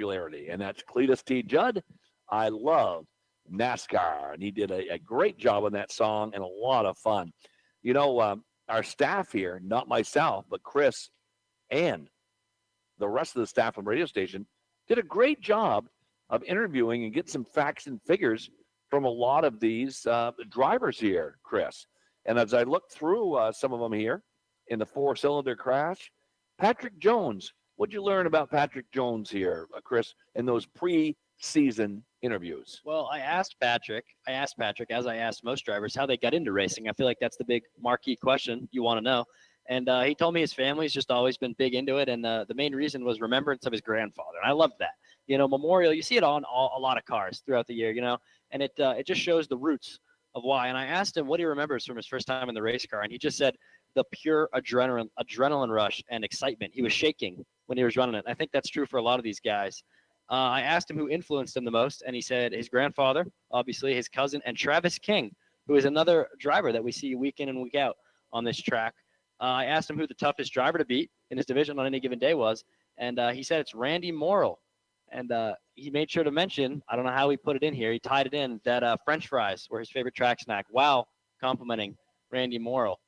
popularity, and that's Cletus T. Judd. I love NASCAR, and he did a great job on that song and a lot of fun. You know, our staff here, not myself, but Chris and the rest of the staff from the radio station did a great job of interviewing and get some facts and figures from a lot of these drivers here, Chris. And as I look through some of them here in the four-cylinder crash, Patrick Jones, what'd you learn about Patrick Jones here, Chris, in those pre-season interviews? Well, I asked Patrick, as I asked most drivers, how they got into racing. I feel like that's the big marquee question you want to know. And he told me his family's just always been big into it. And the main reason was remembrance of his grandfather. And I loved that. You know, memorial, you see it on a lot of cars throughout the year, you know, and it just shows the roots of why. And I asked him what he remembers from his first time in the race car. And he just said the pure adrenaline rush and excitement. He was shaking when he was running it. I think that's true for a lot of these guys. I asked him who influenced him the most, and he said his grandfather, obviously his cousin, and Travis King, who is another driver that we see week in and week out on this track. I asked him who the toughest driver to beat in his division on any given day was, and he said it's Randy Morrill. And he made sure to mention, I don't know how he put it in here, he tied it in, that French fries were his favorite track snack. Wow, complimenting Randy Morrill.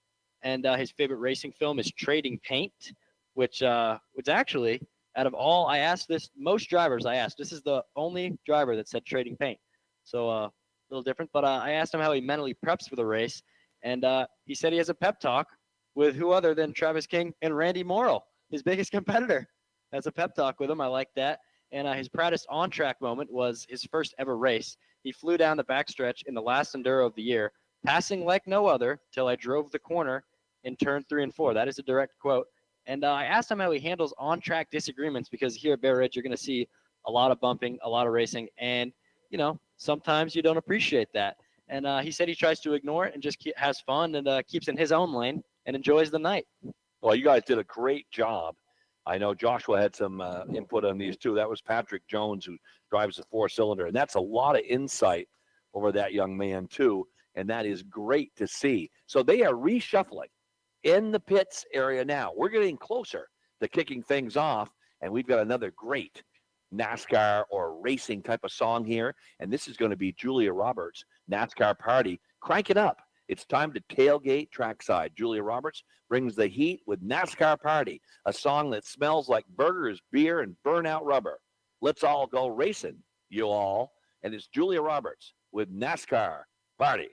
And his favorite racing film is Trading Paint, which actually, out of all, I asked this, most drivers I asked, this is the only driver that said Trading Paint. So a little different, but I asked him how he mentally preps for the race, and he said he has a pep talk with who other than Travis King and Randy Morrill, his biggest competitor. Has a pep talk with him. I like that. And his proudest on-track moment was his first ever race. He flew down the backstretch in the last Enduro of the year, passing like no other till I drove the corner in turn 3 and 4. That is a direct quote. And I asked him how he handles on-track disagreements, because here at Bear Ridge, you're going to see a lot of bumping, a lot of racing, and, you know, sometimes you don't appreciate that. And he said he tries to ignore it and just has fun and keeps in his own lane and enjoys the night. Well, you guys did a great job. I know Joshua had some input on these too. That was Patrick Jones, who drives the four-cylinder, and that's a lot of insight over that young man too, and that is great to see. So they are reshuffling in the pits area now. We're getting closer to kicking things off, and we've got another great NASCAR or racing type of song here, and this is going to be Julia Roberts' NASCAR Party. Crank it up. It's time to tailgate trackside. Julia Roberts brings the heat with NASCAR Party, a song that smells like burgers, beer, and burnout rubber. Let's all go racing, you all. And it's Julia Roberts with NASCAR Party.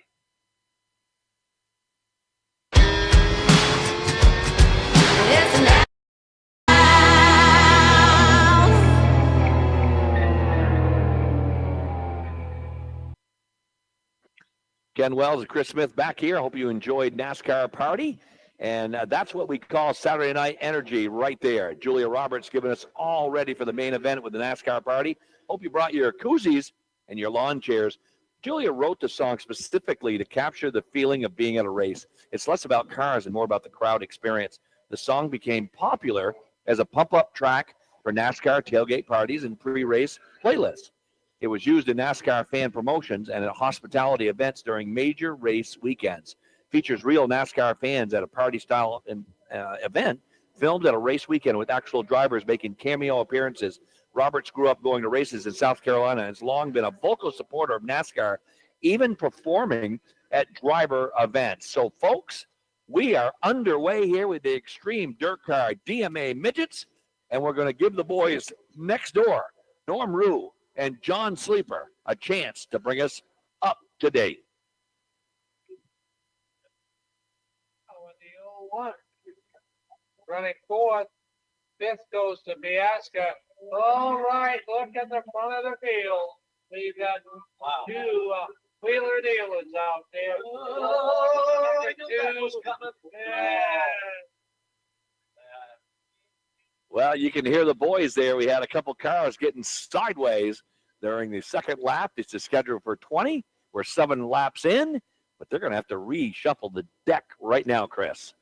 Ken Wells and Chris Smith back here. I hope you enjoyed NASCAR Party. And that's what we call Saturday Night Energy right there. Julia Roberts giving us all ready for the main event with the NASCAR Party. Hope you brought your koozies and your lawn chairs. Julia wrote the song specifically to capture the feeling of being at a race. It's less about cars and more about the crowd experience. The song became popular as a pump-up track for NASCAR tailgate parties and pre-race playlists. It was used in NASCAR fan promotions and at hospitality events during major race weekends. Features real NASCAR fans at a party-style event filmed at a race weekend with actual drivers making cameo appearances. Roberts grew up going to races in South Carolina and has long been a vocal supporter of NASCAR, even performing at driver events. So, folks, we are underway here with the Extreme Dirt Car DMA Midgets, and we're going to give the boys next door, Norm Rue and John Sleeper, a chance to bring us up to date. Running fourth, fifth goes to Biasca. All right, look at the front of the field. We've got two wheeler dealers out there. Oh, yeah. Well, you can hear the boys there. We had a couple cars getting sideways during the second lap. It's scheduled for 20. We're 7 laps in, but they're going to have to reshuffle the deck right now, Chris.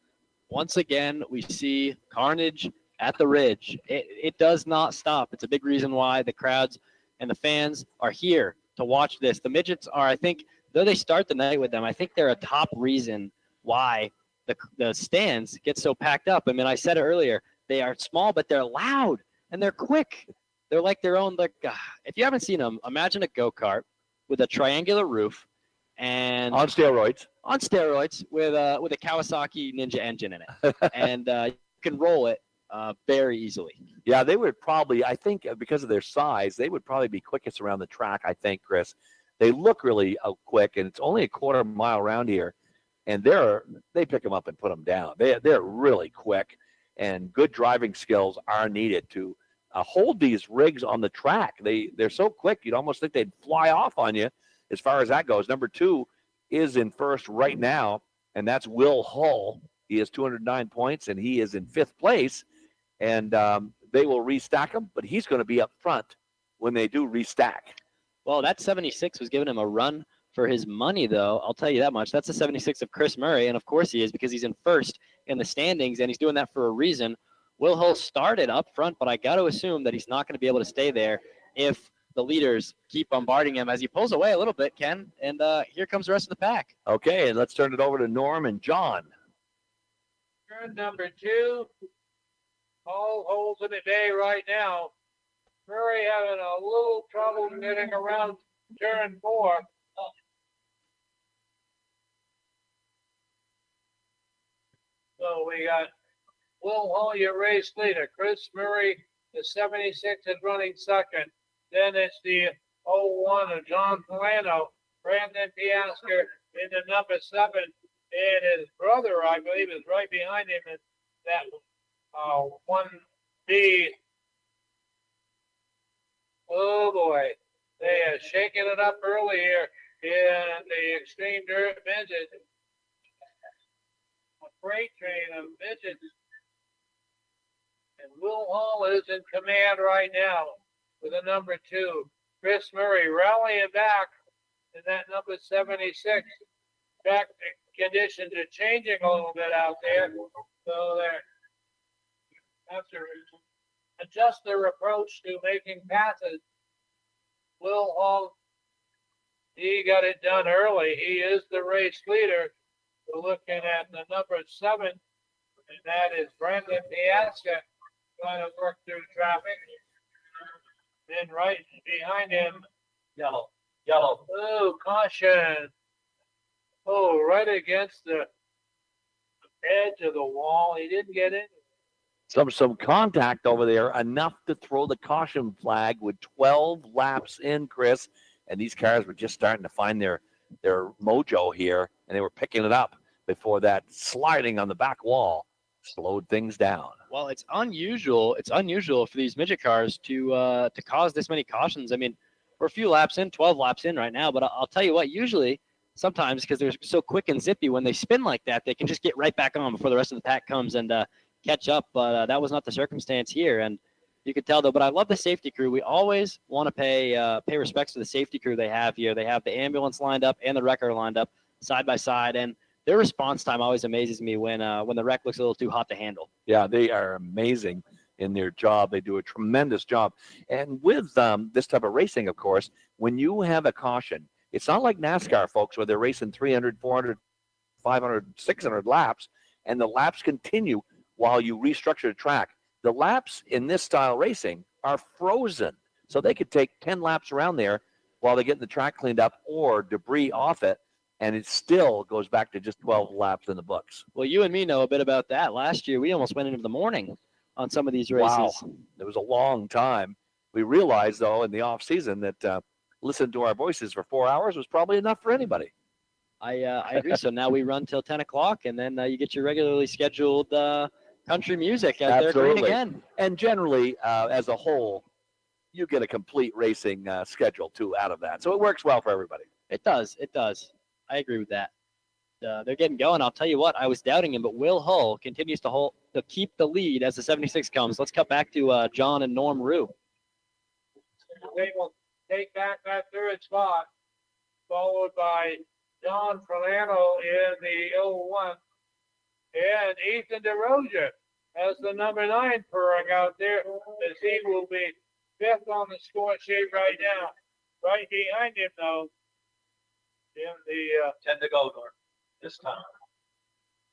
Once again, we see carnage at the Ridge. It does not stop. It's a big reason why the crowds and the fans are here to watch this. The Midgets are, I think, though they start the night with them, I think they're a top reason why the stands get so packed up. I mean, I said it earlier. They are small, but they're loud, and they're quick. They're like their own, like, if you haven't seen them, imagine a go-kart with a triangular roof and On steroids. with a Kawasaki Ninja engine in it. And you can roll it very easily. Yeah, they would probably, I think, because of their size, they would probably be quickest around the track, I think, Chris. They look really quick, and it's only a quarter mile around here. And they pick them up and put them down. They're really quick, and good driving skills are needed to hold these rigs on the track. They're so quick, you'd almost think they'd fly off on you as far as that goes. Number 2 is in first right now, and that's Will Hull. He has 209 points, and he is in 5th place. And they will restack him, but he's going to be up front when they do restack. Well, that 76 was giving him a run for his money, though. I'll tell you that much. That's the 76 of Chris Murray, and of course he is because he's in first in the standings, and he's doing that for a reason. Will Hull started up front, but I got to assume that he's not going to be able to stay there if the leaders keep bombarding him as he pulls away a little bit, Ken. And here comes the rest of the pack. Okay, and let's turn it over to Norm and John. Turn number 2. All holes in the day right now. Murray having a little trouble getting around turn 4. So we got Will Hull, your race leader. Chris Murray, the 76, is running second. Then it's the 01 of John Polano. Brandon Piasker in the number 7. And his brother, I believe, is right behind him in that 1B. Oh boy, they are shaking it up early here in the Extreme Dirt Midget. A freight train of midgets. And Will Hall is in command right now with a number 2. Chris Murray rallying back in that number 76. Track conditions are changing a little bit out there, so they're have to adjust their approach to making passes. Will Hall, he got it done early. He is the race leader. We're looking at the number 7, and that is Brandon Piaska trying to work through traffic. Then right behind him, yellow. Oh, caution. Oh, right against the edge of the wall. He didn't get in. Some contact over there, enough to throw the caution flag with 12 laps in, Chris. And these cars were just starting to find their mojo here, and they were picking it up before that sliding on the back wall slowed things down. Well, it's unusual. It's unusual for these midget cars to cause this many cautions. I mean, we're a few laps in, 12 laps in right now, but I'll tell you what, usually sometimes because they're so quick and zippy, when they spin like that, they can just get right back on before the rest of the pack comes and catch up. But that was not the circumstance here. And you could tell, though, but I love the safety crew. We always want to pay respects to the safety crew they have here. They have the ambulance lined up and the wrecker lined up side by side. And their response time always amazes me when the wreck looks a little too hot to handle. Yeah, they are amazing in their job. They do a tremendous job. And with this type of racing, of course, when you have a caution, it's not like NASCAR, folks, where they're racing 300, 400, 500, 600 laps, and the laps continue while you restructure the track. The laps in this style racing are frozen. So they could take 10 laps around there while they're getting the track cleaned up or debris off it, and it still goes back to just 12 laps in the books. Well, you and me know a bit about that. Last year, we almost went into the morning on some of these races. Wow. It was a long time. We realized, though, in the off season that listening to our voices for 4 hours was probably enough for anybody. I agree. So now we run till 10 o'clock, and then you get your regularly scheduled country music out there green again. And generally, as a whole, you get a complete racing schedule, too, out of that. So it works well for everybody. It does. It does. I agree with that. They're getting going. I'll tell you what, I was doubting him, but Will Hull continues to keep the lead as the 76 comes. Let's cut back to John and Norm Rue. They will take back that third spot, followed by John Polano in the 01. And Ethan DeRozier has the number 9 purring out there, as he will be 5th on the score sheet right now. Right behind him, though, in the 10 to go, Norm, this time.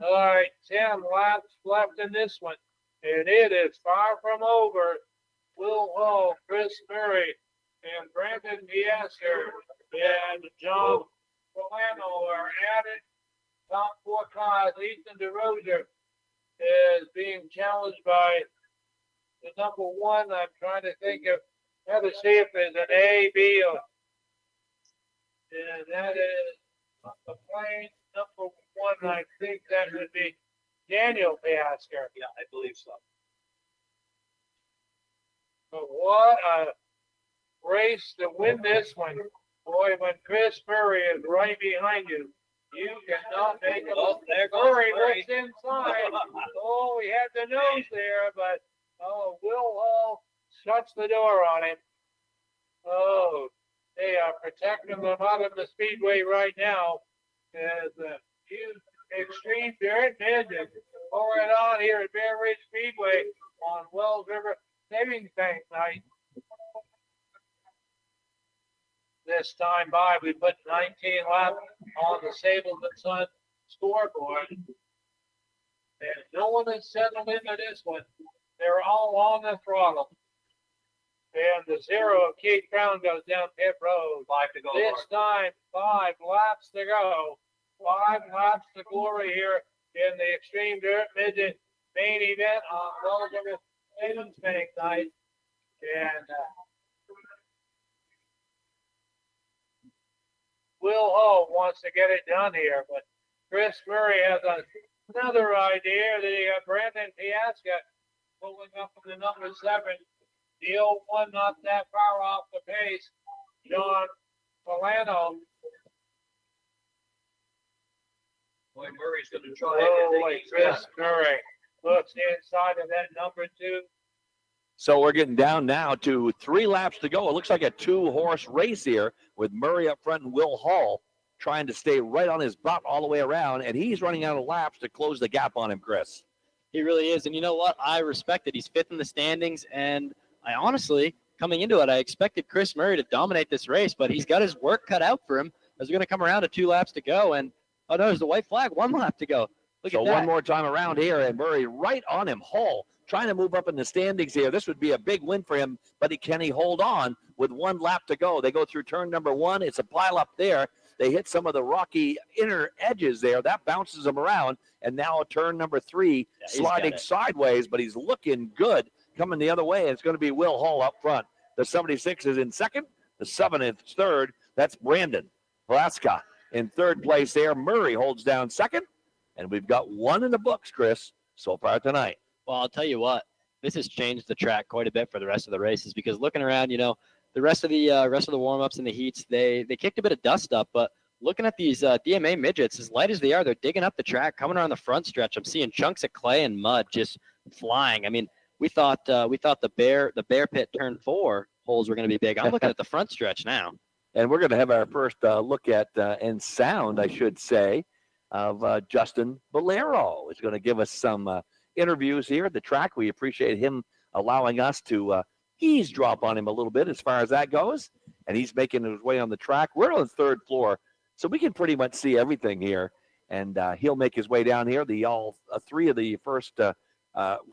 all right, 10 laps left in this one, and it is far from over Will Hall, Chris Murray, and Brandon Piasker and John Polano are at it. Top 4 cars. Ethan DeRozier is being challenged by the number 1. I'm trying to think of how to see if there's an A, B, or. And that is the plane number 1. I think that would be Daniel Piasker. Yeah, I believe so. But what a race to win this one. Boy, when Chris Murray is right behind you, you cannot make a Oh, there goes Murray Murray. looks inside. Oh, we had the nose there, but Will Hall shuts the door on him. Oh, they are protecting them out of the speedway right now. As the huge extreme dirt midget pour it on here at Bear Ridge Speedway on Wells River Savings Bank night. This time by, we put 19 laps on the Sables and Son scoreboard. And no one has settled into this one. They're all on the throttle. And the 0 of Keith Brown goes down pit road. 5 to go. This time, 5 laps to go. 5 laps to glory here in the Extreme Dirt Midget main event on Wells River Savings Bank night. And Will Hall wants to get it done here, but Chris Murray has another idea that he got Brandon Piaska pulling up from the number 7. The 01 not that far off the pace. John Polano. Boy, Murray's going to try. Oh, boy, Chris Murray looks inside of that number 2. So we're getting down now to 3 laps to go. It looks like a 2-horse race here with Murray up front and Will Hall trying to stay right on his butt all the way around, and he's running out of laps to close the gap on him, Chris. He really is. And you know what? I respect it. He's 5th in the standings. And I honestly, coming into it, I expected Chris Murray to dominate this race, but he's got his work cut out for him as we're going to come around to 2 laps to go. And, oh, no, there's the white flag. 1 lap to go. Look So at that. one more time around here, and Murray right on him. Hall trying to move up in the standings here. This would be a big win for him, but can he hold on with 1 lap to go? They go through turn number 1. It's a pile up there. They hit some of the rocky inner edges there. That bounces him around, and now turn number 3 sliding sideways, but he's looking good coming the other way, and it's going to be Will Hall up front. The 76 is in second. The 7 is third. That's Brandon Plaska in third place there. Murray holds down second, and we've got 1 in the books, Chris, so far tonight. Well, I'll tell you what, this has changed the track quite a bit for the rest of the races because looking around, you know, the rest of the warm-ups and the heats, they kicked a bit of dust up, but looking at these DMA midgets, as light as they are, they're digging up the track, coming around the front stretch. I'm seeing chunks of clay and mud just flying. I mean, we thought the bear pit turn 4 holes were going to be big. I'm looking at the front stretch now. And we're going to have our first look at and sound, I should say, of Justin Bolero. He's going to give us some interviews here at the track. We appreciate him allowing us to eavesdrop on him a little bit as far as that goes. And he's making his way on the track. We're on the 3rd floor, so we can pretty much see everything here. And he'll make his way down here. All 3 of the first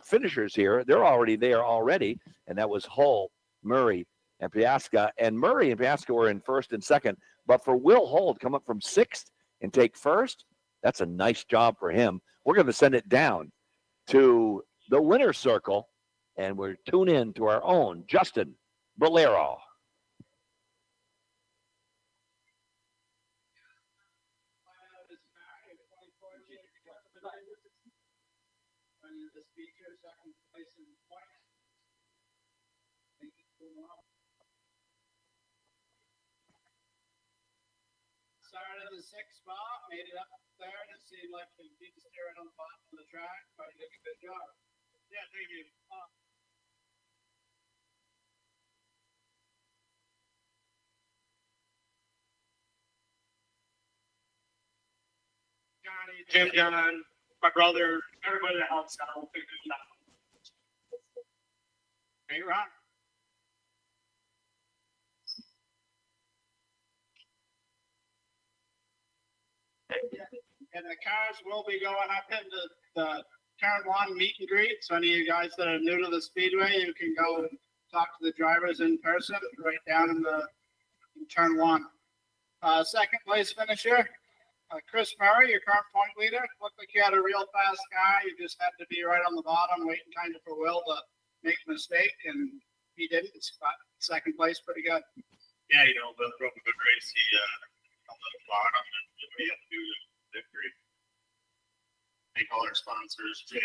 finishers here, they're already there already. And that was Hull, Murray, and Piaska. And Murray and Piaska were in 1st and 2nd. But for Will Hull to come up from 6th and take 1st, that's a nice job for him. We're going to send it down to the winner's circle, and we're tuned in to our own Justin Bolero. Started in the 6th spot, made it up there, and it seemed like he did the steering on the bottom of the track, but he did a good job. Yeah, thank you. Johnny, Jim John, my brother, everybody that helps out, we'll figure it out. Hey, Ron. And the cars will be going up into the turn 1 meet and greet. So any of you guys that are new to the Speedway, you can go talk to the drivers in person right down in turn one. Second place finisher, Chris Murray, your current point leader. Looked like you had a real fast car. You just had to be right on the bottom, waiting kind of for Will to make a mistake, and he didn't. Second place, pretty good. Yeah, Bill broke a good race. He on the bottom and did what he had to do to victory. Thank all our sponsors, JR,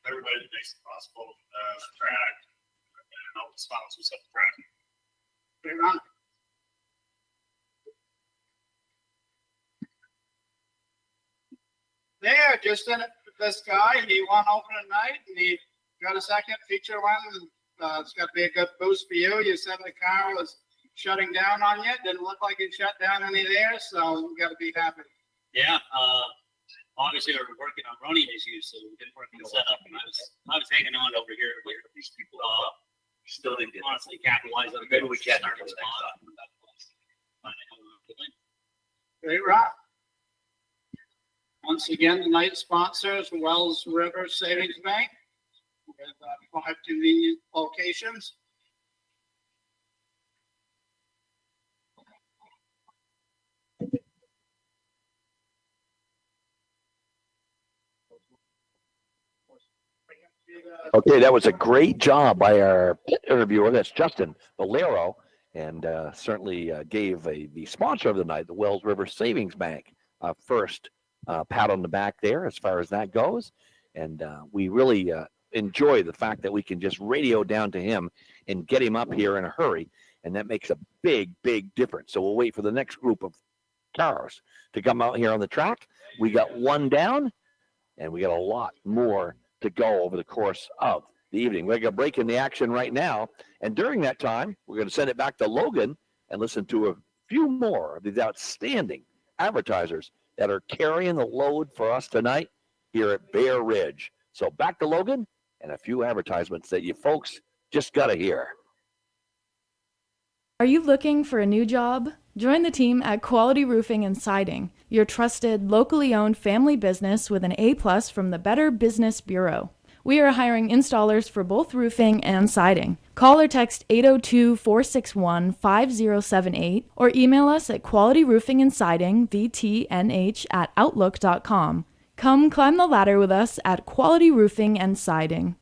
everybody that makes it possible, track, and all the sponsors at the track. Great run. There, just in it with this guy. He won opening night, and he got a second feature win. It's got to be a good boost for you. You said the car was shutting down on you. Didn't look like it shut down any there, so we got to be happy. Yeah, obviously we were working on running issues, so we didn't work on the setup. And I was hanging on over here where these people Still didn't get honestly capitalize on a Maybe good we can't start do it spot. next time. Great run. Once again, the night sponsors, Wells River Savings Bank, with 5 convenient locations. Okay, that was a great job by our interviewer. That's Justin Valero, and certainly gave the sponsor of the night, the Wells River Savings Bank, first pat on the back there as far as that goes. And we really enjoy the fact that we can just radio down to him and get him up here in a hurry. And that makes a big, big difference. So we'll wait for the next group of cars to come out here on the track. We got one down, and we got a lot more to go over the course of the evening. We're going to break in the action right now. And during that time, we're going to send it back to Logan and listen to a few more of these outstanding advertisers that are carrying the load for us tonight here at Bear Ridge. So back to Logan and a few advertisements that you folks just got to hear. Are you looking for a new job? Join the team at Quality Roofing and Siding, your trusted, locally owned family business with an A+ from the Better Business Bureau. We are hiring installers for both roofing and siding. Call or text 802-461-5078 or email us at qualityroofingandsidingvtnh@outlook.com. Come climb the ladder with us at Quality Roofing and Siding.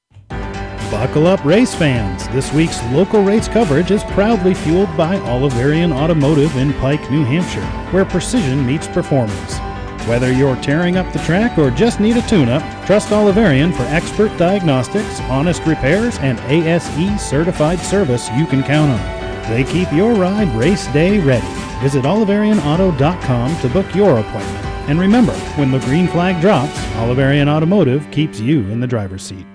Buckle up, race fans! This week's local race coverage is proudly fueled by Oliverian Automotive in Pike, New Hampshire, where precision meets performance. Whether you're tearing up the track or just need a tune-up, trust Oliverian for expert diagnostics, honest repairs, and ASE certified service you can count on. They keep your ride race day ready. Visit oliverianauto.com to book your appointment. And remember, when the green flag drops, Oliverian Automotive keeps you in the driver's seat.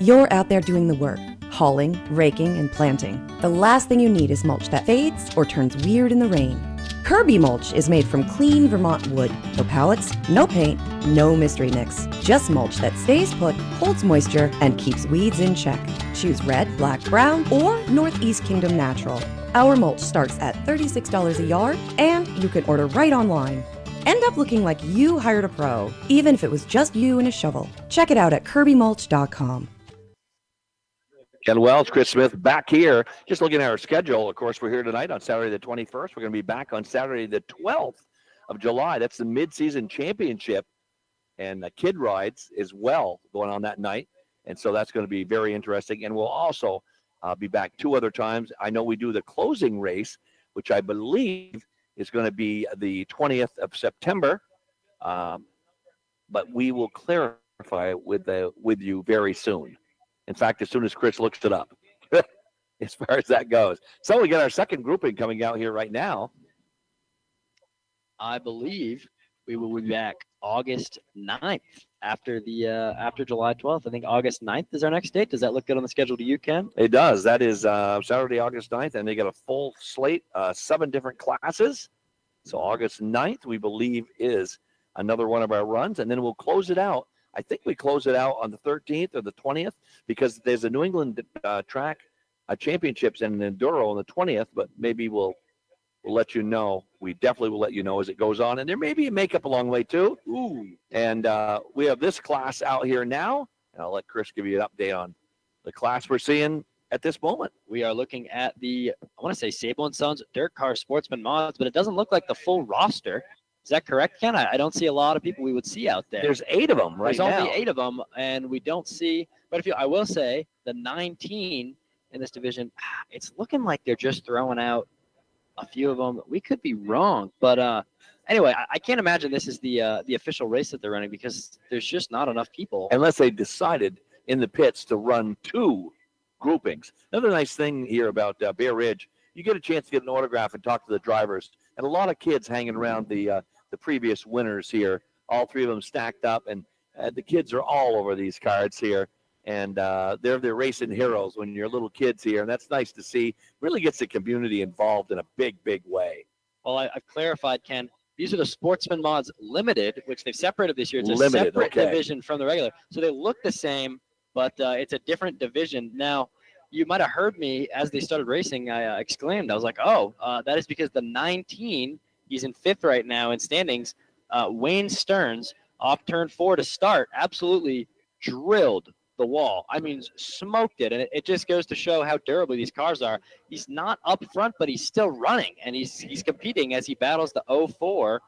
You're out there doing the work, hauling, raking, and planting. The last thing you need is mulch that fades or turns weird in the rain. Kirby Mulch is made from clean Vermont wood. No pallets, no paint, no mystery mix. Just mulch that stays put, holds moisture, and keeps weeds in check. Choose red, black, brown, or Northeast Kingdom Natural. Our mulch starts at $36 a yard, and you can order right online. End up looking like you hired a pro, even if it was just you and a shovel. Check it out at kirbymulch.com. Ken Wells, Chris Smith back here. Just looking at our schedule, of course, we're here tonight on Saturday the 21st. We're going to be back on Saturday the 12th of July. That's the mid-season championship and kid rides as well going on that night. And so that's going to be very interesting. And we'll also be back 2 other times. I know we do the closing race, which I believe is going to be the 20th of September. But we will clarify with you very soon. In fact, as soon as Chris looks it up, as far as that goes. So we got our second grouping coming out here right now. I believe we will be back August 9th after July 12th. I think August 9th is our next date. Does that look good on the schedule to you, Ken? It does. That is Saturday, August 9th, and they got a full slate, 7 different classes. So August 9th, we believe, is another one of our runs, and then we'll close it out. I think we close it out on the 13th or the 20th because there's a New England track championships and an enduro on the 20th, but maybe we'll let you know. We definitely will let you know as it goes on. And there may be a makeup along the way too. Ooh. And we have this class out here now, and I'll let Chris give you an update on the class we're seeing. at this moment? We are looking at the, I want to say Sable & Sons Dirt Car Sportsman Mods, but it doesn't look like the full roster. Is that correct, Ken? I don't see a lot of people we would see out there. There's 8 of them right There's now. only 8 of them, and we don't see. But I will say the 19 in this division, it's looking like they're just throwing out a few of them. We could be wrong, but anyway, I can't imagine this is the official race that they're running because there's just not enough people. Unless they decided in the pits to run 2 groupings. Another nice thing here about Bear Ridge, you get a chance to get an autograph and talk to the drivers, and a lot of kids hanging around the previous winners here. All 3 of them stacked up, and the kids are all over these cards here, and they're racing heroes when you're little kids here, and that's nice to see. Really gets the community involved in a big way. Well, I've clarified, Ken. These are the Sportsman Mods Limited, which they've separated this year. It's a Limited, separate okay. division from the regular. So they look the same, but it's a different division. Now, you might have heard me as they started racing. I exclaimed. I was like, oh, that is because the 19, he's in 5th right now in standings. Wayne Stearns, off turn 4 to start, absolutely drilled the wall. I mean, smoked it. And it just goes to show how durable these cars are. He's not up front, but he's still running. And he's competing as he battles the 04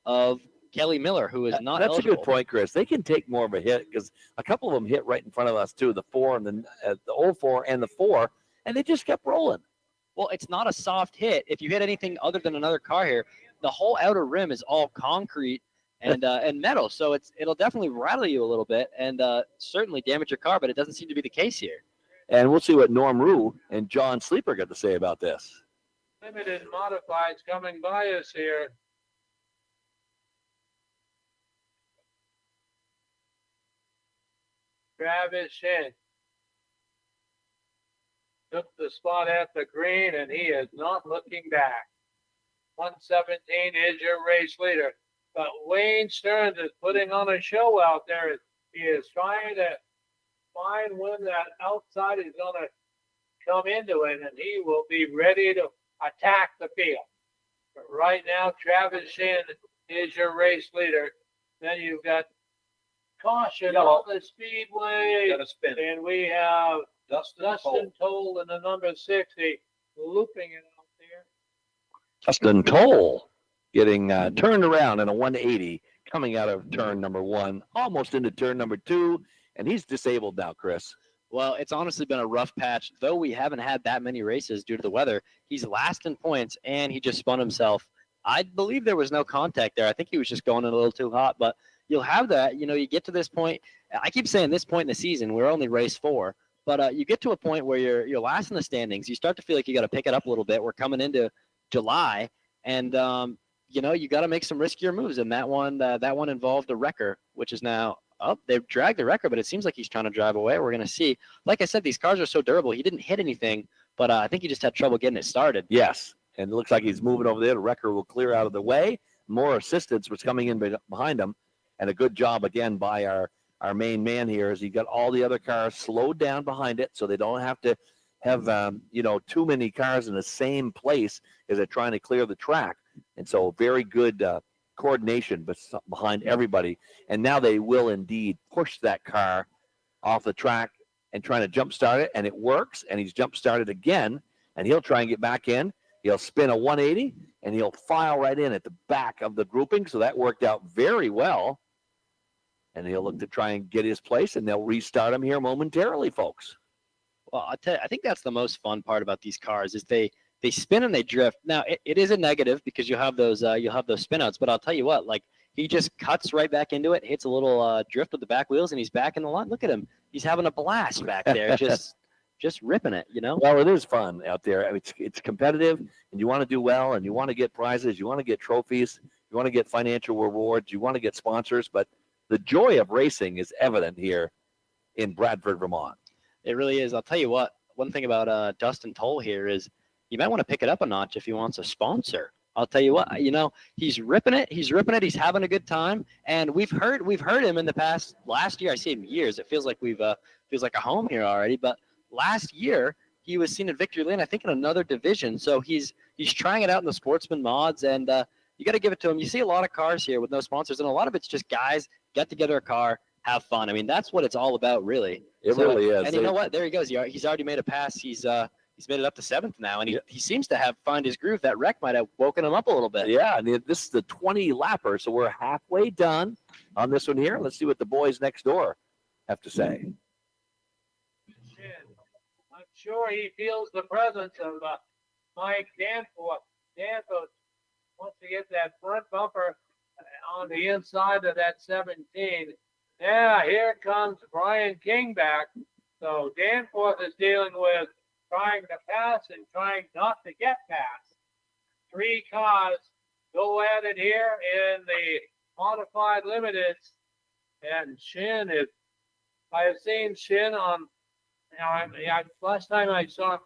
of Kelly Miller, who is not That's eligible. a good point, Chris. They can take more of a hit because a couple of them hit right in front of us, too, the 4 and the 04 and the 4, and they just kept rolling. Well, it's not a soft hit. If you hit anything other than another car here, the whole outer rim is all concrete and metal, so it'll definitely rattle you a little bit and certainly damage your car, but it doesn't seem to be the case here. And we'll see what Norm Rue and John Sleeper got to say about this. Limited modifieds coming by us here. Travis Shin took the spot at the green, and he is not looking back. 117 is your race leader. But Wayne Stearns is putting on a show out there. He is trying to find when that outside is going to come into it, and he will be ready to attack the field. But right now, Travis Shin is your race leader. Then you've got caution on the Speedway. Got a spin. And we have Dustin Toll in the number 60 looping it out there. Dustin Toll getting turned around in a 180 coming out of turn number 1, almost into turn number 2, and he's disabled now, Chris. Well, it's honestly been a rough patch. Though we haven't had that many races due to the weather, he's last in points, and he just spun himself. I believe there was no contact there. I think he was just going in a little too hot, but you'll have that. You know, you get to this point. I keep saying this point in the season, we're only race 4, but you get to a point where you're last in the standings. You start to feel like you got to pick it up a little bit. We're coming into July, and you know, you got to make some riskier moves. And that one involved a wrecker, which is now up. They've dragged the wrecker, but it seems like he's trying to drive away. We're going to see. Like I said, these cars are so durable. He didn't hit anything, but I think he just had trouble getting it started. Yes, and it looks like he's moving over there. The wrecker will clear out of the way. More assistance was coming in behind him, and a good job again by our main man here as he got all the other cars slowed down behind it so they don't have to have too many cars in the same place as they're trying to clear the track. And so very good coordination behind everybody. And now they will indeed push that car off the track and trying to jump start it, and it works, and he's jump started again, and he'll try and get back in. He'll spin a 180, and he'll file right in at the back of the grouping, so that worked out very well. And he'll look to try and get his place, and they'll restart him here momentarily, folks. Well, I'll tell you, I think that's the most fun part about these cars is they spin and they drift. Now, it is a negative because you'll have those spin outs, but I'll tell you what, like he just cuts right back into it, hits a little drift with the back wheels, and he's back in the line. Look at him. He's having a blast back there, just ripping it, you know? Well, it is fun out there. I mean, it's competitive, and you want to do well, and you want to get prizes, you want to get trophies, you want to get financial rewards, you want to get sponsors, but the joy of racing is evident here in Bradford, Vermont. It really is. I'll tell you what, one thing about Dustin Toll here is you might want to pick it up a notch if he wants a sponsor. I'll tell you what, he's ripping it. He's having a good time. And we've heard him in the last year. I see him years. It feels like feels like a home here already. But last year he was seen at Victory Lane, I think in another division. So he's trying it out in the Sportsman mods, and you got to give it to him. You see a lot of cars here with no sponsors, and a lot of it's just guys get together a car, have fun. I mean, that's what it's all about, really. It really is. And you know what? There he goes. He's already made a pass. He's made it up to 7th now, and he seems to have found his groove. That wreck might have woken him up a little bit. Yeah, and this is the 20 lapper, so we're halfway done on this one here. Let's see what the boys next door have to say. I'm sure he feels the presence of Mike Danforth. Danforth wants to get that front bumper on the inside of that 17. Yeah, here comes Brian King back. So Danforth is dealing with trying to pass and trying not to get past. 3 cars go at it here in the modified limiteds. And Shin is, I have seen Shin on, last time I saw him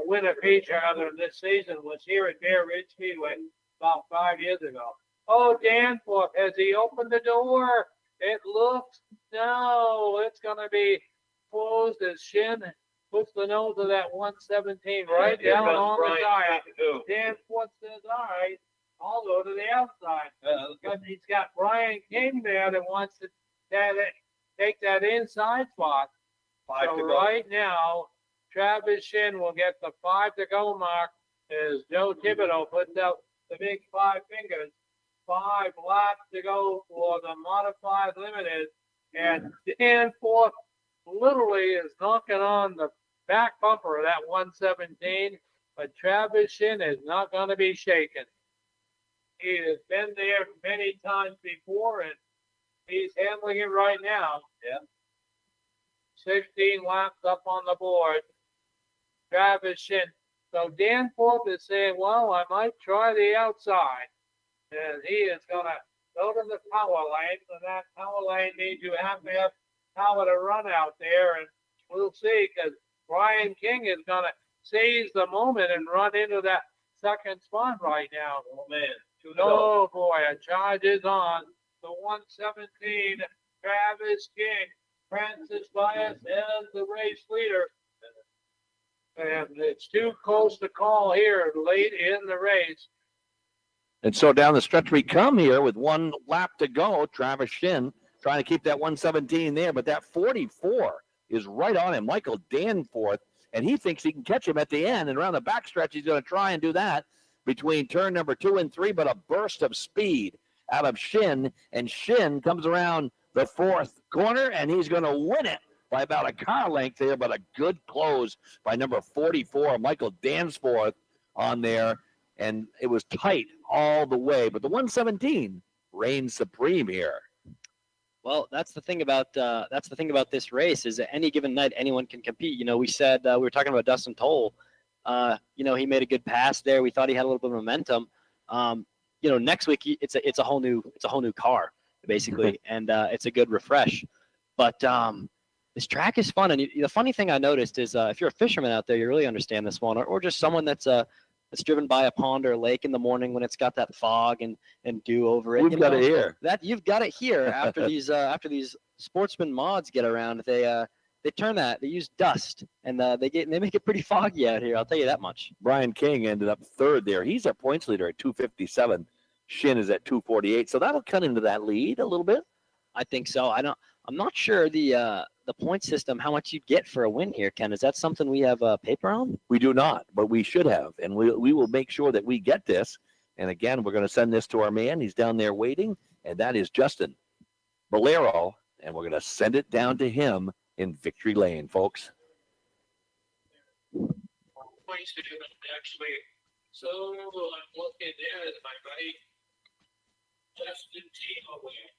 win a feature other than this season was here at Bear Ridge Speedway about 5 years ago. Oh, Danforth, has he opened the door? It looks, no, it's going to be closed as Shin puts the nose of that 117 right down on the tire. Danforth says, all right, I'll go to the outside. Because he's got Brian King there that wants to take that inside spot. So right now, Travis Shin will get the 5 to go mark as Joe Thibodeau puts out the big 5 fingers. 5 laps to go for the modified limited. And Danforth literally is knocking on the back bumper of that 117, but Travis Shin is not going to be shaken. He has been there many times before, and he's handling it right now. Yeah. 16 laps up on the board. Travis Shin. So Danforth is saying, well, I might try the outside. And he is going to go to the power lane. And that power lane means you have to have power to run out there. And we'll see, because Brian King is going to seize the moment and run into that second spot right now. Oh, man. Oh, boy. A charge is on. The 117, Travis King. Francis Bias as the race leader. And it's too close to call here late in the race. And so down the stretch we come here with 1 lap to go. Travis Shin trying to keep that 117 there, but that 44 is right on him. Michael Danforth, and he thinks he can catch him at the end. And around the backstretch, he's going to try and do that between turn number 2 and 3, but a burst of speed out of Shin, and Shin comes around the 4th corner, and he's going to win it by about a car length there, but a good close by number 44, Michael Danforth on there. And it was tight all the way, but the 117 reigns supreme here. Well, that's the thing about this race is that any given night anyone can compete. You know, we said we were talking about Dustin Toll. He made a good pass there. We thought he had a little bit of momentum. Next week it's a whole new car basically, and it's a good refresh. But this track is fun, and the funny thing I noticed is if you're a fisherman out there, you really understand this one, or just someone that's driven by a pond or a lake in the morning when it's got that fog and dew over it. You've got it here. You've got it here after these sportsman mods get around. They turn that. They use dust, and they make it pretty foggy out here. I'll tell you that much. Brian King ended up 3rd there. He's our points leader at 257. Shin is at 248, so that'll cut into that lead a little bit. I think so. I'm not sure the point system, how much you'd get for a win here, Ken. Is that something we have paper on? We do not, but we should have, and we will make sure that we get this. And again, we're going to send this to our man. He's down there waiting, and that is Justin Bolero, and we're going to send it down to him in Victory Lane, folks. Actually, so I'm looking there at my buddy Justin T. away.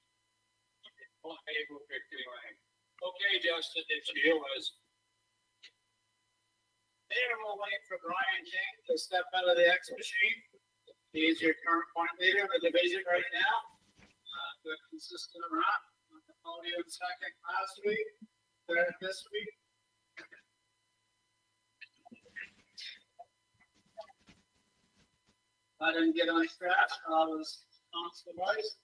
Okay, Justin, it's yours. There we'll wait for Brian King to step out of the X machine. He's your current point leader in the division right now. Good consistent run. On the podium second last week, 3rd this week. I didn't get on scratch. I was on the device.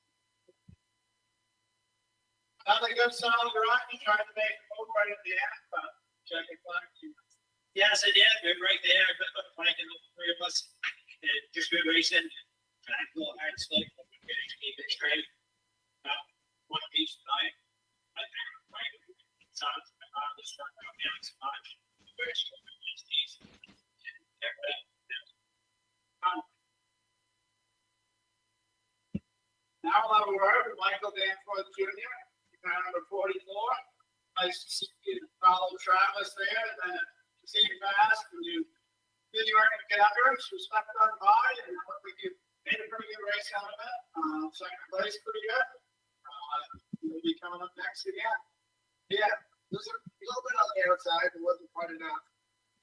Another good solid run. You tried to make it over right at the end, but check it back. Yes, I did. We're right there. Like the 3 of us, just good racing. Trying to go hard, slick, keep it straight. One piece tonight. I nice to see you follow Travis there, and then see you fast, and you weren't going to get under it. She was stuck on by, and I think you made a pretty good race out of it. Second place, pretty good. You'll be coming up next again. Yeah, there's a little bit on the outside, but wasn't quite enough.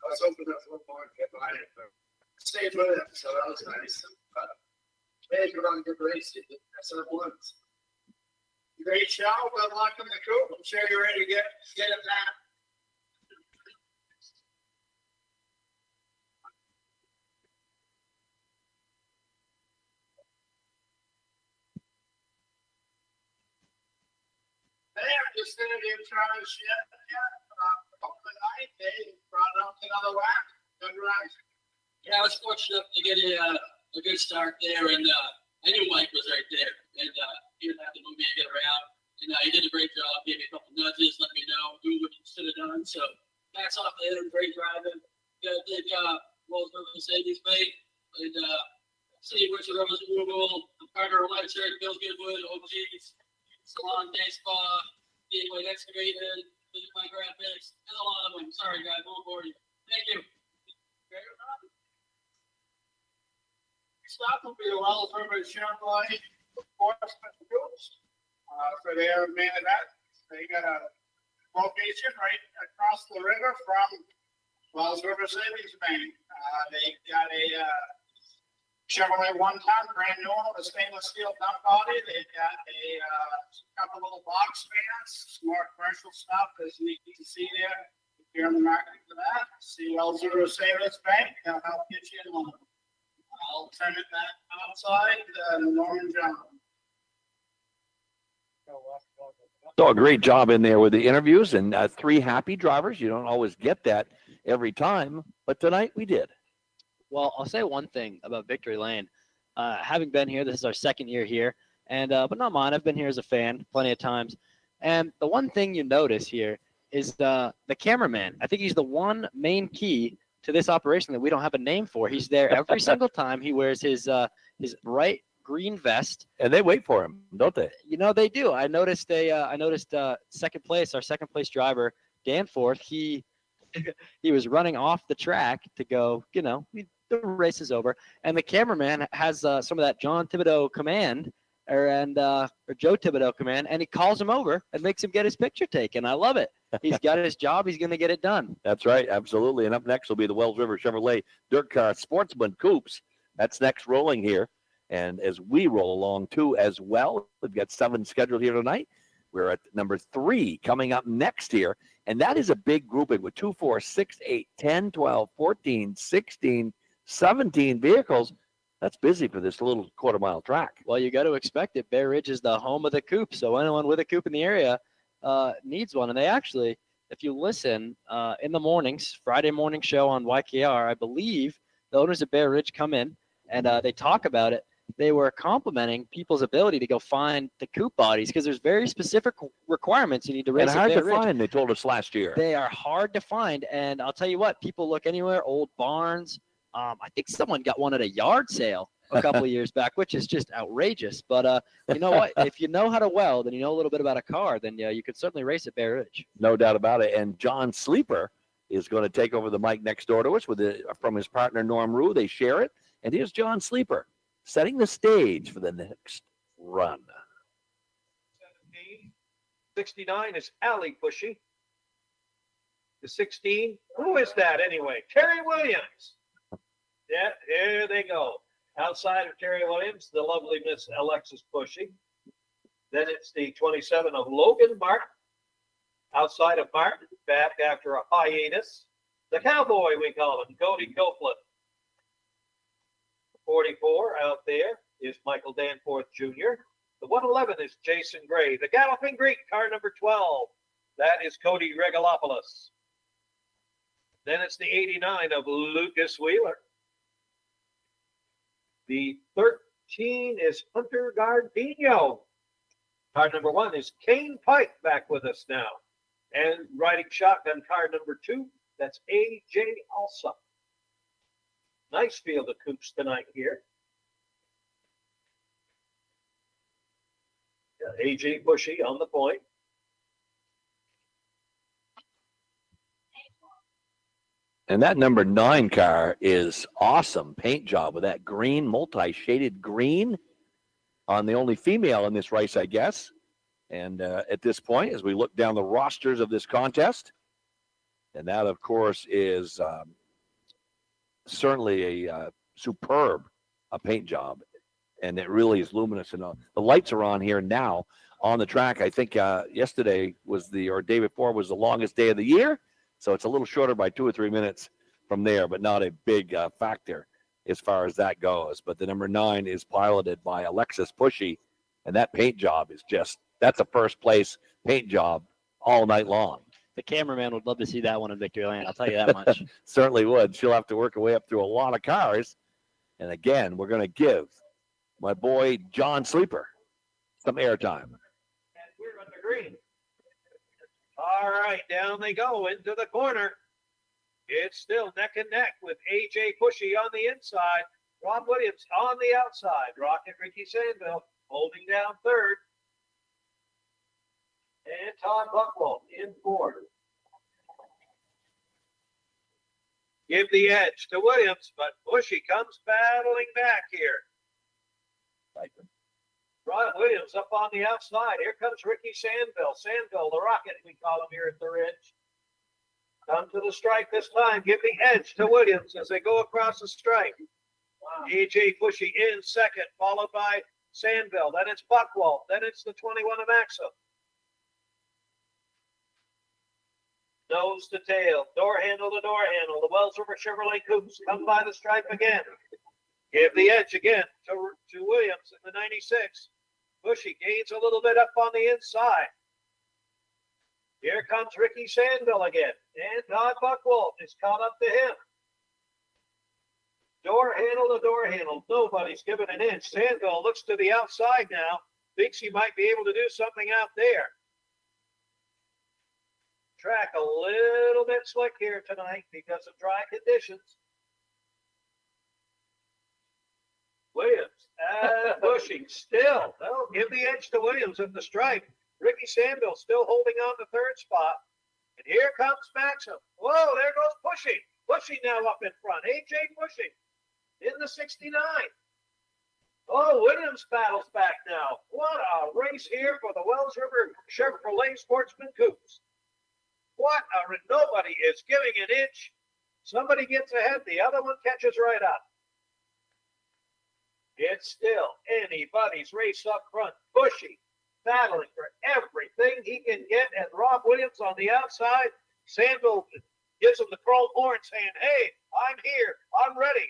I was hoping that was a little more to get by it, but stayed with it, so that was nice. But hey, good on a good race. That's what it was. Great show. Good luck in the coop. I'm sure you're ready to get it back. They're just interviewing Travis yet. Overnight, they brought it up to another whack. Good run. Yeah, I was fortunate to get a good start there, and I knew Mike was right there, and he didn't have to move me to get around. And he did a great job, gave me a couple nudges, let me know, do what you should have done. So hats off to him, great driving. Got a big Rolls Royce Mercedes mate, and Steve Richard Rose Google, Carter Electric, Bill Goodwood, OGs, Salon Day Spa, Speedway Excavated, Visit My Graphics, and a lot of them. Sorry, guys, won't bore you. Thank you. Stop will be the Wells River Chevrolet Enforcement Groups for their main event. They got a location right across the river from Wells River Savings Bank. They got a Chevrolet 1-ton, brand new one, with a stainless steel dump body. They've got a couple little box fans, some more commercial stuff, as you can see there. If you're in the market for that, see Wells River Savings Bank. They'll help get you in line. I'll turn it back outside to Norman John. So a great job in there with the interviews and 3 happy drivers. You don't always get that every time, but tonight we did. Well, I'll say one thing about Victory Lane. Having been here, this is our second year here, and but not mine. I've been here as a fan plenty of times. And the one thing you notice here is the cameraman. I think he's the one main key to this operation that we don't have a name for. He's there every single time. He wears his bright green vest, and they wait for him, don't they? You know they do. I noticed second place, our second place driver Danforth. He was running off the track to go. The race is over, and the cameraman has some of that John Thibodeau command, or Joe Thibodeau command, and he calls him over and makes him get his picture taken. I love it. He's got his job. He's going to get it done. That's right. Absolutely. And up next will be the Wells River Chevrolet Dirt Car Sportsman Coupes. That's next rolling here. And as we roll along, too, as well, we've got 7 scheduled here tonight. We're at number 3 coming up next here. And that is a big grouping with 2, 4, 6, 8, 10, 12, 14, 16, 17 vehicles. That's busy for this little quarter-mile track. Well, you got to expect it. Bear Ridge is the home of the coupe, so anyone with a coupe in the area needs one. And they actually, if you listen in the mornings, Friday morning show on WYKR, I believe the owners of Bear Ridge come in and they talk about it. They were complimenting people's ability to go find the coupe bodies because there's very specific requirements you need to race. And hard to find, they told us last year. They are hard to find, and I'll tell you what, people look anywhere, old barns. I think someone got one at a yard sale a couple of years back, which is just outrageous. But you know what? If you know how to weld and you know a little bit about a car, then you could certainly race at Bear Ridge. No doubt about it. And John Sleeper is going to take over the mic next door to us from his partner, Norm Rue. They share it. And here's John Sleeper setting the stage for the next run. 69 is Allie Pushy. The 16, who is that anyway? Terry Williams. Yeah, here they go. Outside of Terry Williams, the lovely Miss Alexis Pushy. Then it's the 27 of Logan Martin. Outside of Martin, back after a hiatus. The cowboy, we call him, Cody Copeland. 44 out there is Michael Danforth Jr. The 111 is Jason Gray. The Galloping Greek, car number 12. That is Cody Regalopoulos. Then it's the 89 of Lucas Wheeler. The 13 is Hunter Gardino. Car number 1 is Kane Pike back with us now. And riding shotgun car number 2, that's A.J. Alsop. Nice field of coupes tonight here. Yeah, A.J. Bushy on the point. And that number 9 car is awesome paint job with that green, multi-shaded green on the only female in this race, I guess. And at this point, as we look down the rosters of this contest, and that, of course, is certainly a superb paint job. And it really is luminous. And the lights are on here now on the track. I think yesterday or day before was the longest day of the year. So it's a little shorter by 2 or 3 minutes from there, but not a big factor as far as that goes. But the number 9 is piloted by Alexis Pushy. And that paint job is that's a first place paint job all night long. The cameraman would love to see that one in victory lane. I'll tell you that much. Certainly would. She'll have to work her way up through a lot of cars. And again, we're going to give my boy John Sleeper some airtime. And we're on the green. All right, down they go into the corner. It's still neck and neck with AJ Pushy on the inside. Rob Williams on the outside. Rocket Ricky Sandville holding down third. And Todd Buchwald in fourth. Give the edge to Williams, but Pushy comes battling back here. Ron Williams up on the outside. Here comes Ricky Sandville. Sandville, the Rocket, we call him here at the Ridge. Come to the stripe this time. Give the edge to Williams as they go across the stripe. AJ Pushy in second, followed by Sandville. Then it's Buchwald. Then it's the 21 of Maxim. Nose to tail, door handle to door handle. The Wells River Chevrolet Coupes come by the stripe again. Give the edge again to Williams in the 96. Pushy gains a little bit up on the inside. Here comes Ricky Sandville again. And Todd Buchwald is caught up to him. Door handle to door handle. Nobody's given an inch. Sandville looks to the outside now. Thinks he might be able to do something out there. Track a little bit slick here tonight because of dry conditions. Williams pushing still. They'll give the edge to Williams at the stripe. Ricky Sandville still holding on to third spot. And here comes Maxim. Whoa, there goes Pushy. Pushy now up in front. AJ Pushy in the 69. Oh, Williams battles back now. What a race here for the Wells River Chevrolet Sportsman Coupes. Nobody is giving an inch. Somebody gets ahead, the other one catches right up. It's still anybody's race up front. Pushy, battling for everything he can get, and Rob Williams on the outside. Sandville gives him the chrome horn saying, hey, I'm here, I'm ready.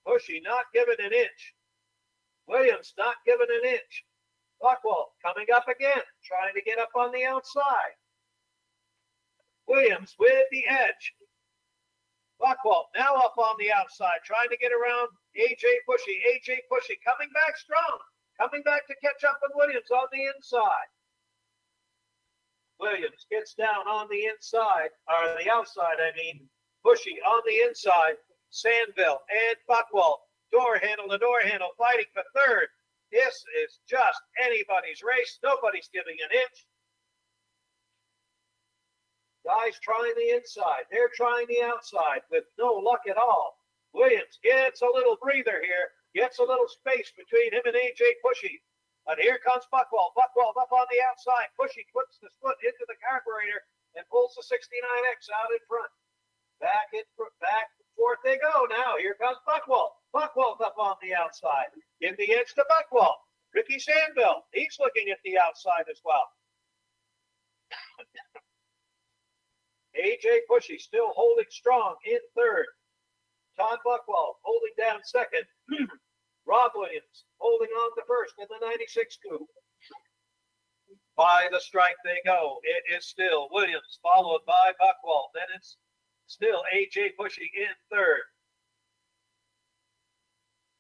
Pushy not giving an inch. Williams not giving an inch. Buchwald coming up again, trying to get up on the outside. Williams with the edge. Buchwald now up on the outside, trying to get around AJ Pushy. AJ Pushy coming back strong, coming back to catch up with Williams on the inside. Williams gets down on the inside, or the outside, I mean. Pushy on the inside. Sandville and Buchwald, door handle to door handle, fighting for third. This is just anybody's race. Nobody's giving an inch. Guys trying the inside. They're trying the outside with no luck at all. Williams gets a little breather here, gets a little space between him and AJ Pushy. And here comes Buchwald. Buchwald up on the outside. Pushy puts his foot into the carburetor and pulls the 69X out in front. Back and forth they go now. Here comes Buchwald. Buchwald up on the outside. Give the edge to Buchwald. Ricky Sandville, he's looking at the outside as well. AJ Pushy still holding strong in third. Todd Buchwald holding down second. Rob Williams holding on to first in the 96 coupe. By the stripe they go. It is still Williams followed by Buchwald. Then it's still AJ Pushy in third.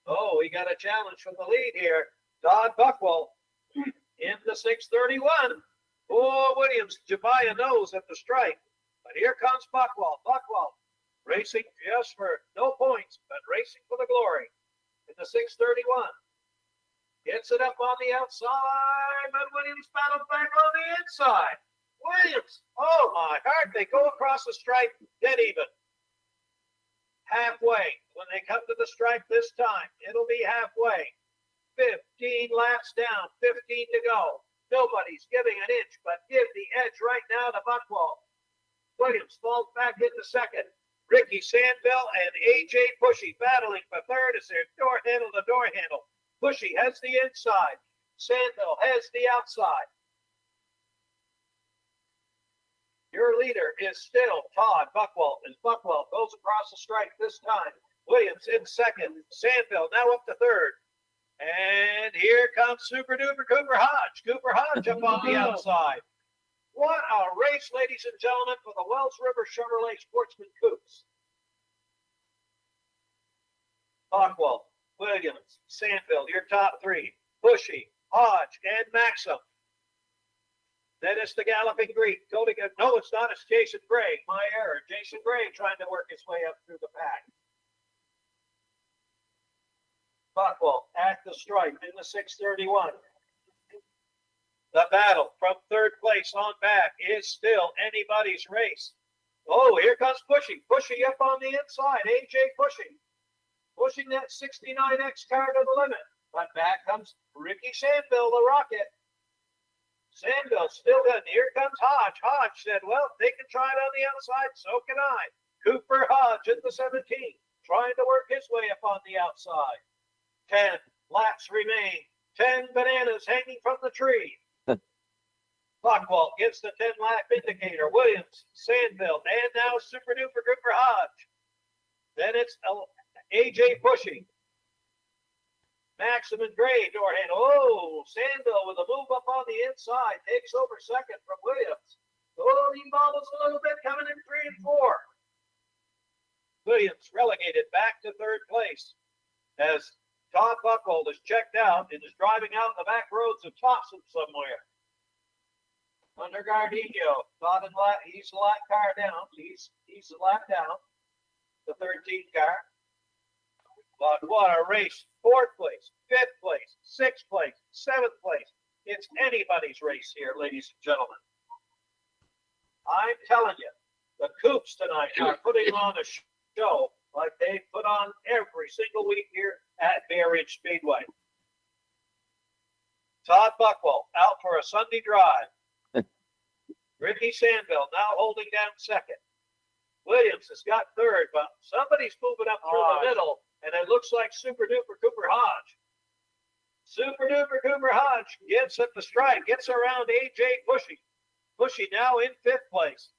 Oh, we got a challenge from the lead here. Todd Buchwald in the 631. Oh, Williams, Jabaya knows at the stripe. But here comes Buchwald. Buchwald racing just for no points, but racing for the glory in the 631. Gets it up on the outside, but Williams battles back on the inside. Williams. Oh, my heart. They go across the stripe, dead even. Halfway. When they come to the stripe this time, it'll be halfway. 15 laps down, 15 to go. Nobody's giving an inch, but give the edge right now to Buckwald. Williams falls back into second. Ricky Sandville and AJ Pushy battling for third as they're door handle to door handle. Pushy has the inside. Sandville has the outside. Your leader is still Todd Buckwald as Buckwald goes across the stripe this time. Williams in second. Sandville now up to third. And here comes Super Duper Cooper Hodge. Cooper Hodge up on the outside. What a race, ladies and gentlemen, for the Wells River Chevrolet Sportsman Coupes. Buckwald, Williams, Sandville, your top three. Bushy, Hodge, and Maxim. Then it's the Galloping Greek. No, it's not. It's Jason Gray. My error. Jason Gray trying to work his way up through the pack. Buckwald at the stripe in the 631. The battle from third place on back is still anybody's race. Oh, here comes Pushy. Pushy up on the inside. AJ Pushy. Pushing that 69X car to the limit. But back comes Ricky Sandville, the Rocket. Sandville still good. Here comes Hodge. Hodge said, well, they can try it on the outside, so can I. Cooper Hodge at the 17, trying to work his way up on the outside. 10 laps remain. 10 bananas hanging from the tree. Buckwald gets the 10-lap indicator. Williams, Sandville, and now Super Duper Cooper Hodge. Then it's AJ Pushy. Maxim and Gray door handle. Oh, Sandville with a move up on the inside. Takes over second from Williams. Oh, he bobbles a little bit coming in 3 and 4. Williams relegated back to third place as Todd Buckwald is checked out and is driving out the back roads of Thompson somewhere. Under Gardino, Todd and he's a lap car down. He's a lap down. The 13th car. But what a race. 4th place, 5th place, 6th place, 7th place. It's anybody's race here, ladies and gentlemen. I'm telling you, the Coupes tonight are putting on a show like they put on every single week here at Bear Ridge Speedway. Todd Buckwald out for a Sunday drive. Ricky Sandville now holding down second. Williams has got third, but somebody's moving up through the middle, and it looks like Super Duper Cooper Hodge. Super Duper Cooper Hodge gets at the strike, gets around AJ Pushy. Pushy now in 5th place.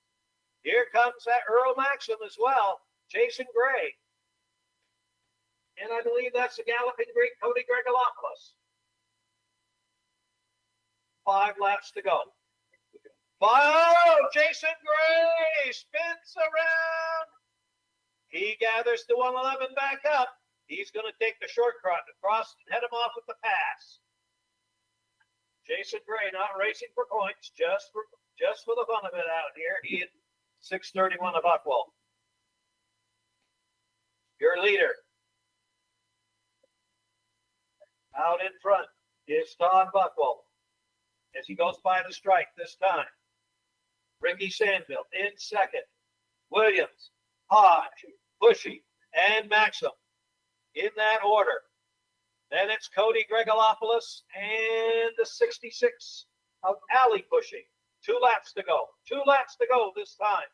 Here comes that Earl Maxim as well, Jason Gray. And I believe that's the Galloping Greek, Cody Gregolopoulos. 5 laps to go. Oh, Jason Gray spins around. He gathers the 111 back up. He's going to take the shortcut across and head him off with the pass. Jason Gray not racing for points, just for the fun of it out here. He at 631 of Buckwald. Your leader. Out in front is Todd Buckwald as he goes by the strike this time. Ricky Sandville in second. Williams, Hodge, Bushy, and Maxim in that order. Then it's Cody Gregolopoulos and the 66 of Allie Bushy. 2 laps to go. 2 laps to go this time.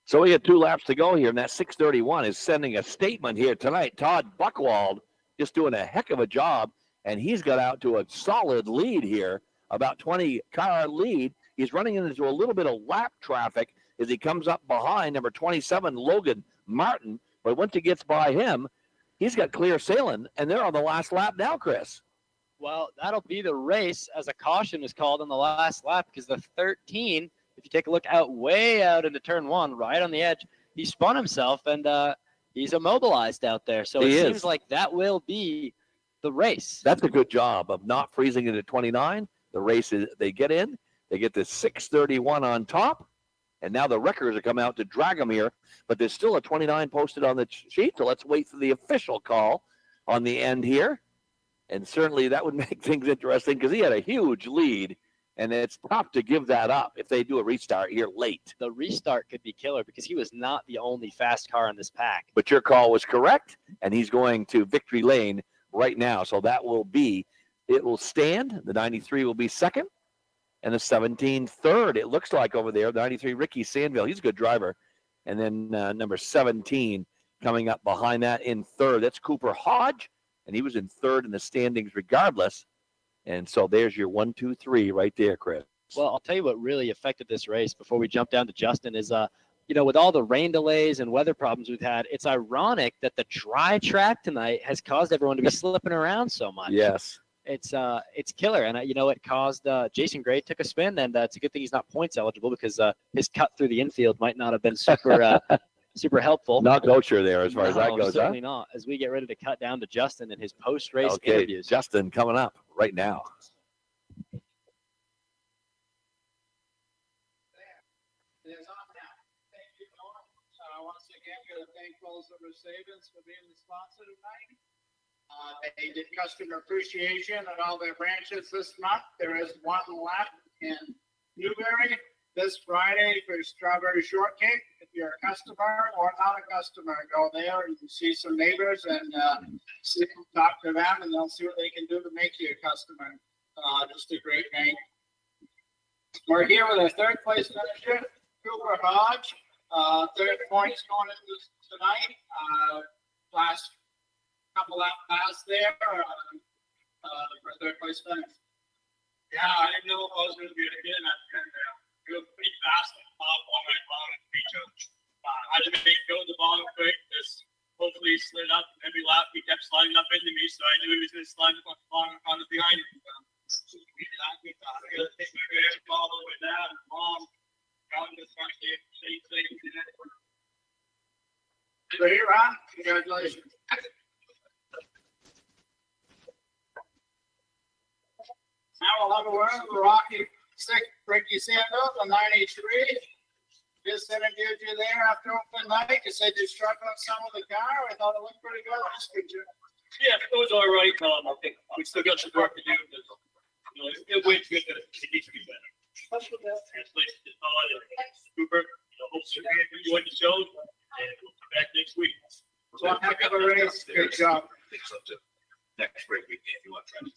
So we got 2 laps to go here, and that 631 is sending a statement here tonight. Todd Buckwald just doing a heck of a job, and he's got out to a solid lead here, about 20-car lead. He's running into a little bit of lap traffic as he comes up behind number 27, Logan Martin. But once he gets by him, he's got clear sailing, and they're on the last lap now, Chris. Well, that'll be the race as a caution was called on the last lap because the 13, if you take a look way out into turn 1, right on the edge, he spun himself, and he's immobilized out there. So it seems like that will be the race. That's a good job of not freezing into 29. The race is, they get in. They get the 631 on top, and now the wreckers are coming out to drag them here, but there's still a 29 posted on the sheet, so let's wait for the official call on the end here, and certainly that would make things interesting because he had a huge lead And it's tough to give that up if they do a restart here late. The restart could be killer because he was not the only fast car in this pack. But your call was correct, and he's going to victory lane right now. So that will be, it will stand. The 93 will be second, and the 17 third, it looks like over there. The 93, Ricky Sandville, he's a good driver. And then number 17 coming up behind that in third. That's Cooper Hodge, and he was in third in the standings regardless. And so there's your 1, 2, 3 right there, Chris. Well, I'll tell you what really affected this race before we jump down to Justin is, with all the rain delays and weather problems we've had, it's ironic that the dry track tonight has caused everyone to be slipping around so much. Yes. It's killer. And, it caused Jason Gray took a spin, and it's a good thing he's not points eligible because his cut through the infield might not have been super super helpful. Not kosher there as far as that goes, certainly not. As we get ready to cut down to Justin and his post-race Okay, interviews. Justin coming up right now. It is on now. Thank you, Norm. Once again, got to thank Wells River Savings for being the sponsor tonight. They did customer appreciation at all their branches this month. There is one left in Newberry this Friday for strawberry shortcake. If you're a customer or not a customer, go there and you can see some neighbors and talk to them, and they'll see what they can do to make you a customer. Just a great bank. We're here with our third place finisher, Cooper Hodge. Third points going into tonight. Last couple lap pass there for third place finish. Yeah, I didn't know if I was going to be able to get in that turn there. It was pretty fast on the top on my bottom feature. I had to go to the bottom quick. Just hopefully he slid up. Every lap he kept sliding up into me, so I knew he was going to slide up on the behind me. I got to take my grand ball all the way down. Mom, got in the front gate, same thing. Great, Ron. Congratulations. Now we'll have a word with Rocky Stick, Ricky Sandville, the 93. Just interviewed you there after open night. You said you're struggling with some of the car. I thought it looked pretty good. Yeah, it was all right. I think we still got some work to do. It went good. It needs to be better. Translation is hard. Cooper, hopefully you enjoyed the show, and we'll be back next week. One heck of a race. Good job. Next break weekend, if you want to try.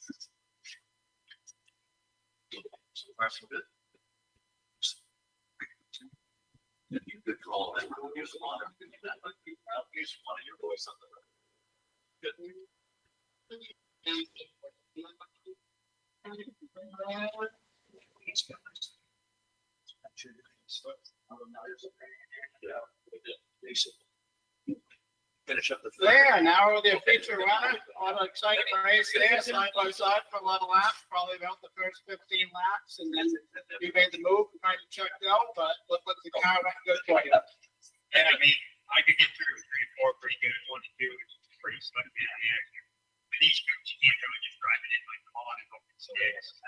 So far, so good. You could call that. Use one. Use one of your voice on the road. Good. Finish up the There, now we're the feature runner. A lot of exciting race there, side by side for a lot of laps, probably about the first 15 laps, and then you made the move, kind of checked out, but look what the car went good for you. And I mean, I could get through 3, 4 pretty good. 1 and 2, it's pretty slick in the air. But these groups, you can't really just drive it in like, come on and hope it sticks.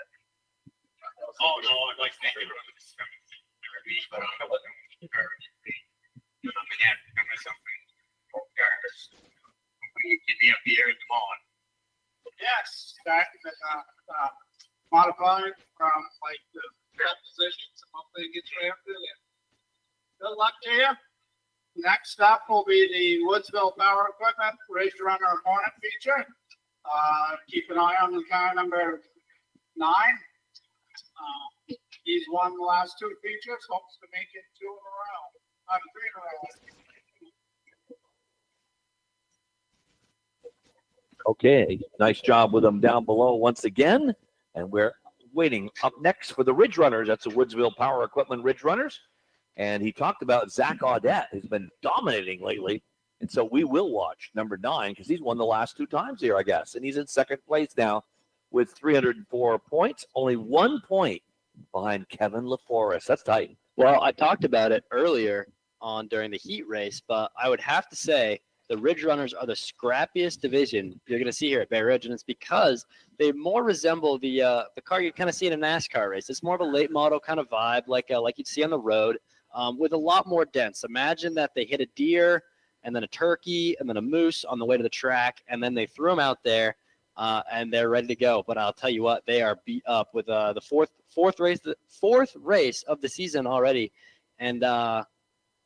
Oh, no, I'd like to think it was but I wasn't prepared to be. I'm going to have to come with something. Cars. You get me up here and come on. Yes, starting with modifying from like the track positions, and hopefully it gets right up there. Good luck to you. Next up will be the Woodsville Power Equipment Race Runner Hornet feature. Keep an eye on the car number 9. He's won the last 2 features, hopes to make it 2 in a row. 3 in a row. Okay, nice job with them down below once again. And we're waiting up next for the Ridge Runners. That's the Woodsville Power Equipment Ridge Runners. And he talked about Zach Audette, who's been dominating lately. And so we will watch number 9 because he's won the last 2 times here, I guess. And he's in second place now with 304 points, only 1 point behind Kevin LaForest. That's tight. Well, I talked about it earlier on during the heat race, but I would have to say the Ridge Runners are the scrappiest division you're going to see here at Bay Ridge, and it's because they more resemble the car you kind of see in a NASCAR race. It's more of a late model kind of vibe, like you'd see on the road, with a lot more dents. Imagine that they hit a deer and then a turkey and then a moose on the way to the track, and then they threw them out there. and they're ready to go. But I'll tell you what, they are beat up with the fourth race of the season already, and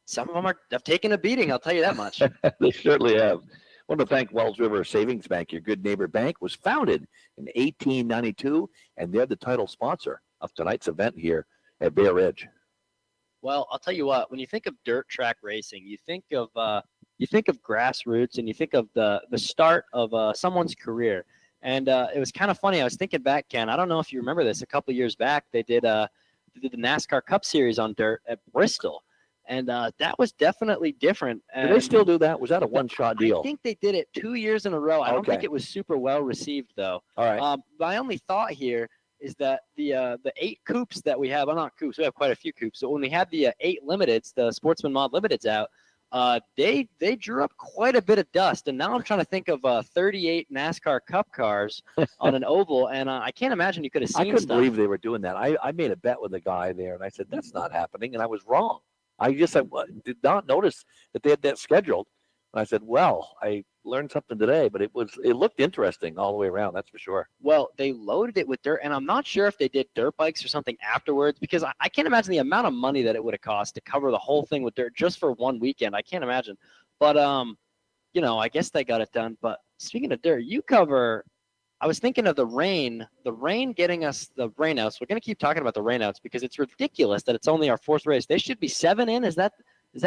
some of them have taken a beating. I'll tell you that much. They certainly have. I want to thank Wells River Savings Bank, your good neighbor bank, was founded in 1892, and they're the title sponsor of tonight's event here at Bear Ridge. Well, I'll tell you what, when you think of dirt track racing, you think of grassroots, and you think of the start of someone's career. And it was kind of funny. I was thinking back, Ken, I don't know if you remember this, a couple of years back, they did the NASCAR Cup Series on dirt at Bristol. And that was definitely different. Do they still do that? Was that a one-shot deal? I think they did it 2 years in a row. I don't think it was super well received, though. All right. My only thought here is that the 8 coupes that we have, well, not coupes, we have quite a few coupes. So when we had the 8 limiteds, the Sportsman Mod limiteds out, they drew up quite a bit of dust. And now I'm trying to think of 38 NASCAR Cup cars on an oval, and I can't imagine you could have seen I couldn't stuff. believe they were doing that. I made a bet with a guy there, and I said, that's not happening, and I was wrong. I did not notice that they had that scheduled. And I said, well, I learned something today, but it looked interesting all the way around, that's for sure. Well, they loaded it with dirt, and I'm not sure if they did dirt bikes or something afterwards, because I can't imagine the amount of money that it would have cost to cover the whole thing with dirt just for one weekend. I can't imagine. But, I guess they got it done. But speaking of dirt, I was thinking of the rain getting us the rainouts. We're going to keep talking about the rainouts because it's ridiculous that it's only our 4th race. They should be 7 in. Is that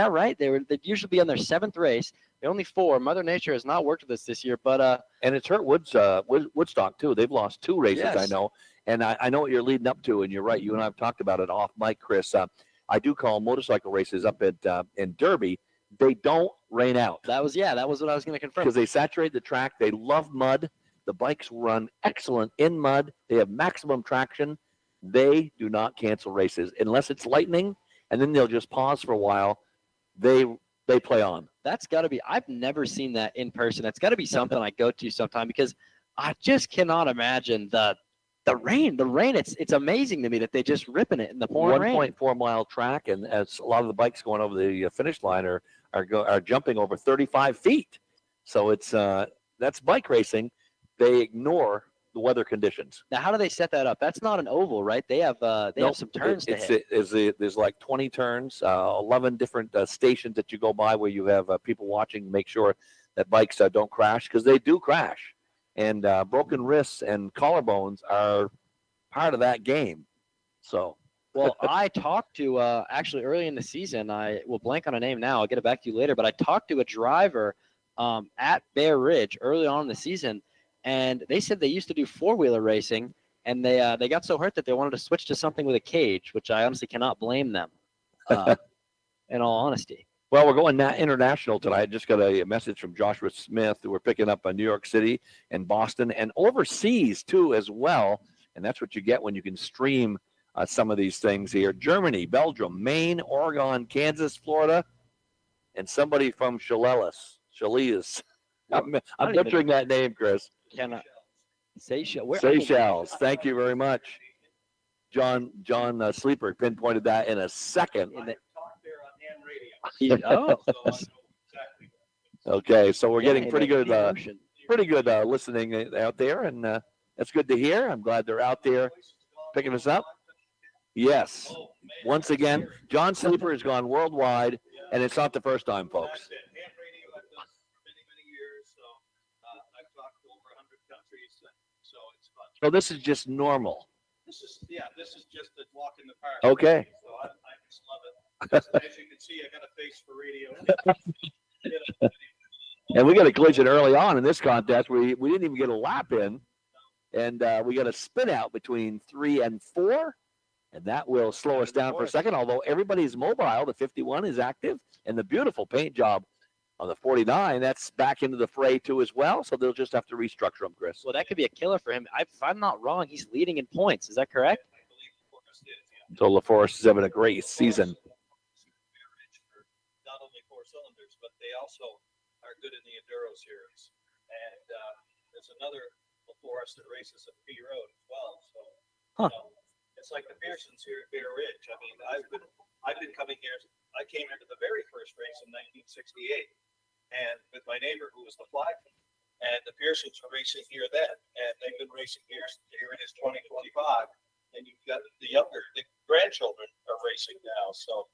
right? They'd usually be on their 7th race. They're only 4. Mother Nature has not worked with us this year, but and it's hurt Woodstock too. They've lost 2 races, yes. I know, and I know what you're leading up to, and you're right. You and I have talked about it off mic, Chris. I do call motorcycle races up at in Derby. They don't rain out. That was what I was going to confirm. Because they saturate the track. They love mud. The bikes run excellent in mud. They have maximum traction. They do not cancel races unless it's lightning, and then they'll just pause for a while. They play on. That's got to be – I've never seen that in person. That's got to be something I go to sometime because I just cannot imagine the rain. The rain, it's amazing to me that they just ripping it in the pouring rain. 1.4-mile track, and as a lot of the bikes going over the finish line are jumping over 35 feet. So it's that's bike racing. They ignore the weather conditions. Now, how do they set that up? That's not an oval, right? They have have some turns to hit. There's like 20 turns, 11 different stations that you go by where you have people watching to make sure that bikes don't crash, because they do crash. And broken wrists and collarbones are part of that game. So, well, I talked to actually early in the season. I will blank on a name now. I'll get it back to you later. But I talked to a driver at Bear Ridge early on in the season. And they said they used to do 4-wheeler racing, and they got so hurt that they wanted to switch to something with a cage, which I honestly cannot blame them, in all honesty. Well, we're going international tonight. I just got a message from Joshua Smith, who we're picking up New York City and Boston and overseas, too, as well. And that's what you get when you can stream some of these things here. Germany, Belgium, Maine, Oregon, Kansas, Florida, and somebody from Chelis. I'm butchering that name, Chris. Seychelles. Thank you very much. John Sleeper pinpointed that in a second. Okay, so we're getting pretty good listening out there, and that's good to hear. I'm glad they're out there picking us up. Yes, once again, John Sleeper has gone worldwide, and it's not the first time, folks. So this is just normal. This is just a walk in the park. Okay. So I just love it. As you can see, I got a face for radio. And we got a collision early on in this contest. We didn't even get a lap in, and we got a spin out between 3 and 4, and that will slow us down for a second. Although everybody's mobile, the 51 is active, and the beautiful paint job on the 49, that's back into the fray too as well. So they'll just have to restructure him, Chris. Well, that could be a killer for him. If I'm not wrong, he's leading in points. Is that correct? So LaForest is having a great season. Not only 4 cylinders, but they also are good in the Enduro series. And there's another LaForest that races at P Road as well. So it's like the Pearsons here at Bear Ridge. I mean, I've been coming here. I came into the very first race in 1968. And with my neighbor, who was the flag And the Pearsons were racing here then, and they've been racing here it is 2025. And you've got the grandchildren are racing now. So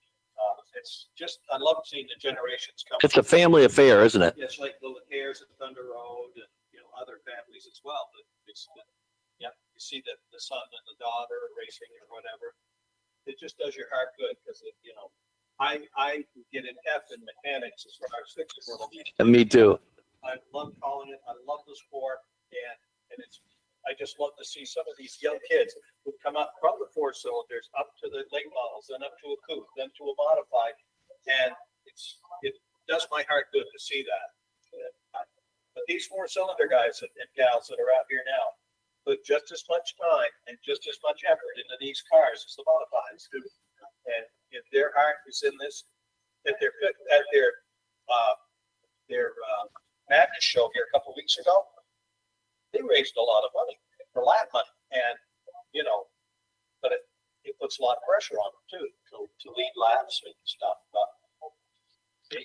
it's just, I love seeing the generations come. It's a family affair, isn't it? It's like the LaCares at Thunder Road and, other families as well. But you see the son and the daughter racing or whatever. It just does your heart good because, I get an F in mechanics as far as fixing. And me too. I love calling it. I love the sport, and I just love to see some of these young kids who come up from the 4 cylinders up to the late models, then up to a coupe, then to a modified, and it does my heart good to see that. But these 4-cylinder guys and gals that are out here now put just as much time and just as much effort into these cars as the modifieds do, and if their heart is in this, at their Madness show here a couple of weeks ago, they raised a lot of money for lap money, and but it puts a lot of pressure on them too to lead laps and stuff.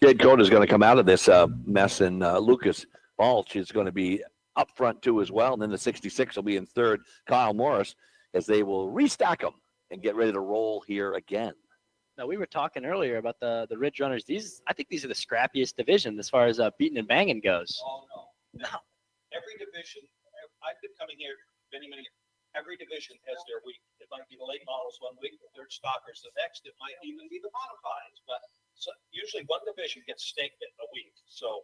Jed Code is going to come out of this mess, and Lucas Balch is going to be up front too as well, and then the 66 will be in third, Kyle Morris, as they will restack them and get ready to roll here again. Now, we were talking earlier about the Ridge Runners. I think these are the scrappiest division as far as beating and banging goes. Oh no. Every division, I've been coming here many years. Every division has their week. It might be the late models one week, the third stockers the next. It might even be the modifieds, but usually one division gets staked in a week. So,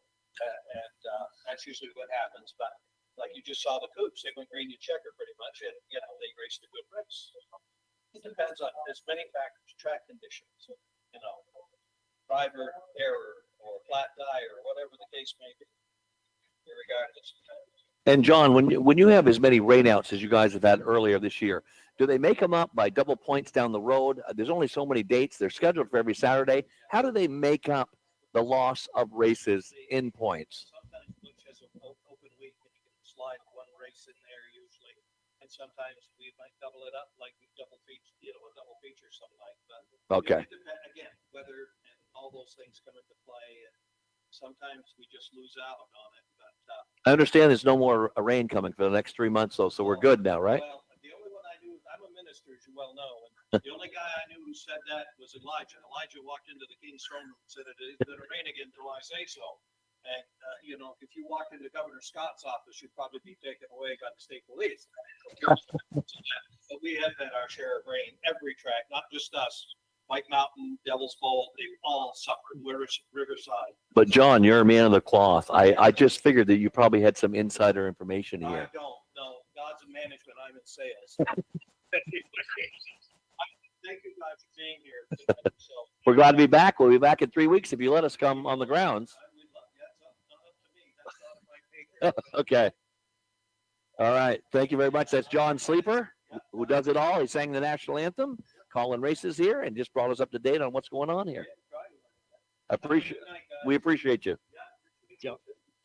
that's usually what happens. But like you just saw the Coops, they went green and checker pretty much, and they raced a good race. It depends on as many factors, track conditions, driver error or flat tire or whatever the case may be. Regardless. And John, when you have as many rainouts as you guys have had earlier this year, do they make them up by double points down the road? There's only so many dates. They're scheduled for every Saturday. How do they make up the loss of races in points? Sometimes Butch has an open week and you can slide one race in there usually. And sometimes we might double it up, like we double feature, a double feature sometime. But okay. Again, weather and all those things come into play. And sometimes we just lose out on it. But I understand there's no more rain coming for the next 3 months, though, so we're good now, right? Well, the only one I knew, I'm a minister, as you well know, and the only guy I knew who said that was Elijah. Elijah walked into the king's throne room and said, "It is going to rain again until I say so." And, if you walked into Governor Scott's office, you'd probably be taken away by the state police. But we have had our share of rain, every track, not just us. White Mountain, Devil's Bowl, they've all suffered. Riverside. But John, you're a man of the cloth. I just figured that you probably had some insider information here. I don't. No, God's in management. I'm in sales. Thank you guys for being here. We're glad to be back. We'll be back in 3 weeks if you let us come on the grounds. Okay. All right. Thank you very much. That's John Sleeper, who does it all. He sang the national anthem, calling races here, and just brought us up to date on what's going on here. We appreciate you.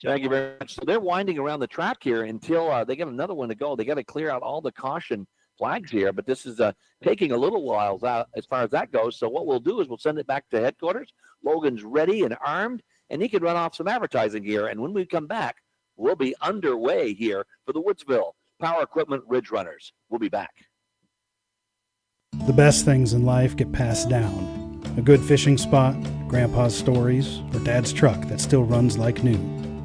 Thank you very much. So they're winding around the track here until they get another one to go. They got to clear out all the caution flags here, but this is taking a little while as far as that goes. So what we'll do is we'll send it back to headquarters. Logan's ready and armed, and he can run off some advertising here. And when we come back, we'll be underway here for the Woodsville Power Equipment Ridge Runners. We'll be back. The best things in life get passed down. A good fishing spot, Grandpa's stories, or Dad's truck that still runs like new.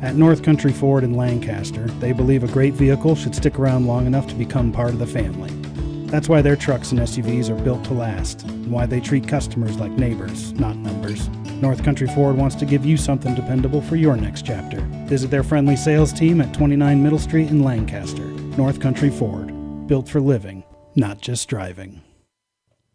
At North Country Ford in Lancaster, they believe a great vehicle should stick around long enough to become part of the family. That's why their trucks and SUVs are built to last, and why they treat customers like neighbors, not numbers. North Country Ford wants to give you something dependable for your next chapter. Visit their friendly sales team at 29 Middle Street in Lancaster. North Country Ford, built for living, not just driving.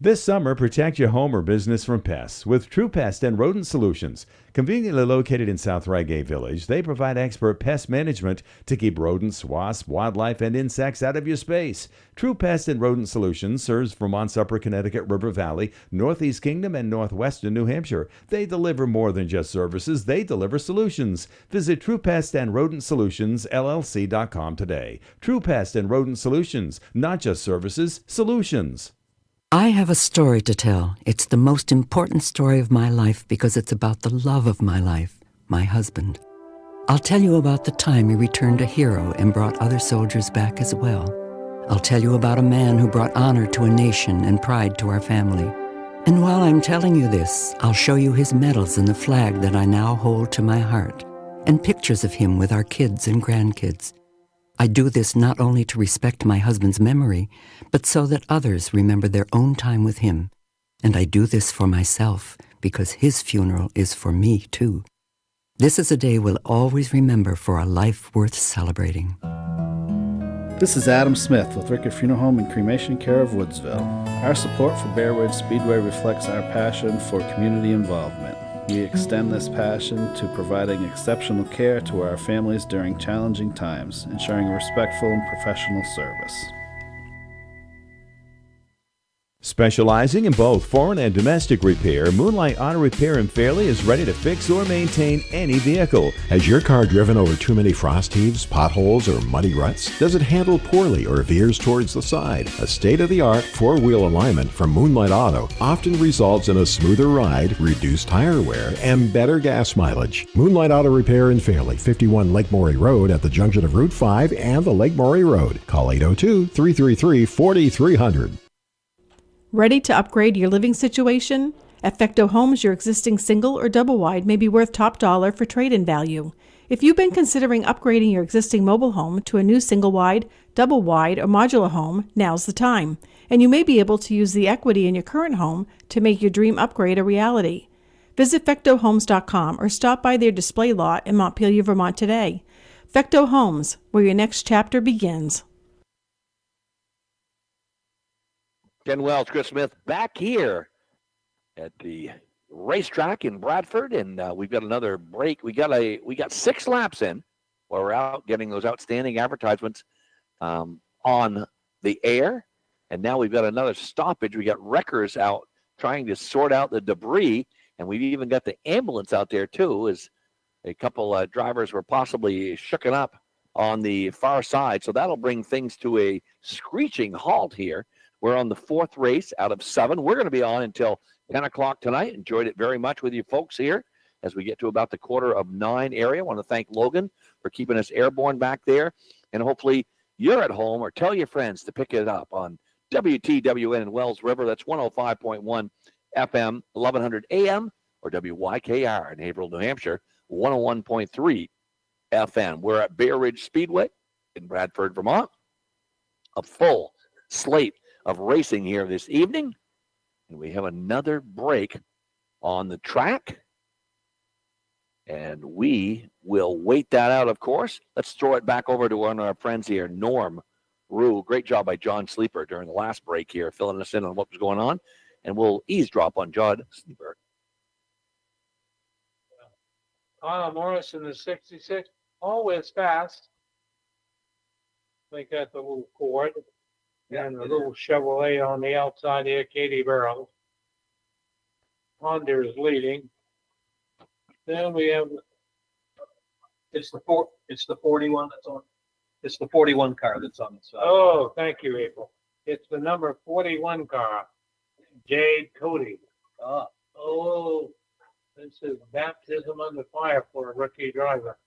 This summer, protect your home or business from pests with True Pest and Rodent Solutions. Conveniently located in South Reigate Village, they provide expert pest management to keep rodents, wasps, wildlife, and insects out of your space. True Pest and Rodent Solutions serves Vermont's Upper Connecticut River Valley, Northeast Kingdom, and Northwestern New Hampshire. They deliver more than just services, they deliver solutions. Visit True Pest and Rodent Solutions, LLC.com today. True Pest and Rodent Solutions, not just services, solutions. I have a story to tell. It's the most important story of my life because it's about the love of my life, my husband. I'll tell you about the time he returned a hero and brought other soldiers back as well. I'll tell you about a man who brought honor to a nation and pride to our family. And while I'm telling you this, I'll show you his medals and the flag that I now hold to my heart, and pictures of him with our kids and grandkids. I do this not only to respect my husband's memory, but so that others remember their own time with him. And I do this for myself, because his funeral is for me, too. This is a day we'll always remember for a life worth celebrating. This is Adam Smith with Rickett Funeral Home and Cremation Care of Woodsville. Our support for Bear Ridge Speedway reflects our passion for community involvement. We extend this passion to providing exceptional care to our families during challenging times, ensuring respectful and professional service. Specializing in both foreign and domestic repair, Moonlight Auto Repair in Fairley is ready to fix or maintain any vehicle. Has your car driven over too many frost heaves, potholes, or muddy ruts? Does it handle poorly or veers towards the side? A state-of-the-art four-wheel alignment from Moonlight Auto often results in a smoother ride, reduced tire wear, and better gas mileage. Moonlight Auto Repair in Fairley, 51 Lake Maury Road at the junction of Route 5 and the Lake Maury Road. Call 802-333-4300. Ready to upgrade your living situation? At Fecteau Homes, your existing single or double wide may be worth top dollar for trade-in value. If you've been considering upgrading your existing mobile home to a new single wide, double wide, or modular home, now's the time. And you may be able to use the equity in your current home to make your dream upgrade a reality. Visit FecteauHomes.com or stop by their display lot in Montpelier, Vermont today. Fecteau Homes, where your next chapter begins. Ken Wells, Chris Smith, back here at the racetrack in Bradford, and we've got another break. We got 6 laps in while we're out getting those outstanding advertisements on the air, and now we've got another stoppage. We got wreckers out trying to sort out the debris, and we've even got the ambulance out there too, as a couple drivers were possibly shooken up on the far side. So that'll bring things to a screeching halt here. We're on the 4th race out of 7. We're going to be on until 10 o'clock tonight. Enjoyed it very much with you folks here as we get to about the 8:45 area. I want to thank Logan for keeping us airborne back there. And hopefully you're at home, or tell your friends to pick it up on WTWN in Wells River. That's 105.1 FM, 1100 AM, or WYKR in Haverhill, New Hampshire, 101.3 FM. We're at Bear Ridge Speedway in Bradford, Vermont. A full slate of racing here this evening, and we have another break on the track, and we will wait that out, of course. Let's throw it back over to one of our friends here, Norm Rue. Great job by John Sleeper during the last break here, filling us in on what was going on, and we'll eavesdrop on John Sleeper. Connor Morris in the 66, always fast. They got the little Ford and the little Chevrolet on the outside here, Katie Barrow. Honda is leading. Then we have It's the 41 that's on. It's the 41 car that's on the side. Oh, thank you, April. It's the number 41 car, Jade Cody. Oh, this is baptism under fire for a rookie driver.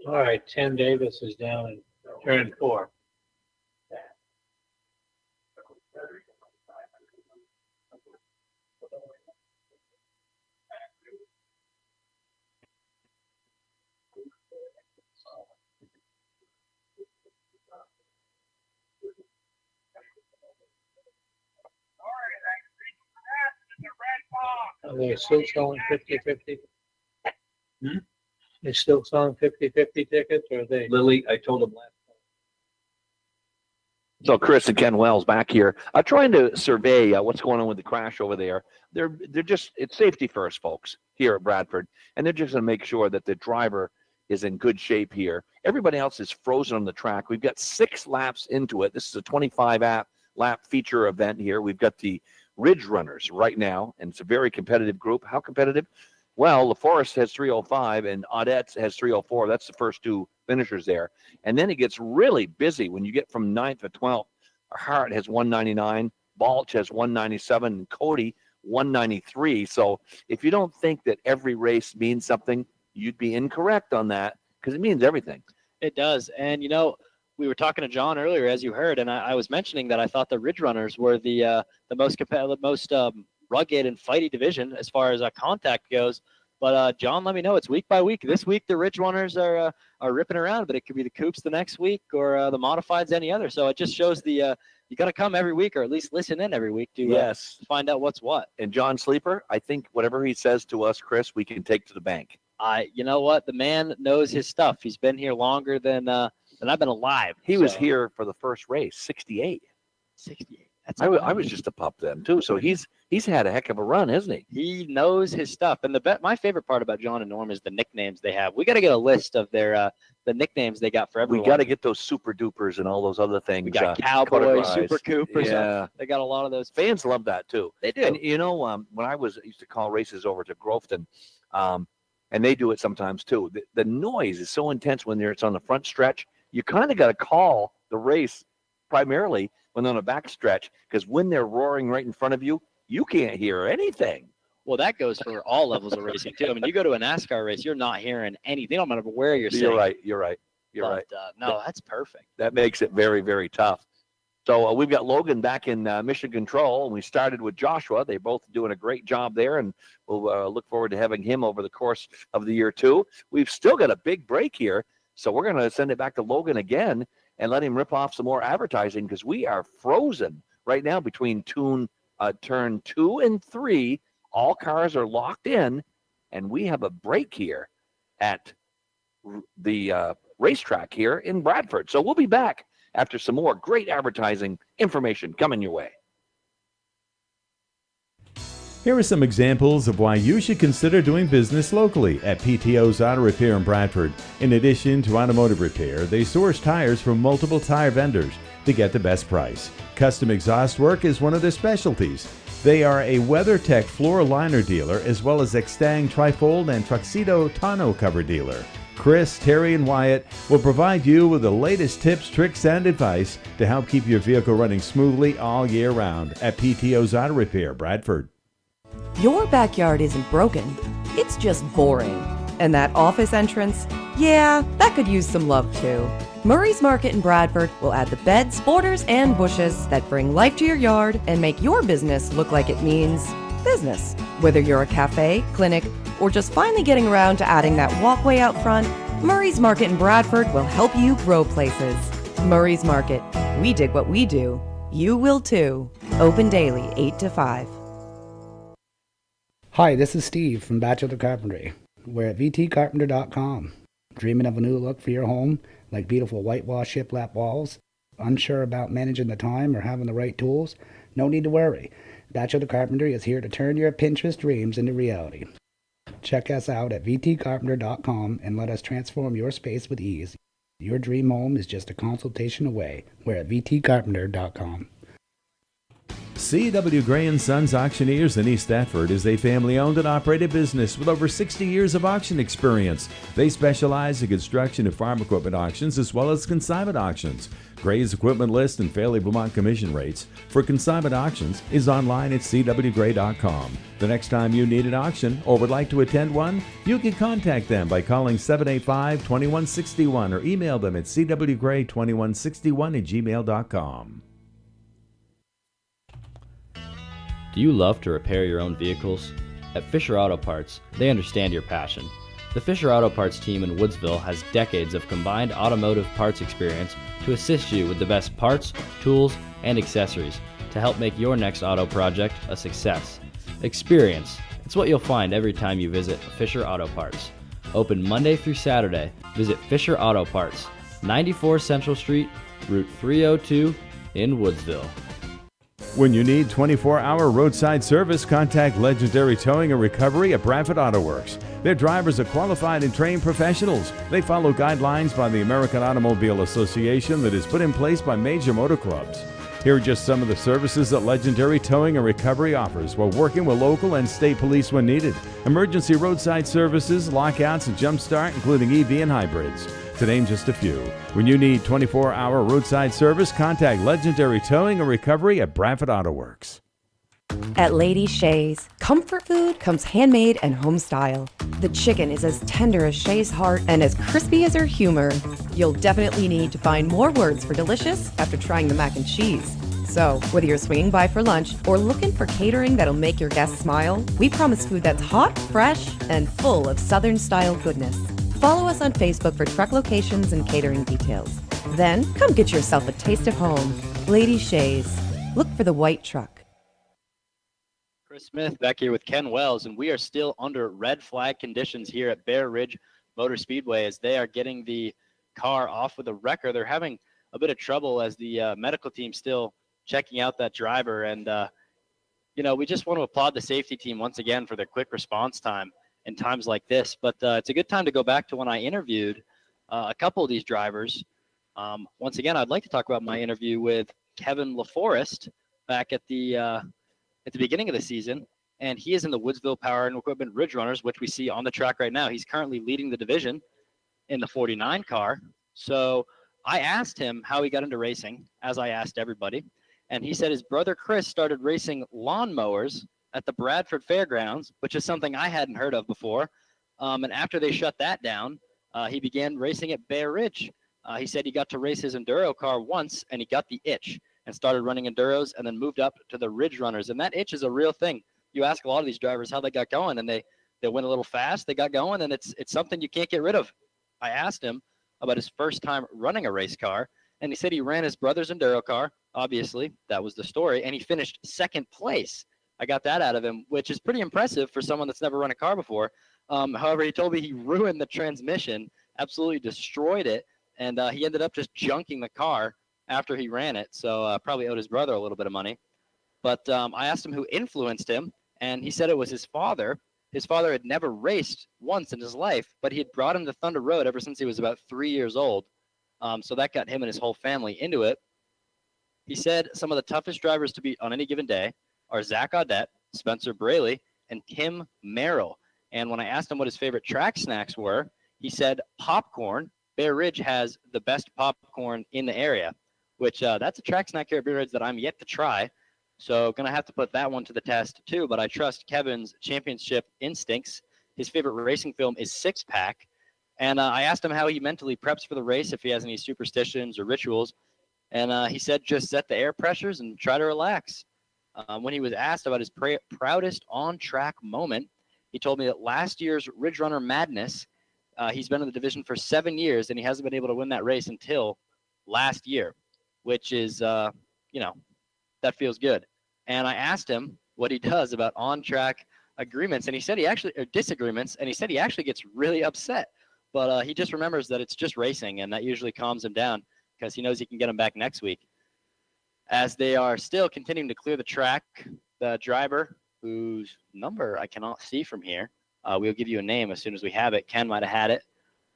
All right, 10 Davis is down in turn 4. Are they still selling 50-50? They still selling 50-50 tickets, or are they? Lily, I told him last. So Chris and Ken Wells back here. I'm trying to survey what's going on with the crash over there. They're just, it's safety first, folks, here at Bradford, and they're just going to make sure that the driver is in good shape here. Everybody else is frozen on the track. We've got 6 laps into it. This is a 25 lap feature event here. We've got the Ridge Runners right now, and it's a very competitive group. How competitive? Well, LaForest has 305 and Audette has 304. That's the first 2 finishers there. And then it gets really busy when you get from 9th to 12th. Hart has 199. Balch has 197, and Cody 193. So if you don't think that every race means something, you'd be incorrect on that, because it means everything. It does. And, you know, we were talking to John earlier, as you heard, and I was mentioning that I thought the Ridge Runners were the most competitive, most rugged and fighty division as far as contact goes. But John, let me know. It's week by week. This week the Ridge Runners are ripping around, but it could be the Coupes the next week or the Modifieds any other. So it just shows the you got to come every week, or at least listen in every week to find out what's what. And John Sleeper, I think whatever he says to us, Chris, we can take to the bank. You know what? The man knows his stuff. He's been here longer than I've been alive. He was here for the first race, 68. 68. I was just a pup then too. So he's had a heck of a run, hasn't he? He knows his stuff. And my favorite part about John and Norm is the nicknames they have. We got to get a list of their the nicknames they got for everyone. We got to get those super dupers and all those other things. We got Cowboy, categorized. Super Coopers. Yeah, they got a lot of those. Fans love that too. They do. And you know, when I used to call races over to Groveton, and they do it sometimes too. The noise is so intense when it's on the front stretch. You kind of got to call the race primarily when on a back stretch, because when they're roaring right in front of you, you can't hear anything. Well, that goes for all levels of racing too. I mean, you go to a NASCAR race, you're not hearing anything. No matter where you're sitting. You're right. No, that's perfect. That makes it very, very tough. So we've got Logan back in mission control, and we started with Joshua. They're both doing a great job there, and we'll look forward to having him over the course of the year too. We've still got a big break here, so we're going to send it back to Logan again and let him rip off some more advertising, because we are frozen right now between turn 2 and 3. All cars are locked in, and we have a break here at the racetrack here in Bradford. So we'll be back after some more great advertising information coming your way. Here are some examples of why you should consider doing business locally at PTO's Auto Repair in Bradford. In addition to automotive repair, they source tires from multiple tire vendors to get the best price. Custom exhaust work is one of their specialties. They are a WeatherTech floor liner dealer, as well as Extang Trifold and Tuxedo tonneau cover dealer. Chris, Terry, and Wyatt will provide you with the latest tips, tricks, and advice to help keep your vehicle running smoothly all year round at PTO's Auto Repair, Bradford. Your backyard isn't broken, it's just boring. And that office entrance? Yeah, that could use some love too. Murray's Market in Bradford will add the beds, borders, and bushes that bring life to your yard and make your business look like it means business. Whether you're a cafe, clinic, or just finally getting around to adding that walkway out front, Murray's Market in Bradford will help you grow places. Murray's Market. We dig what we do. You will too. Open daily, 8 to 5. Hi, this is Steve from Batchelder Carpentry. We're at vtcarpenter.com. Dreaming of a new look for your home, like beautiful whitewash shiplap walls? Unsure about managing the time or having the right tools? No need to worry. Batchelder Carpentry is here to turn your Pinterest dreams into reality. Check us out at vtcarpenter.com and let us transform your space with ease. Your dream home is just a consultation away. We're at vtcarpenter.com. C.W. Gray & Sons Auctioneers in East Thetford is a family-owned and operated business with over 60 years of auction experience. They specialize in construction and farm equipment auctions as well as consignment auctions. Gray's equipment list and Fairleigh, Vermont commission rates for consignment auctions is online at cwgray.com. The next time you need an auction or would like to attend one, you can contact them by calling 785-2161 or email them at cwgray2161@gmail.com. Do you love to repair your own vehicles? At Fisher Auto Parts, they understand your passion. The Fisher Auto Parts team in Woodsville has decades of combined automotive parts experience to assist you with the best parts, tools, and accessories to help make your next auto project a success. Experience. It's what you'll find every time you visit Fisher Auto Parts. Open Monday through Saturday. Visit Fisher Auto Parts, 94 Central Street, Route 302 in Woodsville. When you need 24-hour roadside service, contact Legendary Towing and Recovery at Bradford Auto Works. Their drivers are qualified and trained professionals. They follow guidelines by the American Automobile Association that is put in place by major motor clubs. Here are just some of the services that Legendary Towing and Recovery offers while working with local and state police when needed. Emergency roadside services, lockouts, and jump start, including EV and hybrids. to name just a few. When you need 24-hour roadside service, contact Legendary Towing and Recovery at Bradford Auto Works. At Lady Shay's, comfort food comes handmade and home style. The chicken is as tender as Shay's heart and as crispy as her humor. You'll definitely need to find more words for delicious after trying the mac and cheese. So, whether you're swinging by for lunch or looking for catering that'll make your guests smile, we promise food that's hot, fresh, and full of Southern-style goodness. Follow us on Facebook for truck locations and catering details. Then, come get yourself a taste of home. Lady Shay's. Look for the white truck. Chris Smith back here with Ken Wells, and we are still under red flag conditions here at Bear Ridge Motor Speedway as they are getting the car off with a wrecker. They're having a bit of trouble as the medical team still checking out that driver. And, we just want to applaud the safety team once again for their quick response time in times like this. But it's a good time to go back to when I interviewed a couple of these drivers. Once again, I'd like to talk about my interview with Kevin LaForest back at the beginning of the season, and he is in the Woodsville Power and Equipment Ridge Runners, which we see on the track right now. He's currently leading the division in the 49 car. So I asked him how he got into racing, as I asked everybody, and he said his brother Chris started racing lawnmowers at the Bradford Fairgrounds, which is something I hadn't heard of before. And after they shut that down, he began racing at Bear Ridge. He said he got to race his enduro car once, and he got the itch and started running enduros and then moved up to the Ridge Runners. And that itch is a real thing. You ask a lot of these drivers how they got going, and they went a little fast, they got going, and it's something you can't get rid of. I asked him about his first time running a race car, and he said he ran his brother's enduro car. Obviously, that was the story, and he finished second place. I got that out of him, which is pretty impressive for someone that's never run a car before. However, he told me he ruined the transmission, absolutely destroyed it, and he ended up just junking the car after he ran it, so probably owed his brother a little bit of money. But I asked him who influenced him, and he said it was his father. His father had never raced once in his life, but he had brought him to Thunder Road ever since he was about 3 years old. So that got him and his whole family into it. He said some of the toughest drivers to beat on any given day are Zach Audette, Spencer Braley, and Tim Merrill. And when I asked him what his favorite track snacks were, he said popcorn. Bear Ridge has the best popcorn in the area, which that's a track snack here at Bear Ridge that I'm yet to try. So going to have to put that one to the test too, but I trust Kevin's championship instincts. His favorite racing film is Six Pack. And I asked him how he mentally preps for the race, if he has any superstitions or rituals. And he said, just set the air pressures and try to relax. When he was asked about his proudest on-track moment, he told me that last year's Ridge Runner Madness, he's been in the division for 7 years, and he hasn't been able to win that race until last year, which is, that feels good. And I asked him what he does about on-track agreements, and he said disagreements, and he said he actually gets really upset. But he just remembers that it's just racing, and that usually calms him down because he knows he can get him back next week. As they are still continuing to clear the track, the driver, whose number I cannot see from here, we'll give you a name as soon as we have it. Ken might have had it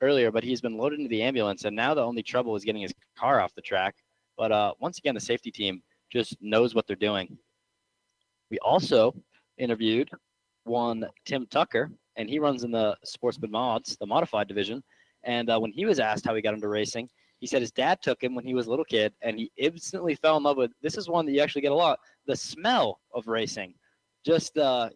earlier, but he's been loaded into the ambulance, and now the only trouble is getting his car off the track. But once again, the safety team just knows what they're doing. We also interviewed one Tim Tucker, and he runs in the Sportsman Mods, the modified division. And when he was asked how he got into racing, he said his dad took him when he was a little kid, and he instantly fell in love with, this is one that you actually get a lot, the smell of racing. Just, and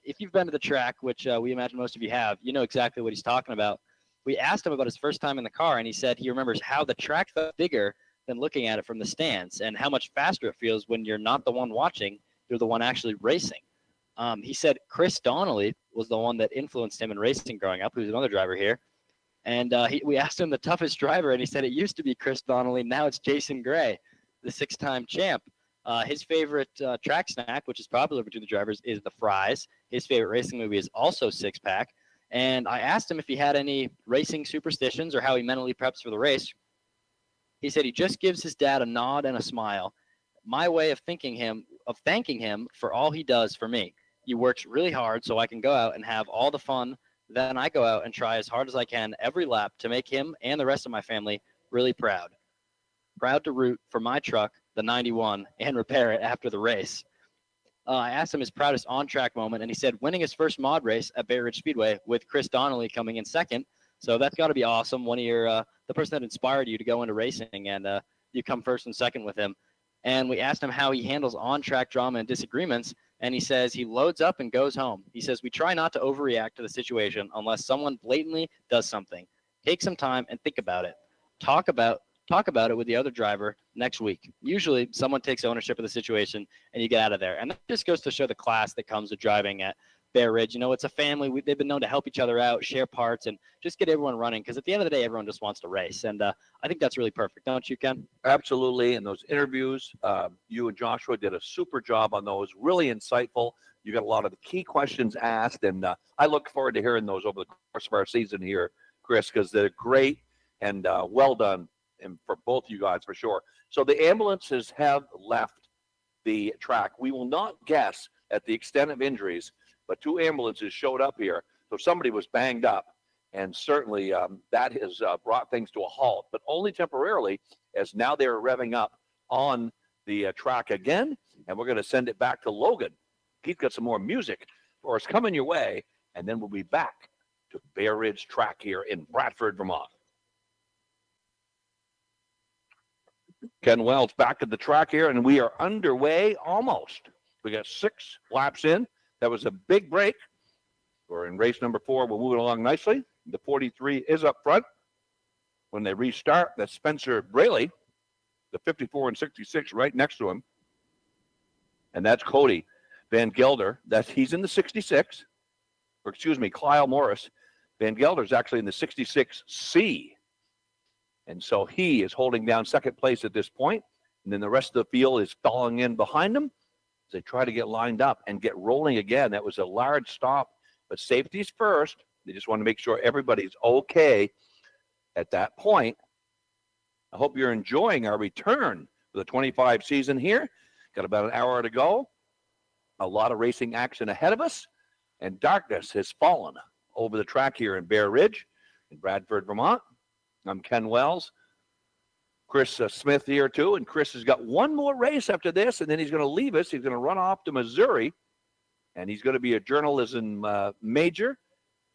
if you've been to the track, which we imagine most of you have, you know exactly what he's talking about. We asked him about his first time in the car, and he said he remembers how the track felt bigger than looking at it from the stands, and how much faster it feels when you're not the one watching, you're the one actually racing. He said Chris Donnelly was the one that influenced him in racing growing up, who's another driver here. And we asked him the toughest driver, and he said it used to be Chris Donnelly. Now it's Jason Gray, the 6-time champ. His favorite track snack, which is popular between the drivers, is the fries. His favorite racing movie is also Six Pack. And I asked him if he had any racing superstitions or how he mentally preps for the race. He said he just gives his dad a nod and a smile. My way of thanking him for all he does for me. He works really hard so I can go out and have all the fun. Then I go out and try as hard as I can every lap to make him and the rest of my family really proud. Proud to root for my truck, the 91, and repair it after the race. I asked him his proudest on-track moment, and he said winning his first mod race at Bear Ridge Speedway with Chris Donnelly coming in second. So that's got to be awesome. One of your the person that inspired you to go into racing, and you come first and second with him. And we asked him how he handles on-track drama and disagreements, and he says he loads up and goes home. He says, we try not to overreact to the situation unless someone blatantly does something. Take some time and think about it. Talk about it with the other driver next week. Usually someone takes ownership of the situation and you get out of there. And that just goes to show the class that comes with driving at Bear Ridge. It's a family. They've been known to help each other out, share parts, and just get everyone running. Because at the end of the day, everyone just wants to race. And I think that's really perfect. Don't you, Ken? Absolutely. And those interviews, you and Joshua did a super job on those. Really insightful. You got a lot of the key questions asked. And I look forward to hearing those over the course of our season here, Chris, because they're great and well done. And for both you guys, for sure. So the ambulances have left the track. We will not guess at the extent of injuries, but 2 ambulances showed up here. So somebody was banged up, and certainly that has brought things to a halt, but only temporarily, as now they're revving up on the track again, and we're going to send it back to Logan. He's got some more music for us coming your way, and then we'll be back to Bear Ridge Track here in Bradford, Vermont. Ken Wells back at the track here, and we are underway almost. We got 6 laps in. That was a big break. We're in race number 4. We're moving along nicely. The 43 is up front. When they restart, that's Spencer Braley, the 54 and 66 right next to him. And that's Cody Van Gelder. He's in the 66. Or excuse me, Kyle Morris. Van Gelder's actually in the 66C. And so he is holding down second place at this point. And then the rest of the field is falling in behind him. They try to get lined up and get rolling again. That was a large stop, but safety's first. They just want to make sure everybody's okay at that point. I hope you're enjoying our return for the 25 season here. Got about an hour to go. A lot of racing action ahead of us, and darkness has fallen over the track here in Bear Ridge in Bradford, Vermont. I'm Ken Wells. Chris Smith here too, and Chris has got one more race after this, and then he's going to leave us. He's going to run off to Missouri, and he's going to be a journalism major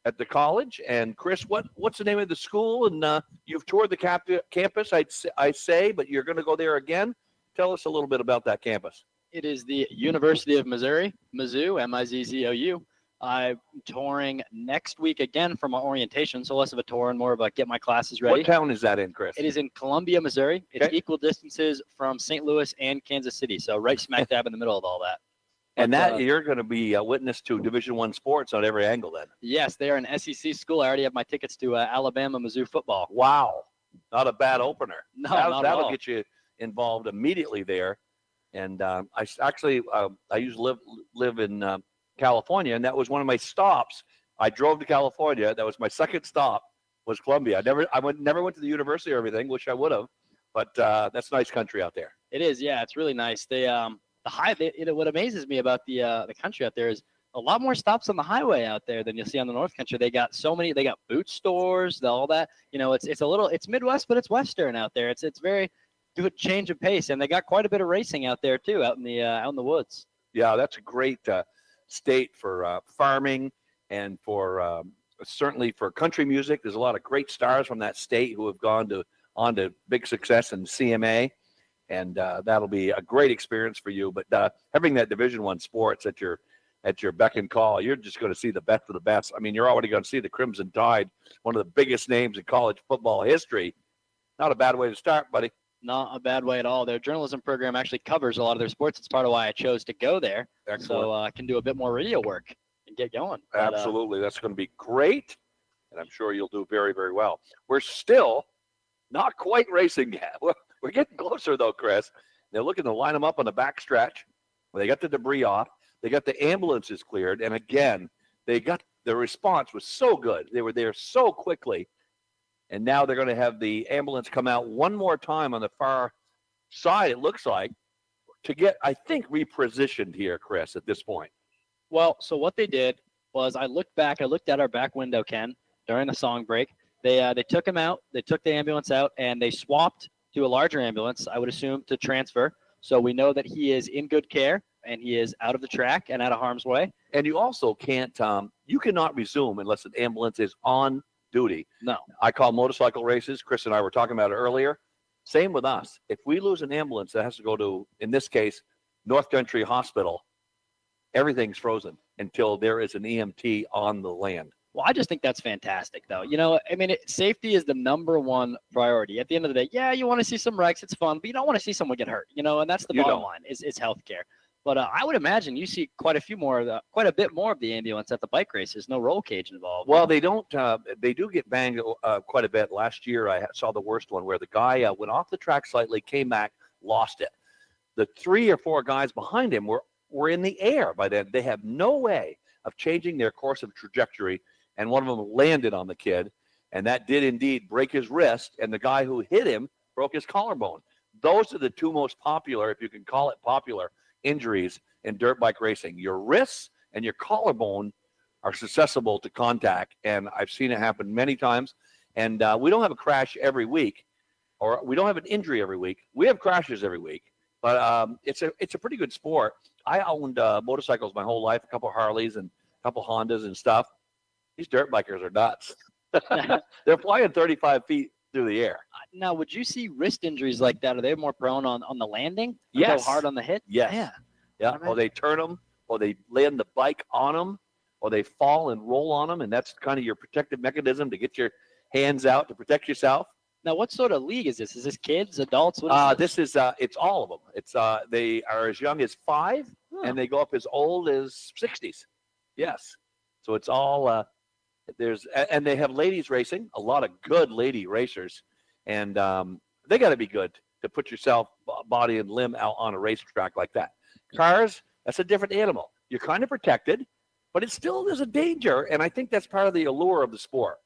at the college. And Chris, what's the name of the school? And you've toured the campus, I say, but you're going to go there again. Tell us a little bit about that campus. It is the University of Missouri, Mizzou, M-I-Z-Z-O-U. I'm touring next week again for my orientation, so less of a tour and more of a get my classes ready. What town is that in, Chris? It is in Columbia, Missouri. It's Okay. equal distances from St. Louis and Kansas City, so right smack dab in the middle of all that. And But, that you're going to be a witness to Division I sports on every angle then. Yes, they are an SEC school. I already have my tickets to Alabama, Mizzou football. Wow. Not a bad opener. No, not at that'll all. get you involved immediately there. And I used to live in California, and that was one of my stops. I drove to California. That was my second stop, was Columbia. I never went to the university or everything, which I would have, but that's nice country out there. It is, yeah. It's really nice. What amazes me about the country out there is a lot more stops on the highway out there than you'll see on the North Country. They got so many. They got boot stores, all that. It's Midwest, but it's Western out there. It's very good change of pace, and they got quite a bit of racing out there too, out in the woods. Yeah, that's a great state for farming and for certainly for country music. There's a lot of great stars from that state who have gone on to big success in CMA, and that'll be a great experience for you. But having that Division I sports at your beck and call, you're just going to see the best of the best. I mean, you're already going to see the Crimson Tide, one of the biggest names in college football history. Not a bad way to start, buddy. Not a bad way at all. Their journalism program actually covers a lot of their sports. It's part of why I chose to go there. Excellent. So I can do a bit more radio work and get going. But, Absolutely. That's going to be great, and I'm sure you'll do very, very well. We're still not quite racing yet. We're getting closer, though, Chris. They're looking to line them up on the back stretch. They got the debris off. They got the ambulances cleared, and again, the response was so good. They were there so quickly. And now they're going to have the ambulance come out one more time on the far side, it looks like, to get, I think, repositioned here, Chris, at this point. Well, so what they did was I looked at our back window, Ken, during the song break. They took him out. They took the ambulance out, and they swapped to a larger ambulance, I would assume, to transfer. So we know that he is in good care, and he is out of the track and out of harm's way. And you also can't, you cannot resume unless an ambulance is on duty. No. I call motorcycle races. Chris and I were talking about it earlier. Same with us. If we lose an ambulance that has to go to, in this case, North Country Hospital, everything's frozen until there is an EMT on the land. Well, I just think that's fantastic, though. You know, I mean, safety is the number one priority. At the end of the day, yeah, you want to see some wrecks, it's fun, but you don't want to see someone get hurt. You know, and that's the bottom line is healthcare. But I would imagine you see quite a bit more of the ambulance at the bike races. No roll cage involved. Well, they don't. They do get banged quite a bit. Last year, I saw the worst one where the guy went off the track slightly, came back, lost it. The 3 or 4 guys behind him were in the air by then. They have no way of changing their course of trajectory, and one of them landed on the kid, and that did indeed break his wrist, and the guy who hit him broke his collarbone. Those are the 2 most popular, if you can call it popular, injuries in dirt bike racing. Your wrists and your collarbone are susceptible to contact, and I've seen it happen many times. And we don't have a crash every week, or we don't have an injury every week. We have crashes every week, but it's a pretty good sport. I owned motorcycles my whole life, a couple of Harleys and a couple of Hondas and stuff. These dirt bikers are nuts. They're flying 35 feet through the air. Now, would you see wrist injuries like that? Are they more prone on the landing? Yes. Go hard on the hit? Yes. Yeah. Or they turn them, or they land the bike on them, or they fall and roll on them, and that's kind of your protective mechanism to get your hands out to protect yourself. Now, what sort of league is this? Is this kids, adults? What is this is it's all of them. It's they are as young as 5, and they go up as old as 60s. Yes. So it's all and they have ladies racing, a lot of good lady racers, and they got to be good to put yourself body and limb out on a racetrack like that. Cars, that's a different animal. You're kind of protected, but it's still, there's a danger, and I think that's part of the allure of the sport.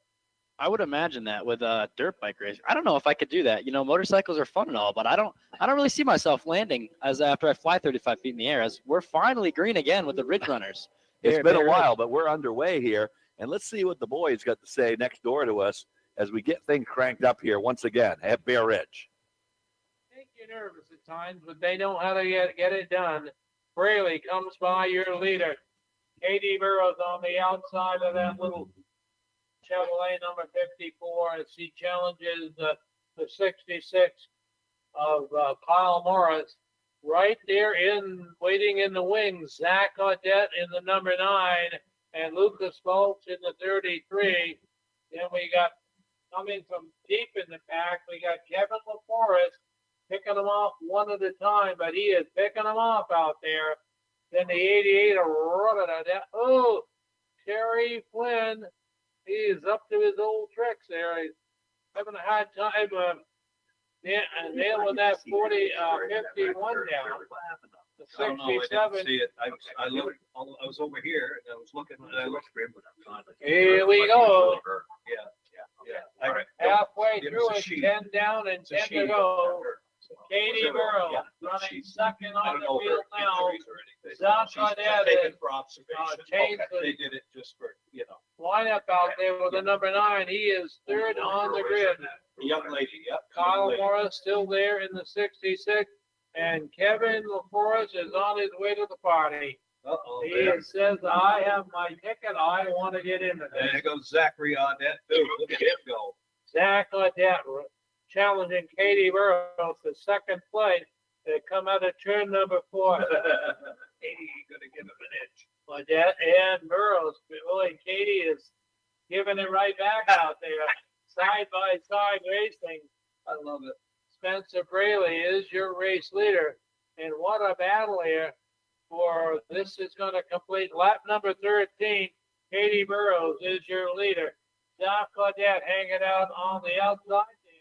I would imagine that with dirt bike racing. I don't know if I could do that. You know, motorcycles are fun and all, but I don't really see myself landing as after I fly 35 feet in the air. As we're finally green again with the Ridge Runners. It's been a while, but we're underway here. And let's see what the boys got to say next door to us as we get things cranked up here once again at Bear Ridge. Make you nervous at times, but they know how to get it done. Braley comes by, your leader. Katie Burrows on the outside of that little Chevrolet number 54 as she challenges the 66 of Kyle Morris. Right there waiting in the wings, Zach Audette in the number 9 and Lucas Mulch in the 33. Then we got coming from deep in the pack, we got Kevin LaForest picking them off one at a time, but he is picking them off out there. Then the 88 are running at that. Oh, Terry Flynn, he is up to his old tricks there. He's having a hard time nailing that 51 down. The 67. I didn't see it. I looked. I was over here and I was looking. And I looked for him. Here we go. Yeah. All right. Halfway through it, 10 down and 10 to go. Katie Burrow running second on the field now. Zach Audette is changed They did it just for, lineup out there with the number 9. He is third on the grid. The young lady, yep. Kyle Morris still there in the 66. And Kevin LaForest is on his way to the party. He says, I have my ticket. I want to get into this. There goes Zachary Audette, too. Look at him go. Zach Audette challenging Katie Burrows for second place. They come out of turn number 4. Katie going to give him an edge. Audette and Burrows. Boy, Katie is giving it right back out there. Side by side racing. I love it. Spencer Braley is your race leader. And what a battle here for this is going to complete lap number 13. Katie Burrows is your leader. Zach Audette hanging out on the outside there.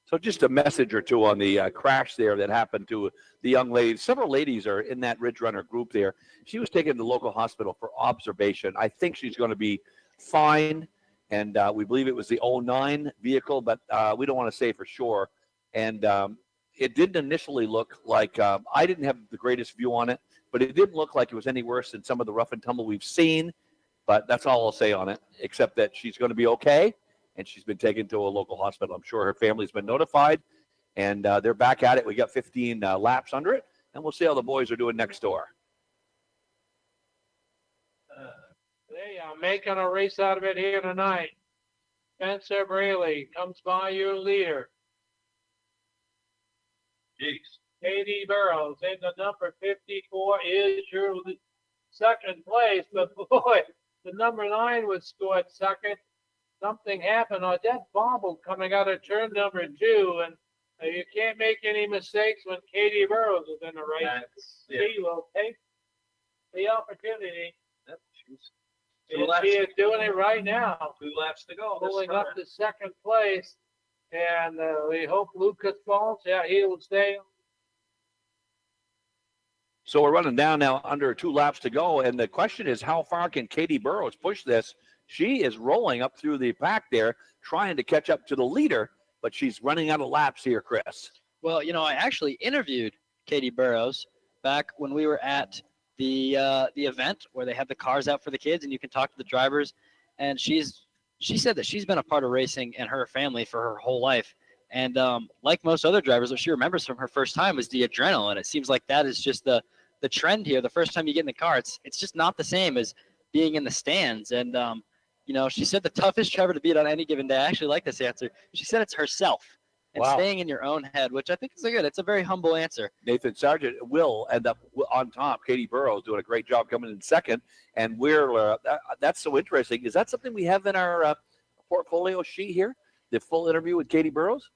So just a message or two on the crash there that happened to the young lady. Several ladies are in that Ridge Runner group there. She was taken to the local hospital for observation. I think she's going to be fine. And we believe it was the 09 vehicle, but we don't want to say for sure. And it didn't initially look like, I didn't have the greatest view on it, but it didn't look like it was any worse than some of the rough and tumble we've seen. But that's all I'll say on it, except that she's going to be okay. And she's been taken to a local hospital. I'm sure her family's been notified. And they're back at it. We got 15 laps under it. And we'll see how the boys are doing next door. They are making a race out of it here tonight. Spencer Braley comes by your leader. Jeez. Katie Burrows in the number 54 is your second place. But boy, the number 9 was scored second. Something happened. That bobble coming out of turn number 2, and you can't make any mistakes when Katie Burrows is in the race. She will take the opportunity. Yep, she's And she is doing it right now. 2 laps to go. Pulling up to second place. And we hope Lucas falls. Yeah, he will stay. So we're running down now under 2 laps to go. And the question is, how far can Katie Burrows push this? She is rolling up through the pack there, trying to catch up to the leader, but she's running out of laps here, Chris. Well, I actually interviewed Katie Burrows back when we were at the event where they have the cars out for the kids and you can talk to the drivers. And she said that she's been a part of racing and her family for her whole life. And like most other drivers, what she remembers from her first time was the adrenaline. It seems like that is just the trend here. The first time you get in the car, it's just not the same as being in the stands. And, she said the toughest driver to beat on any given day. I actually like this answer. She said it's herself and staying in your own head, which I think is it's a very humble answer. Nathan Sargent will end up on top. Katie Burrows doing a great job coming in second. And we're that's so interesting. Is that something we have in our portfolio sheet here? The full interview with Katie Burrows?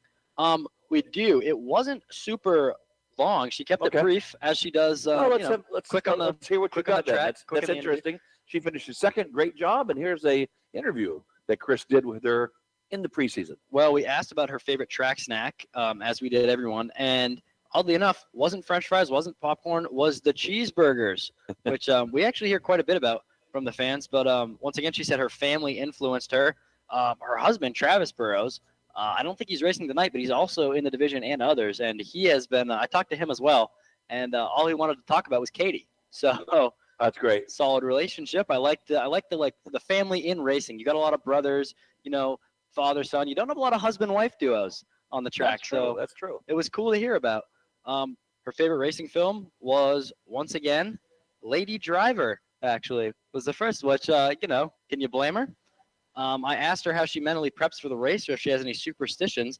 We do. It wasn't super long. She kept it brief, as she does. Let's hear what you got. That's interesting. She finishes second. Great job. And here's a interview that Chris did with her in the preseason. Well, we asked about her favorite track snack, as we did everyone, and oddly enough, wasn't French fries, wasn't popcorn, was the cheeseburgers, which we actually hear quite a bit about from the fans. But once again, she said her family influenced her. Her husband, Travis Burrows, I don't think he's racing tonight, but he's also in the division and others, and he has been. I talked to him as well, and all he wanted to talk about was Katie. So that's great. Solid relationship. I like the family in racing. You got a lot of brothers, father son. You don't have a lot of husband wife duos on the track. That's true. It was cool to hear about. Her favorite racing film was once again Lady Driver. Actually, was the first. Which can you blame her? I asked her how she mentally preps for the race or if she has any superstitions.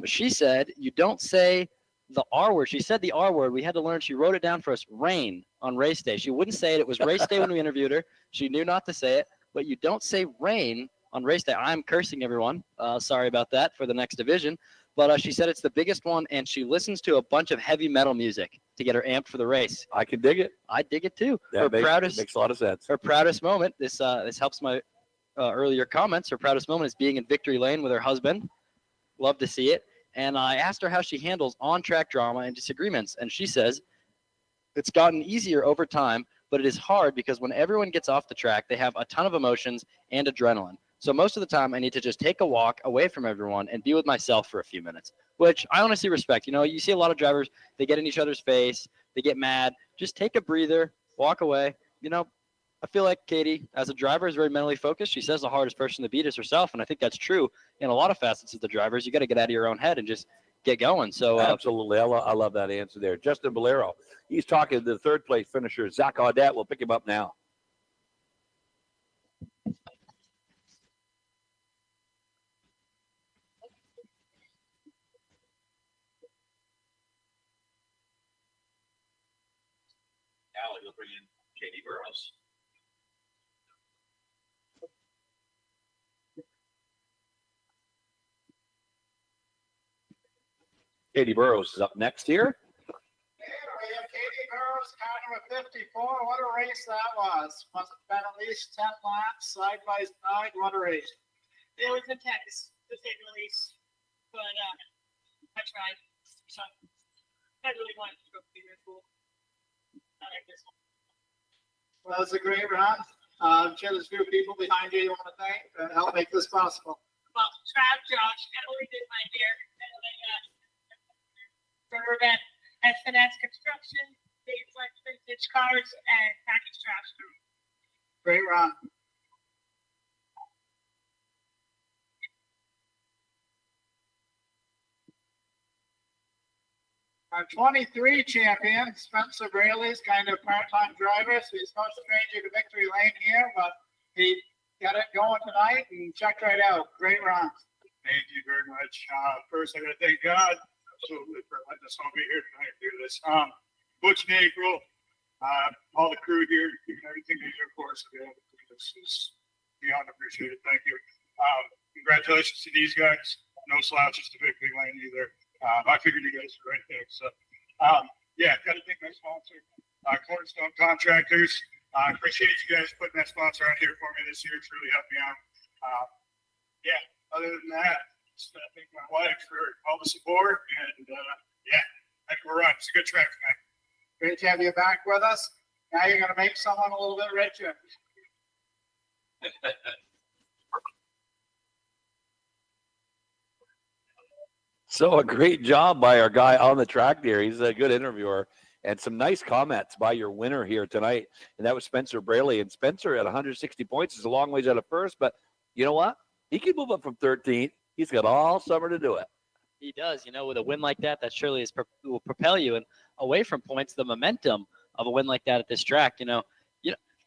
She said, you don't say the R word. She said the R word. We had to learn. She wrote it down for us, rain, on race day. She wouldn't say it. It was race day when we interviewed her. She knew not to say it. But you don't say rain on race day. I'm cursing everyone. Sorry about that for the next division. But she said it's the biggest one, and she listens to a bunch of heavy metal music to get her amped for the race. I can dig it. I dig it too. That makes a lot of sense. Her proudest moment, this helps my earlier comments. Her proudest moment is being in victory lane with her husband. Love to see it. And I asked her how she handles on-track drama and disagreements. And she says, it's gotten easier over time, but it is hard because when everyone gets off the track, they have a ton of emotions and adrenaline. So most of the time, I need to just take a walk away from everyone and be with myself for a few minutes, which I honestly respect. You see a lot of drivers, they get in each other's face, they get mad. Just take a breather, walk away. I feel like Katie, as a driver, is very mentally focused. She says the hardest person to beat is herself, and I think that's true in a lot of facets of the drivers. You got to get out of your own head and just get going. So absolutely, I love that answer there. Justin Bolero, he's talking to the third place finisher, Zach Audette. We'll pick him up now. Now he'll bring in Katie Burrows. Katie Burrows is up next here. We have Katie Burrows, car number 54. What a race that was. Must have been at least 10 laps, side by side. What a race. It was intense, to say the least. But I tried. So I really wanted to go be there cool. I like this one. Well, it's a great run. I'm sure there's a few people behind you want to thank to help make this possible. Well, Trav, Josh, Emily did my hair, and for event at Finesse Construction, Big Flex Vintage Cars, and Package Trash. Great run. Our 23 champion, Spencer Braley, is kind of a part-time driver, so he's no stranger to victory lane here, but he got it going tonight and check right out. Great run. Thank you very much. First, I got to thank God absolutely for letting us all be here tonight and do this. Butch and April, all the crew here, everything they do for us. This is beyond appreciated. Thank you. Congratulations to these guys. No slouches to Victory Lane either. I figured you guys were right there. So, yeah, got to thank my sponsor, Cornerstone Contractors. I appreciate you guys putting that sponsor out here for me this year. It's really helped me out. Yeah, other than that, just thank my wife for all the support. And yeah, heck of a run. It's a good track tonight. Great to have you back with us. Now you're going to make someone a little bit richer. So a great job by our guy on the track there. He's a good interviewer. And some nice comments by your winner here tonight. And that was Spencer Braley. And Spencer at 160 points is a long ways out of first. But you know what? He can move up from 13th. He's got all summer to do it. He does. With a win like that, that surely will propel you and away from points. The momentum of a win like that at this track,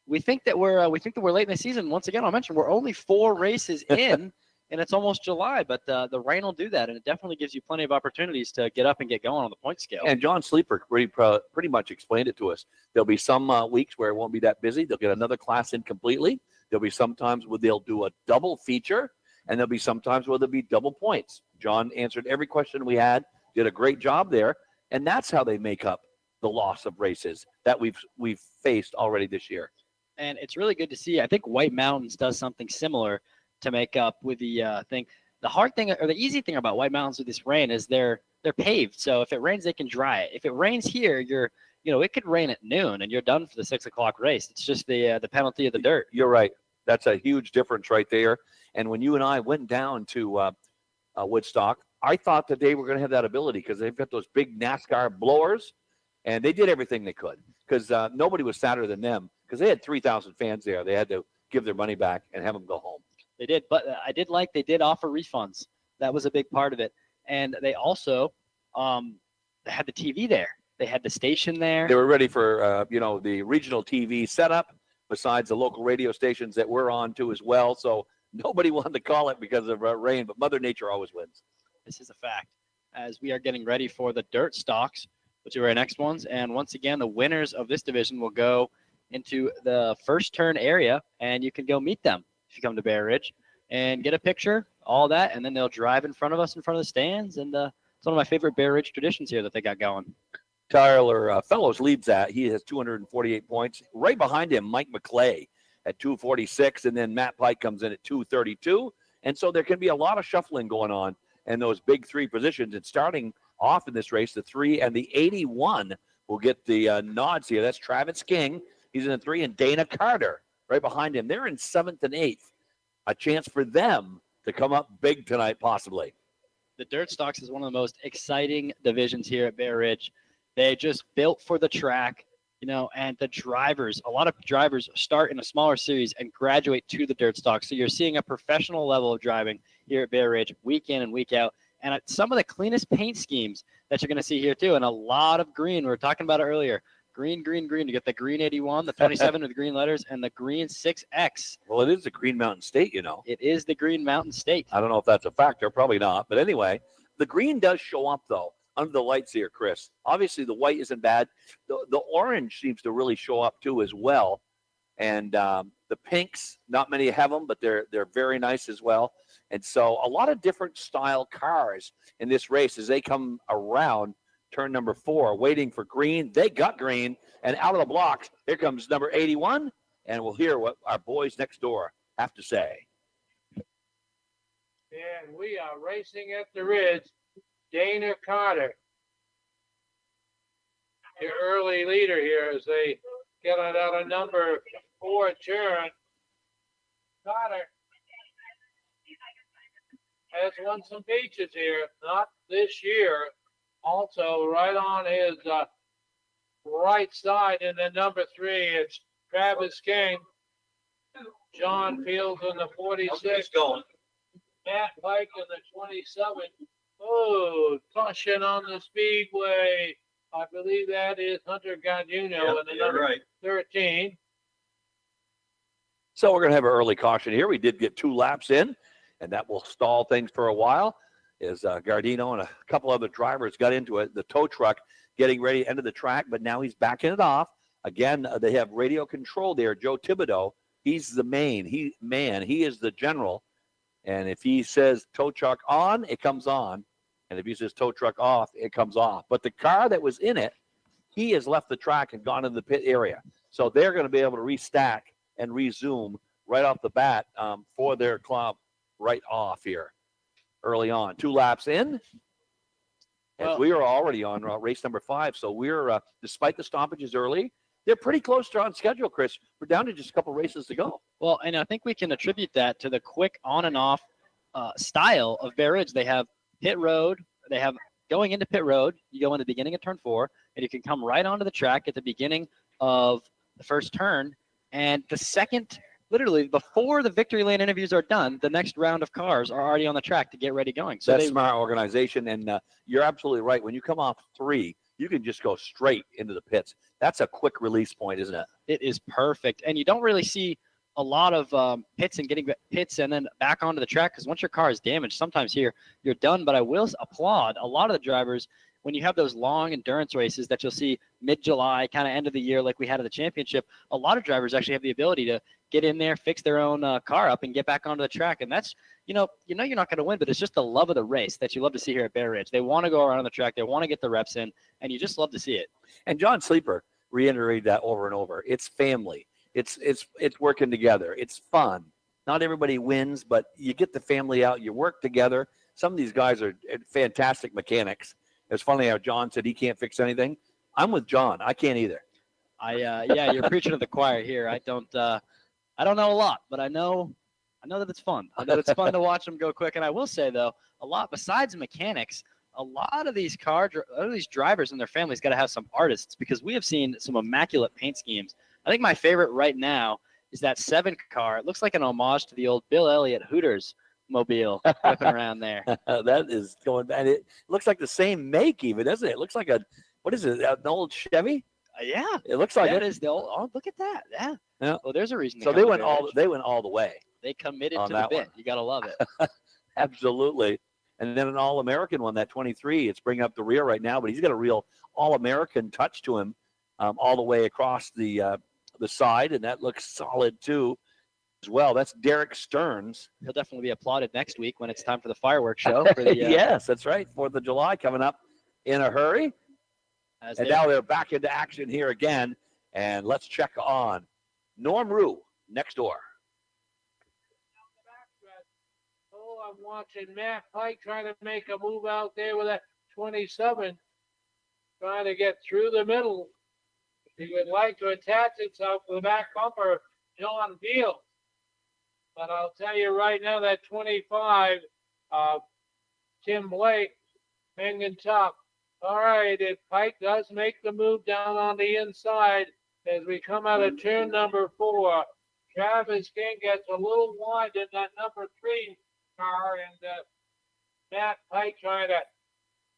we think that we're late in the season. Once again, I'll mention we're only 4 races in, and it's almost July. But the rain will do that, and it definitely gives you plenty of opportunities to get up and get going on the point scale. And John Sleeper pretty much explained it to us. There'll be some weeks where it won't be that busy. They'll get another class in completely. There'll be some times where they'll do a double feature, and there'll be some times where there'll be double points. John answered every question we had, did a great job there, and that's how they make up the loss of races that we've faced already this year. And it's really good to see. I think White Mountains does something similar to make up with the thing. The hard thing or the easy thing about White Mountains with this rain is they're paved. So if it rains, they can dry it. If it rains here, it could rain at noon and you're done for the 6 o'clock race. It's just the penalty of the dirt. You're right. That's a huge difference right there. And when you and I went down to Woodstock, I thought that they were going to have that ability because they've got those big NASCAR blowers, and they did everything they could because nobody was sadder than them because they had 3,000 fans there. They had to give their money back and have them go home. They did, but I did like they did offer refunds. That was a big part of it. And they also they had the TV there. They had the station there. They were ready for, the regional TV setup besides the local radio stations that we're on to as well. So nobody wanted to call it because of rain, but Mother Nature always wins. This is a fact. As we are getting ready for the dirt stocks, which are our next ones. And once again, the winners of this division will go into the first turn area, and you can go meet them if you come to Bear Ridge and get a picture, all that, and then they'll drive in front of us in front of the stands. And it's one of my favorite Bear Ridge traditions here that they got going. Tyler Fellows leads that. He has 248 points. Right behind him, Mike McClay at 246, and then Matt Pike comes in at 232. And so there can be a lot of shuffling going on in those big 3 positions. And starting off in this race, the 3 and the 81 will get the nods here. That's Travis King. He's in the 3, and Dana Carter right behind him. They're in 7th and 8th. A chance for them to come up big tonight, possibly. The dirt stocks is one of the most exciting divisions here at Bear Ridge. They just built for the track, and the drivers, a lot of drivers start in a smaller series and graduate to the dirt stocks. So you're seeing a professional level of driving here at Bear Ridge week in and week out. And some of the cleanest paint schemes that you're going to see here too. And a lot of green. We were talking about it earlier. Green, green, green. You get the green 81, the 27 with the green letters, and the green 6X. Well, it is the Green Mountain State, It is the Green Mountain State. I don't know if that's a factor. Probably not. But anyway, the green does show up, though, under the lights here, Chris. Obviously, the white isn't bad. The orange seems to really show up, too, as well. And the pinks, not many have them, but they're very nice as well. And so a lot of different style cars in this race as they come around turn number 4, waiting for green. They got green, and out of the blocks, here comes number 81, and we'll hear what our boys next door have to say. And we are racing at the Ridge. Dana Carter, the early leader here as they get it out of number 4 turn. Carter has won some features here, not this year. Also, right on his right side in the number 3, it's Travis King. John Fields in the 46. Matt Pike in the 27. Oh, caution on the Speedway. I believe that is Hunter Gaduno in the number 13. So we're going to have an early caution here. We did get 2 laps in, and that will stall things for a while as Gardino and a couple other drivers got into it. The tow truck getting ready to enter the track, but now he's backing it off. Again, they have radio control there. Joe Thibodeau, he's the main. He is the general. And if he says tow truck on, it comes on. And if he says tow truck off, it comes off. But the car that was in it, he has left the track and gone into the pit area. So they're going to be able to restack and resume right off the bat for their club right off here early on. 2 laps in. As we are already on race number 5. So we're, despite the stoppages early, they're pretty close to on schedule, Chris. We're down to just a couple races to go. Well, and I think we can attribute that to the quick on and off style of Bear Ridge. They have pit road. They have going into pit road. You go in the beginning of turn 4, and you can come right onto the track at the beginning of the first turn. And the second, literally before the victory lane interviews are done, the next round of cars are already on the track to get ready going. So that's smart organization. And you're absolutely right. When you come off 3, you can just go straight into the pits. That's a quick release point, isn't it? It is perfect. And you don't really see a lot of pits and getting pits and then back onto the track, because once your car is damaged, sometimes here you're done. But I will applaud a lot of the drivers when you have those long endurance races that you'll see mid-July, kind of end of the year like we had at the championship. A lot of drivers actually have the ability to get in there, fix their own car up, and get back onto the track. And that's, you know you're not going to win, but it's just the love of the race that you love to see here at Bear Ridge. They want to go around on the track. They want to get the reps in, and you just love to see it. And John Sleeper reiterated that over and over. It's family. It's working together. It's fun. Not everybody wins, but you get the family out. You work together. Some of these guys are fantastic mechanics. It's funny how John said he can't fix anything. I'm with John. I can't either. Yeah, you're preaching to the choir here. I don't know a lot, but I know that it's fun. I know it's fun to watch them go quick. And I will say though, a lot besides mechanics, a lot of these drivers and their families got to have some artists, because we have seen some immaculate paint schemes. I think my favorite right now is that 7 car. It looks like an homage to the old Bill Elliott Hooters mobile whipping around there. That is going bad. It looks like the same make even, doesn't it? It looks like an old Chevy? Yeah. It looks like that it. is the old, oh, look at that. Yeah. Well, there's a reason. So they went all the way. They committed to the bit. One. You got to love it. Absolutely. And then an All-American one, that 23. It's bringing up the rear right now, but he's got a real All-American touch to him all the way across the side, and that looks solid too as well. That's Derek Stearns. He'll definitely be applauded next week when it's time for the fireworks show. For the, yes, that's right. 4th of July coming up in a hurry. And now they're back into action here again. And let's check on Norm Rue next door. Oh, I'm watching Matt Pike trying to make a move out there with that 27, trying to get through the middle. He would like to attach himself to the back bumper of John Field. But I'll tell you right now that 25, Tim Blake, hanging tough. All right, if Pike does make the move down on the inside as we come out of turn number 4, Travis King gets a little wide in that number 3 car, and Matt Pike trying to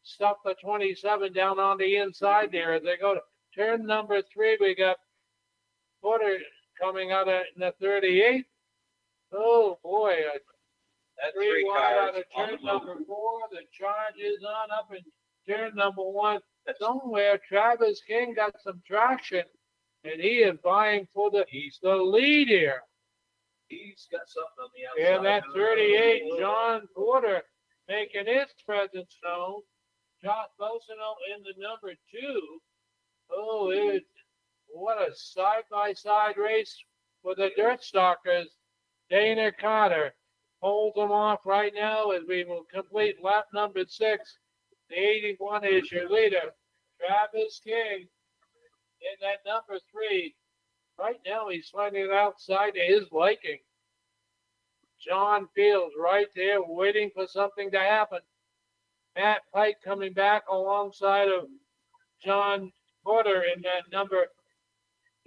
stuff the 27 down on the inside there. As they go to turn number 3, we got Porter coming out in the 38. Oh boy, That 3 wide cars out of on turn the move. number 4. The charge is on up in turn number 1. Somewhere Travis King got some traction, and he is vying for the lead here. He's got something on the outside. And that 38, John Porter making his presence known. Josh Bosono in the number 2. Oh, what a side-by-side race for the dirt stalkers. Dana Carter holds them off right now as we will complete lap number 6. The 81 is your leader, Travis King, in that number 3. Right now, he's finding it outside of his liking. John Fields right there waiting for something to happen. Matt Pike coming back alongside of John Porter in that number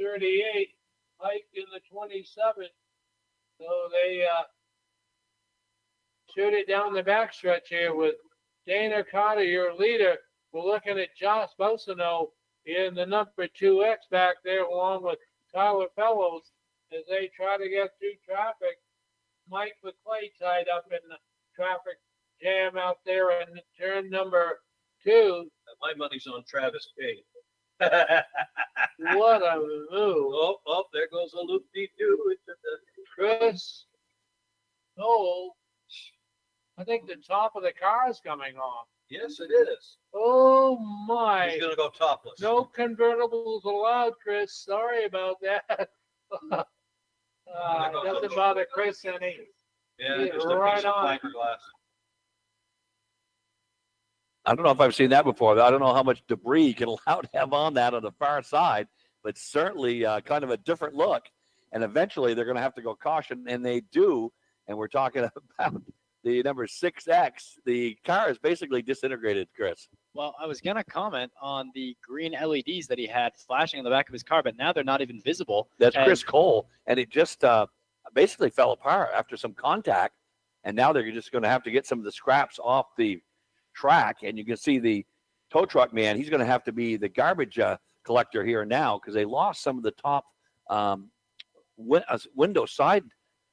38. Pike in the 27. So they shoot it down the backstretch here with Dana Carter, your leader. We're looking at Josh Bosono in the number 2X back there along with Tyler Fellows as they try to get through traffic. Mike McClay tied up in the traffic jam out there in turn number 2. My money's on Travis King. What a move. Oh, there goes a loop-de-doo. Chris. Oh, I think the top of the car is coming off. Yes, it is. Oh my. He's gonna go topless. No convertibles allowed, Chris. Sorry about that. Doesn't bother Chris any. Yeah, He's just a right piece of on. fiberglass. I don't know if I've seen that before. I don't know how much debris you can allow to have on that on the far side, but certainly kind of a different look. And eventually they're going to have to go caution, and they do. And we're talking about the number 6X. The car is basically disintegrated, Chris. Well, I was going to comment on the green LEDs that he had flashing on the back of his car, but now they're not even visible. That's Chris Cole, and it just basically fell apart after some contact, and now they're just going to have to get some of the scraps off the track, and you can see the tow truck man. He's going to have to be the garbage collector here now because they lost some of the top window side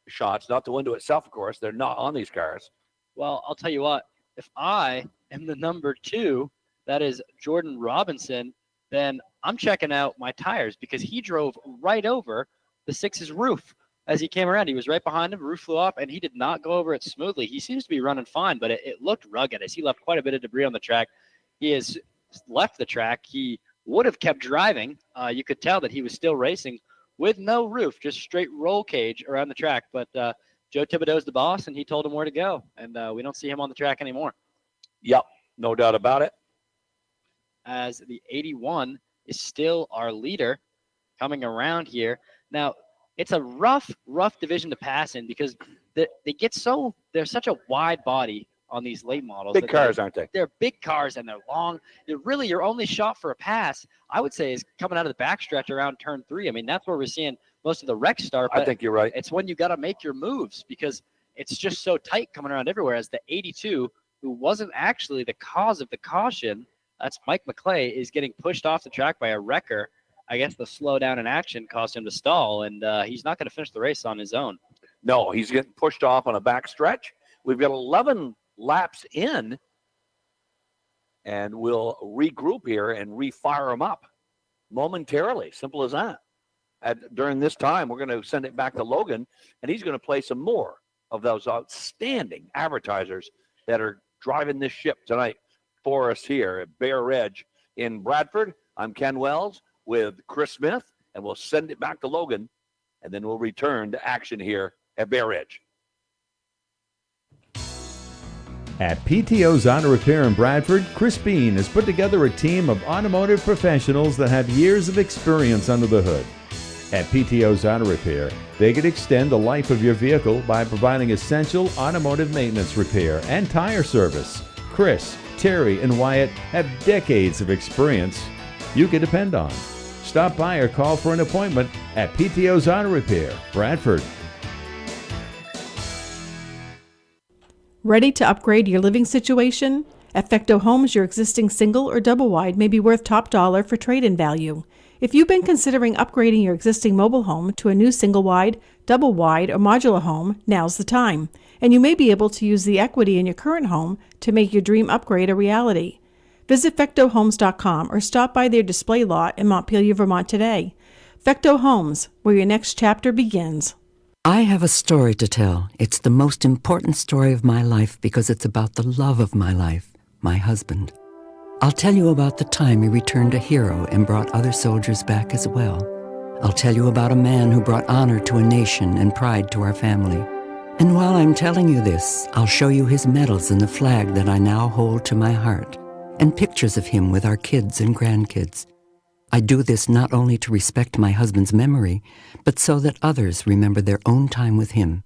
shots, not the window itself, of course. They're not on these cars. Well, I'll tell you what, if I am the number 2, that is Jordan Robinson, then I'm checking out my tires because he drove right over the 6's roof as he came around. He was right behind him, roof flew off, and he did not go over it smoothly. He seems to be running fine, but it looked rugged as he left quite a bit of debris on the track. He has left the track. He would have kept driving. You could tell that he was still racing with no roof, just straight roll cage around the track. But Joe Thibodeau's the boss, and he told him where to go, and we don't see him on the track anymore. Yep, no doubt about it. As the 81 is still our leader coming around here. Now, it's a rough division to pass in because they're such a wide body on these late models. Big cars, aren't they? They're big cars and they're long. Really, your only shot for a pass, I would say, is coming out of the backstretch around turn 3. I mean, that's where we're seeing most of the wrecks start. I think you're right. It's when you got to make your moves because it's just so tight coming around everywhere. As the 82, who wasn't actually the cause of the caution, that's Mike McClay, is getting pushed off the track by a wrecker. I guess the slowdown in action caused him to stall, and he's not going to finish the race on his own. No, he's getting pushed off on a back stretch. We've got 11 laps in, and we'll regroup here and refire them up momentarily. Simple as that. During this time, we're going to send it back to Logan, and he's going to play some more of those outstanding advertisers that are driving this ship tonight for us here at Bear Ridge in Bradford. I'm Ken Wells with Chris Smith, and we'll send it back to Logan, and then we'll return to action here at Bear Ridge. At PTO's Auto Repair in Bradford, Chris Bean has put together a team of automotive professionals that have years of experience under the hood. At PTO's Auto Repair, they can extend the life of your vehicle by providing essential automotive maintenance repair and tire service. Chris, Terry, and Wyatt have decades of experience you can depend on. Stop by or call for an appointment at PTO's Auto Repair, Bradford. Ready to upgrade your living situation? At Fecteau Homes, your existing single or double wide may be worth top dollar for trade-in value. If you've been considering upgrading your existing mobile home to a new single wide, double wide, or modular home, now's the time. And you may be able to use the equity in your current home to make your dream upgrade a reality. Visit FecteauHomes.com or stop by their display lot in Montpelier, Vermont today. Fecteau Homes, where your next chapter begins. I have a story to tell. It's the most important story of my life because it's about the love of my life, my husband. I'll tell you about the time he returned a hero and brought other soldiers back as well. I'll tell you about a man who brought honor to a nation and pride to our family. And while I'm telling you this, I'll show you his medals and the flag that I now hold to my heart, and pictures of him with our kids and grandkids. I do this not only to respect my husband's memory, but so that others remember their own time with him.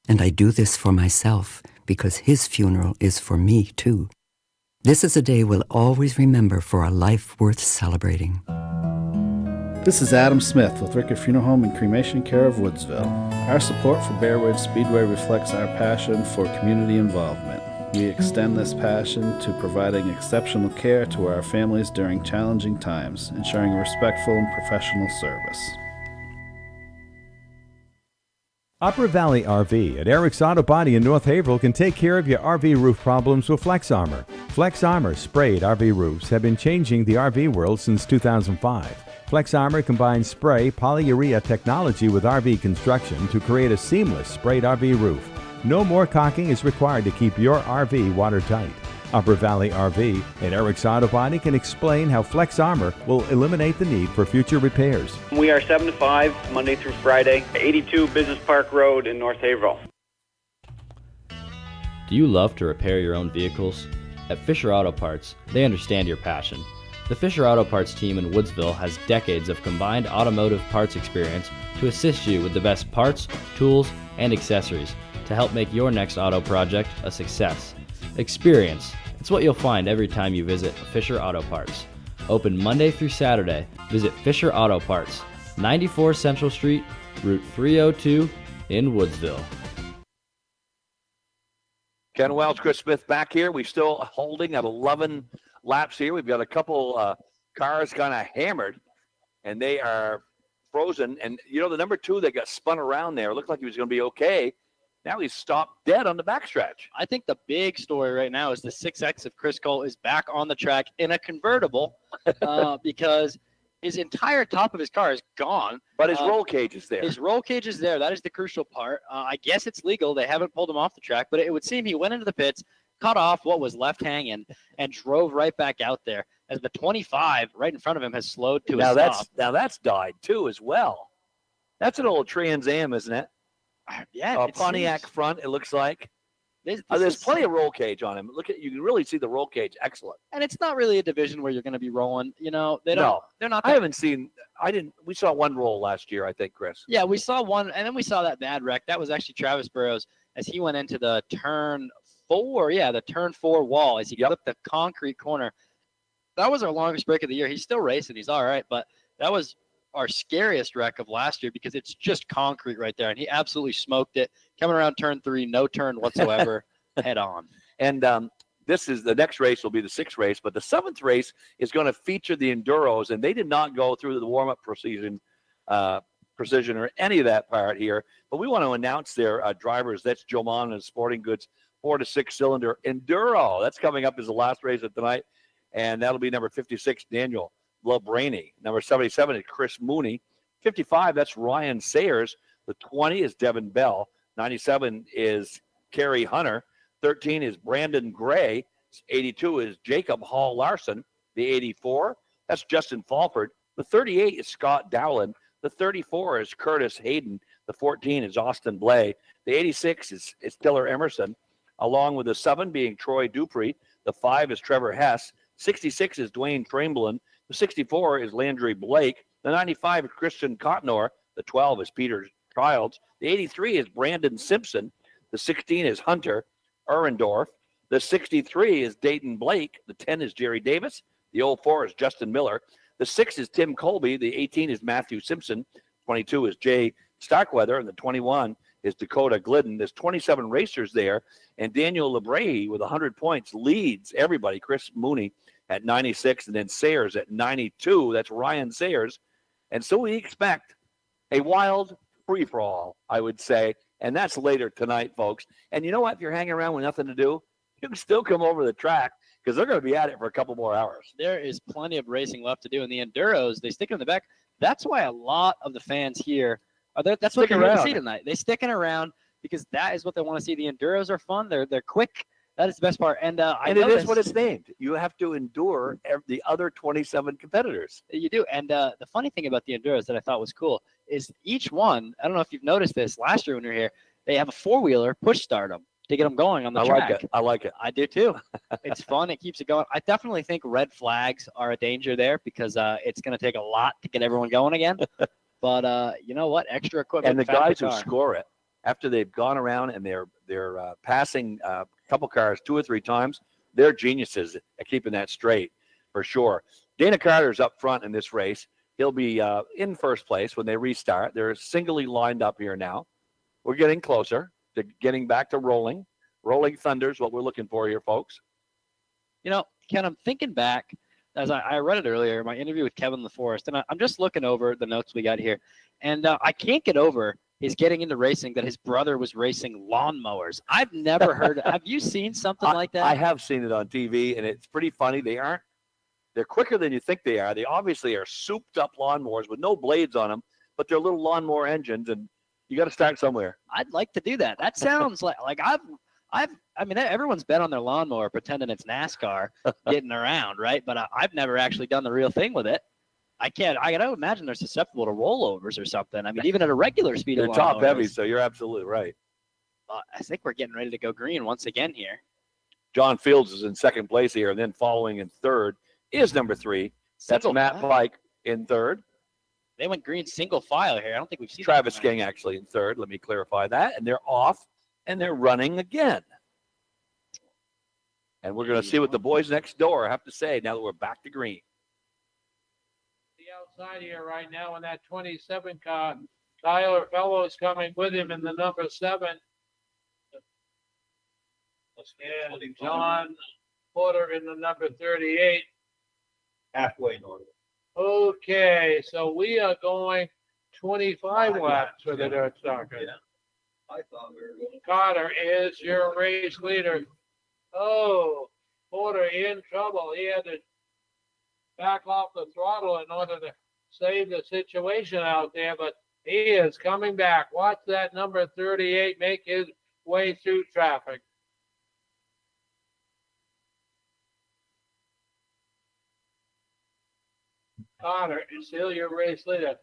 And I do this for myself, because his funeral is for me, too. This is a day we'll always remember for a life worth celebrating. This is Adam Smith with Rickett Funeral Home and Cremation Care of Woodsville. Our support for Bear Ridge Speedway reflects our passion for community involvement. We extend this passion to providing exceptional care to our families during challenging times, ensuring respectful and professional service. Upper Valley RV at Erik's Auto Body in North Haverhill can take care of your RV roof problems with Flex Armor. Flex Armor sprayed RV roofs have been changing the RV world since 2005. Flex Armor combines spray polyurea technology with RV construction to create a seamless sprayed RV roof. No more caulking is required to keep your RV watertight. Upper Valley RV at Erik's Auto Body can explain how Flex Armor will eliminate the need for future repairs. We are 7 to 5, Monday through Friday, 82 Business Park Road in North Haverhill. Do you love to repair your own vehicles? At Fisher Auto Parts, they understand your passion. The Fisher Auto Parts team in Woodsville has decades of combined automotive parts experience to assist you with the best parts, tools, and accessories to help make your next auto project a success. Experience. It's what you'll find every time you visit Fisher Auto Parts. Open Monday through Saturday. Visit Fisher Auto Parts, 94 Central Street, Route 302 in Woodsville. Ken Wells, Chris Smith back here. We're still holding at 11 laps here. We've got a couple cars kind of hammered, and they are frozen. And, you know, the number 2 that got spun around there looked like he was going to be okay. Now he's stopped dead on the backstretch. I think the big story right now is the 6X of Chris Cole is back on the track in a convertible because his entire top of his car is gone. But his roll cage is there. His roll cage is there. That is the crucial part. I guess it's legal. They haven't pulled him off the track, but it would seem he went into the pits, cut off what was left hanging, and drove right back out there as the 25 right in front of him has slowed to a stop. Now that's died too as well. That's an old Trans Am, isn't it? Yeah, Pontiac front, it looks like. There's plenty of roll cage on him. Look at you can really see the roll cage. Excellent. And it's not really a division where you're going to be rolling. You know, they're not. We saw one roll last year, I think, Chris. Yeah, we saw one, and then we saw that bad wreck. That was actually Travis Burrows as he went into the turn 4. Yeah, the turn 4 wall as he clipped the concrete corner. That was our longest break of the year. He's still racing. He's all right, but that was our scariest wreck of last year because it's just concrete right there, and he absolutely smoked it. Coming around turn 3, no turn whatsoever, head on. And this is the next race will be the 6th race, but the 7th race is going to feature the Enduros, and they did not go through the warm-up precision or any of that part here. But we want to announce their drivers. That's Joe Mon and Sporting Goods 4 to 6 cylinder Enduro. That's coming up as the last race of tonight, and that'll be number 56, Daniel LeBraney. Number 77 is Chris Mooney. 55, that's Ryan Sayers. The 20 is Devin Bell. 97 is Kerry Hunter. 13 is Brandon Gray. 82 is Jacob Hall Larson. The 84, that's Justin Falford. The 38 is Scott Dowland. The 34 is Curtis Hayden. The 14 is Austin Blay. The 86 is Tiller Emerson, along with the 7 being Troy Dupree. The 5 is Trevor Hess. 66 is Dwayne Traemblin. The 64 is Landry Blake. The 95 is Christian Cotnor. The 12 is Peter Childs. The 83 is Brandon Simpson. The 16 is Hunter Urendorf. The 63 is Dayton Blake. The 10 is Jerry Davis. The 04 is Justin Miller. The 6 is Tim Colby. The 18 is Matthew Simpson. 22 is Jay Starkweather. And the 21 is Dakota Glidden. There's 27 racers there. And Daniel LeBray with 100 points leads everybody. Chris Mooney at 96, and then Sayers at 92. That's Ryan Sayers. And so we expect a wild free-for-all, I would say, and that's later tonight, folks. And you know what? If you're hanging around with nothing to do, you can still come over the track because they're going to be at it for a couple more hours. There is plenty of racing left to do, and the Enduros, they stick in the back. That's why a lot of the fans here are there. That's what they're going to see tonight. They're sticking around because that is what they want to see. The Enduros are fun. They're quick. That is the best part. And it is what it's named. You have to endure the other 27 competitors. You do. And the funny thing about the Enduros that I thought was cool is each one, I don't know if you've noticed this last year when you were here, they have a 4-wheeler push start them to get them going on the track. I like it. I do too. It's fun. It keeps it going. I definitely think red flags are a danger there because it's going to take a lot to get everyone going again. But you know what? Extra equipment. And the guys who score it, after they've gone around and they're passing a couple cars 2 or 3 times, they're geniuses at keeping that straight for sure. Dana Carter's up front in this race. He'll be in first place when they restart. They're singly lined up here now. We're getting closer to getting back to rolling. Rolling Thunder's what we're looking for here, folks. You know, Ken, I'm thinking back, as I read it earlier, my interview with Kevin LaForest, and I'm just looking over the notes we got here, and I can't get over he's getting into racing that his brother was racing lawnmowers. I've never heard. Have you seen something like that? I have seen it on TV, and it's pretty funny. They're quicker than you think they are. They obviously are souped up lawnmowers with no blades on them, but they're little lawnmower engines, and you got to start somewhere. I'd like to do that. That sounds like I mean, everyone's been on their lawnmower pretending it's NASCAR getting around, right? But I've never actually done the real thing with it. I gotta imagine they're susceptible to rollovers or something. I mean, even at a regular speed. They're top heavy, so you're absolutely right. I think we're getting ready to go green once again here. John Fields is in second place here, and then following in third is number 3. That's Matt Pike in third. They went green single file here. I don't think we've seen Travis King actually in third. Let me clarify that. And they're off, and they're running again. And we're going to see what the boys next door have to say now that we're back to green. The outside here right now in that 27 car. Tyler Fellows coming with him in the number 7. And John Porter in the number 38. Halfway north. Okay, so we are going 25 laps for the dirt stalker. Yeah. I thought we were going. Carter is your race leader. Oh, Porter in trouble. He had to back off the throttle in order to save the situation out there, but he is coming back. Watch that number 38 make his way through traffic. Carter is still your race leader.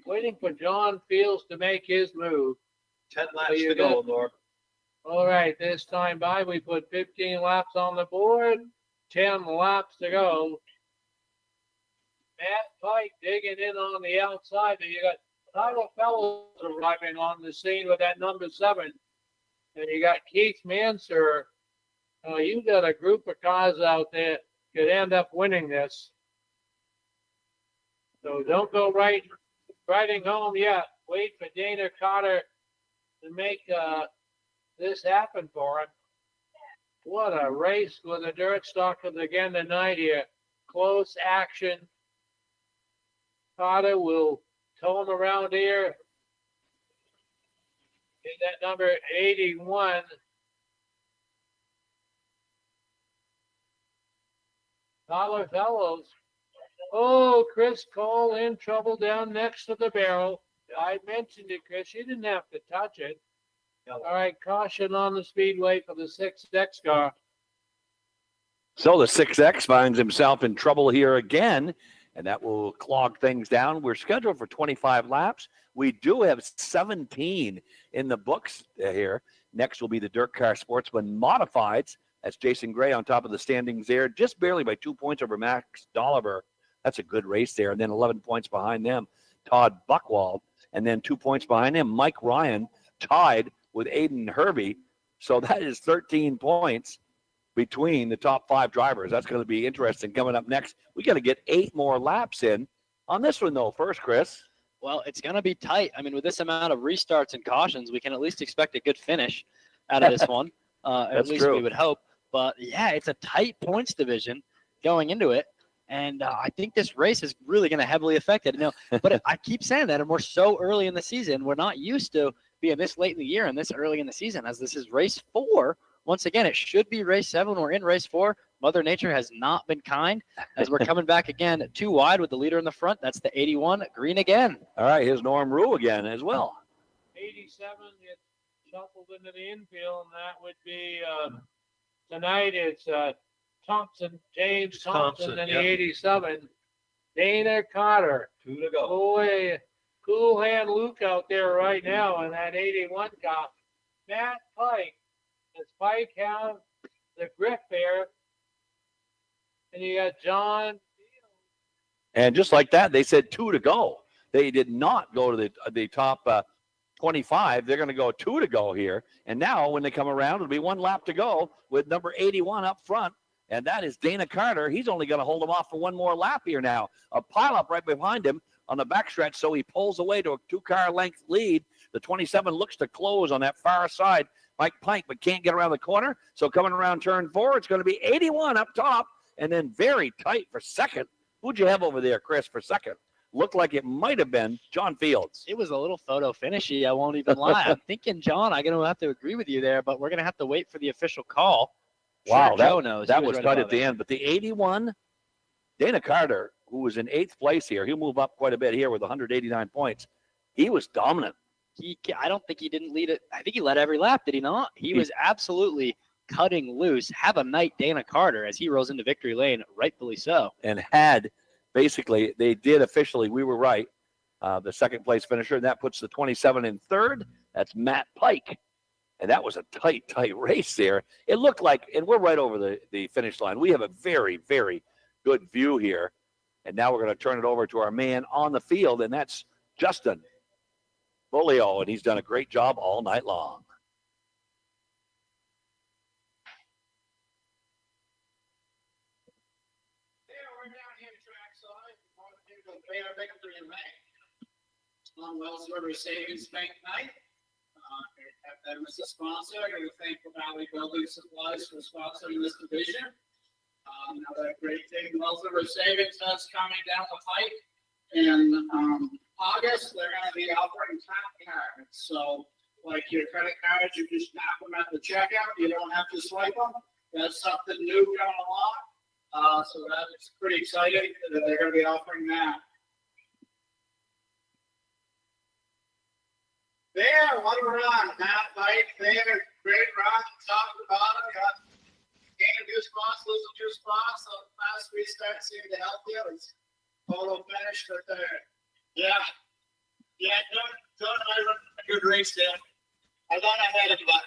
Waiting for John Fields to make his move. 10 laps to go, Norm. All right, this time by, we put 15 laps on the board, 10 laps to go. Matt Pike digging in on the outside. And you got Tyler Fellows arriving on the scene with that number 7. And you got Keith Manser. You got a group of cars out there could end up winning this. So don't go riding home yet. Wait for Dana Carter to make this happen for him. What a race with the dirt stalkers again tonight here. Close action. Carter will tow him around here. In that number 81. Tyler Fellows. Oh, Chris Cole in trouble down next to the barrel. I mentioned it, Chris. You didn't have to touch it. All right, caution on the speedway for the 6X car. So the 6X finds himself in trouble here again, and that will clog things down. We're scheduled for 25 laps. We do have 17 in the books here. Next will be the Dirt Car Sportsman Modifieds. That's Jason Gray on top of the standings there, just barely by 2 points over Max Dolliver. That's a good race there. And then 11 points behind them, Todd Buchwald. And then 2 points behind him, Mike Ryan, tied with Aiden Hervey. So that is 13 points between the top 5 drivers. That's going to be interesting coming up next. We got to get 8 more laps in on this one, though. First, Chris. Well, it's going to be tight. I mean, with this amount of restarts and cautions, we can at least expect a good finish out of this one. At least we would hope. But, yeah, it's a tight points division going into it. And I think this race is really going to heavily affect it. But I keep saying that, and we're so early in the season. We're not used to being this late in the year and this early in the season, as this is race 4. Once again, it should be race 7. We're in race 4. Mother Nature has not been kind, as we're coming back again 2 wide with the leader in the front. That's the 81, green again. All right, here's Norm Rue again as well. 87 gets shuffled into the infield, and that would be tonight it's James Thompson in the 87. Dana Carter. 2 to go. Boy, cool hand Luke out there right now in that 81 car. Matt Pike. Does Pike have the grip there? And you got John. And just like that, they said 2 to go. They did not go to the top 25. They're going to go 2 to go here. And now when they come around, it'll be 1 lap to go with number 81 up front. And that is Dana Carter. He's only going to hold him off for 1 more lap here now. A pileup right behind him on the backstretch, so he pulls away to a 2-car length lead. The 27 looks to close on that far side. Mike Pike, but can't get around the corner. So coming around turn 4, it's going to be 81 up top, and then very tight for second. Who'd you have over there, Chris, for second? looked like it might have been John Fields. It was a little photo finishy. I won't even lie. I'm thinking, John, I'm going to have to agree with you there, but we're going to have to wait for the official call. Wow, Sure, Joe knows. that He was right tight above at the it. end. But the 81, Dana Carter, who was in 8th place here, he'll move up quite a bit here with 189 points. He was dominant. I don't think he didn't lead it. I think he led every lap, did he not? He was absolutely cutting loose. Have a night, Dana Carter, as he rolls into victory lane, rightfully so. And had, basically, they did officially, we were right, the second place finisher, and that puts the 27 in third. That's Matt Pike. And that was a tight race there. It looked like, and we're right over the finish line. We have a very, very good view here. And now we're going to turn it over to our man on the field, and that's Justin Bolio, and he's done a great job all night long. We're down here trackside. Victory in May. On Wells River Savings Bank night. Have them as a sponsor. We thank Valley Building Supplies for sponsoring this division. Another great thing, Wells River Savings that's coming down the pipe. In August, they're going to be offering tap cards. So, like your credit cards, you just tap them at the checkout. You don't have to swipe them. That's something new coming along. So that's pretty exciting that they're going to be offering that. There, what a run. Matt Pike there. Great run. Top to bottom. Got gain two spots, losing 2 spots. So fast restart seemed to help you. It's total finish for third. Yeah, John and I run a good race there. I thought I had it, but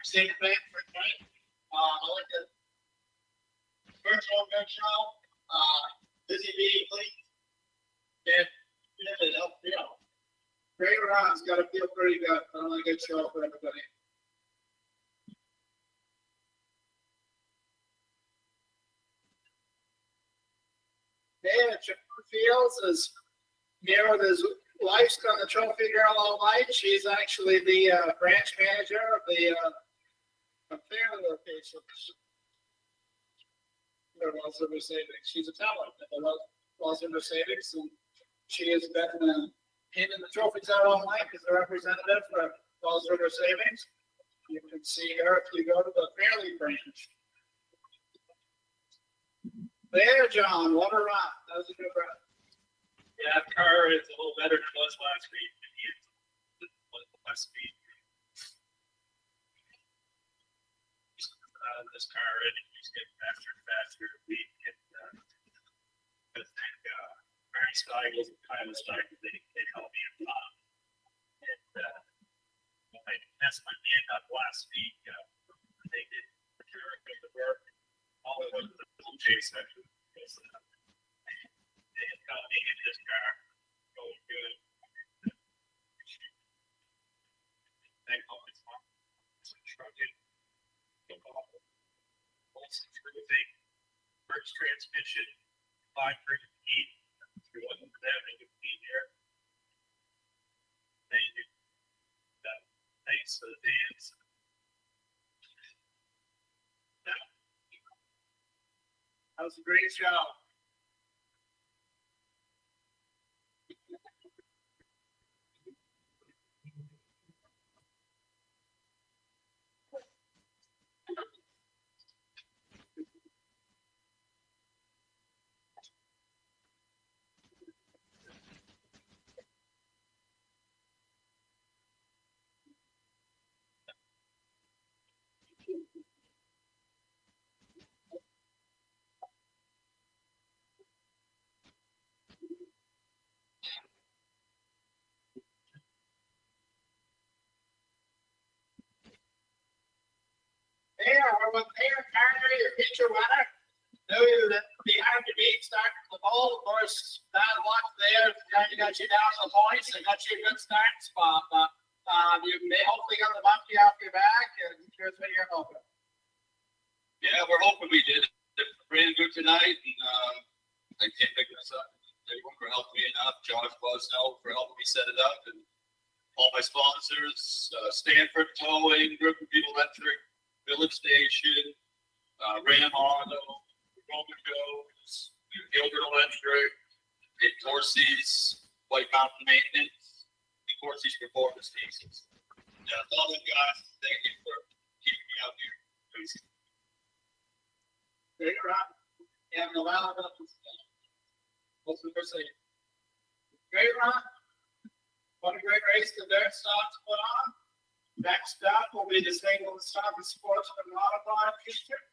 Same thing for tonight. I like the first one, good show. Busy being clean. Yeah. Great runs, got to feel pretty good. A good show for everybody. David Fields is mirrored his wife's on the Trophy Girl all night. She's actually the branch manager of the Fairly locations. Wells River Savings. She's a talent at the Wells River Savings, and she has been handing the trophies out all night as a representative for Wells River Savings. You can see her if you go to the Fairly branch. There, John, what a run. That was a good run. Yeah, the car is a little better than it was last week. Less speed. This car, and he's getting faster and faster. I think Barry Steigels and Kyle Steigels, they helped me a lot. And I messed my hand up last week. They did the work. All of them, the little J section. They had got me in this car going good. Thank God it's not constructed. Works transmission, 500 feet. Through one of them, they could be here. They do that. Thanks for the dance. That was a great show. We're with Erik Carter, your feature winner. Knew that it'd be hard to beat starting the pole. Of course, bad luck there. Kind of got you down the points and got you a good starting spot. But you may hopefully got the monkey off your back, and here's what you're hoping. yeah, we're hoping we did. It ran good tonight, and I can't pick this up. Everyone for helping me enough. Josh Bosnell for helping me set it up, and all my sponsors, Stanford Towing, Group of People Electric, Village Station, Ram Auto, Roman Goes. We Gilbert Electric, Torsi's White Mountain Maintenance, and Torsi's Performance Pieces. All the guys, thank you for keeping me out here. Great, Rob. You having a while about this? What's the first thing? Great, Rob. What a great race the Dirt Stocks put on. Next up will be the single stock and sportsman modified feature.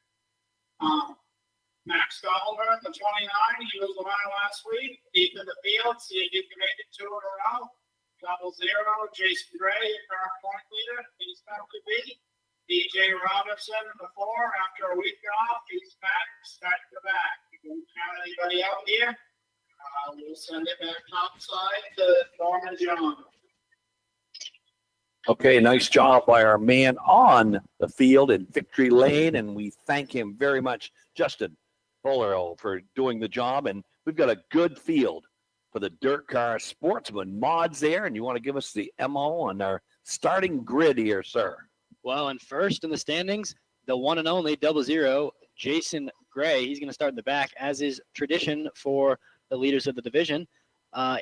Max Dollar, the 29, he was the winner last week. Deep in the field, see if he can make it 2 in a row. 00, Jason Gray, current point leader, he's going to be. DJ Robinson in the 4, after a week off, he's back, starting the back. If you don't have anybody out here, we'll send it back topside to Norman John. Okay, nice job by our man on the field in Victory Lane, and we thank him very much, Justin Bolero, for doing the job. And we've got a good field for the Dirt Car Sportsman mods there, and you want to give us the MO on our starting grid here, sir? Well, and first in the standings, the one and only 00, Jason Gray. He's going to start in the back, as is tradition for the leaders of the division.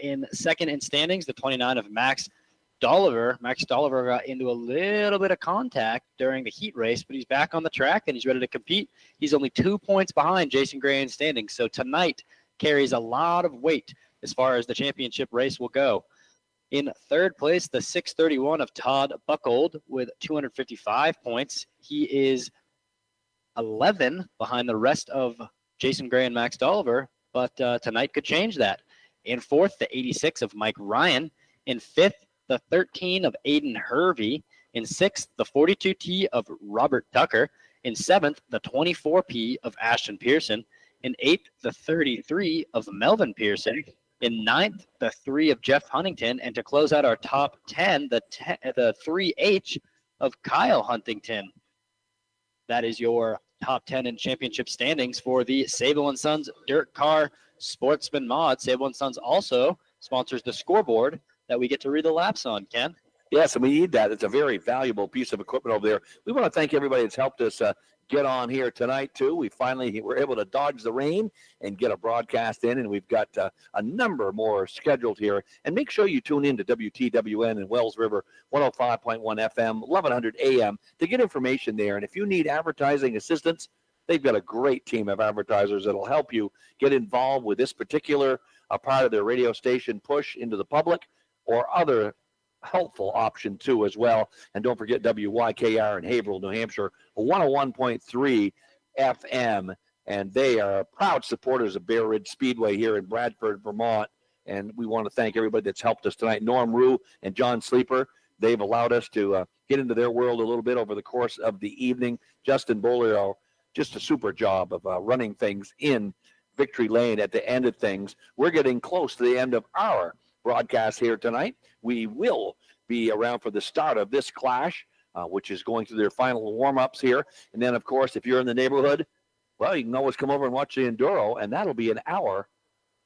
In second in standings, the 29 of Max Dolliver. Max Dolliver got into a little bit of contact during the heat race, but he's back on the track and he's ready to compete. He's only 2 points behind Jason Gray in standings, so tonight carries a lot of weight as far as the championship race will go. In third place, the 631 of Todd Buckold with 255 points. He is 11 behind the rest of Jason Gray and Max Dolliver, but tonight could change that. In fourth, the 86 of Mike Ryan. In fifth, the 13 of Aiden Hervey. In sixth, the 42T of Robert Tucker. In seventh, the 24P of Ashton Pearson. In eighth, the 33 of Melvin Pearson. In ninth, the 3 of Jeff Huntington. And to close out our top 10, the 3H of Kyle Huntington. That is your top 10 in championship standings for the Sable & Sons Dirt Car Sportsman mod. Sable & Sons also sponsors the scoreboard that we get to read the laps on, Ken. Yes, and we need that. It's a very valuable piece of equipment over there. We want to thank everybody that's helped us get on here tonight, too. We finally were able to dodge the rain and get a broadcast in, and we've got a number more scheduled here. And make sure you tune in to WTWN in Wells River, 105.1 FM, 1100 AM to get information there. And if you need advertising assistance, they've got a great team of advertisers that will help you get involved with this particular part of their radio station push into the public, or other helpful option too as well. And don't forget WYKR in Haverhill, New Hampshire, 101.3 FM, and they are proud supporters of Bear Ridge Speedway here in Bradford, Vermont. And we want to thank everybody that's helped us tonight. Norm Rue and John Sleeper, they've allowed us to get into their world a little bit over the course of the evening. Justin Bolero, just a super job of running things in Victory Lane at the end of things. We're getting close to the end of our broadcast here tonight. We will be around for the start of this clash, which is going through their final warm-ups here. And then, of course, if you're in the neighborhood, well, you can always come over and watch the Enduro, and that'll be an hour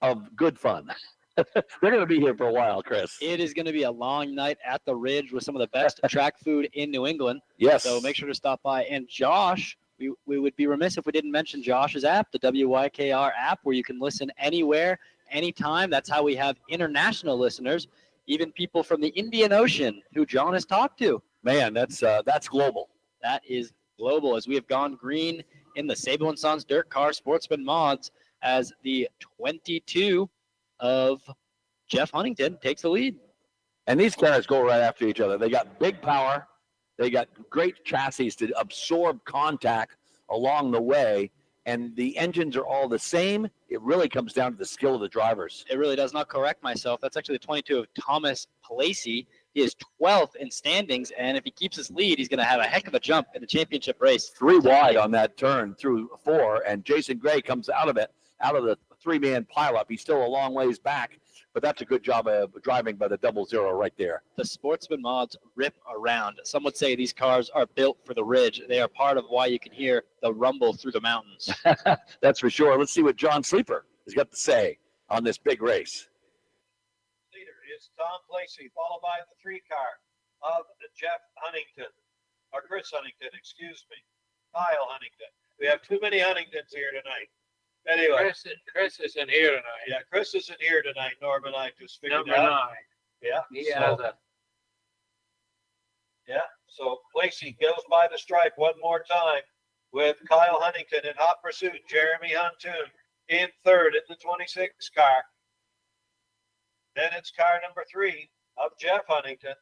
of good fun. They're going to be here for a while, Chris. It is going to be a long night at the Ridge with some of the best track food in New England. Yes. So make sure to stop by. And Josh, we would be remiss if we didn't mention Josh's app, the WYKR app, where you can listen anywhere, anytime. That's how we have international listeners, even people from the Indian Ocean who John has talked to. Man, that's global. That is global, as we have gone green in the Sable & Sons Dirt Car Sportsman mods as the 22 of Jeff Huntington takes the lead. And these cars go right after each other. They got big power. They got great chassis to absorb contact along the way. And the engines are all the same. It really comes down to the skill of the drivers. It really does. Not correct myself. That's actually the 22 of Thomas Palacey. He is 12th in standings, and if he keeps his lead, he's going to have a heck of a jump in the championship race. 3 wide on that turn through 4, and Jason Gray comes out of it, out of the 3-man pileup. He's still a long ways back, but that's a good job of driving by the 00 right there. The Sportsman mods rip around. Some would say these cars are built for the Ridge. They are part of why you can hear the rumble through the mountains. That's for sure. Let's see what John Sleeper has got to say on this big race. Leader is Tom Placey, followed by the 3 car of Jeff Huntington, or Chris Huntington, excuse me, Kyle Huntington. We have too many Huntingtons here tonight. Anyway, Chris isn't here tonight. yeah, Chris isn't here tonight. Norm and I just figured Number out. 9. Yeah. He so- has a. Yeah, so Lacey goes by the stripe one more time with Kyle Huntington in hot pursuit. Jeremy Huntoon in third in the 26 car. Then it's car number 3 of Jeff Huntington.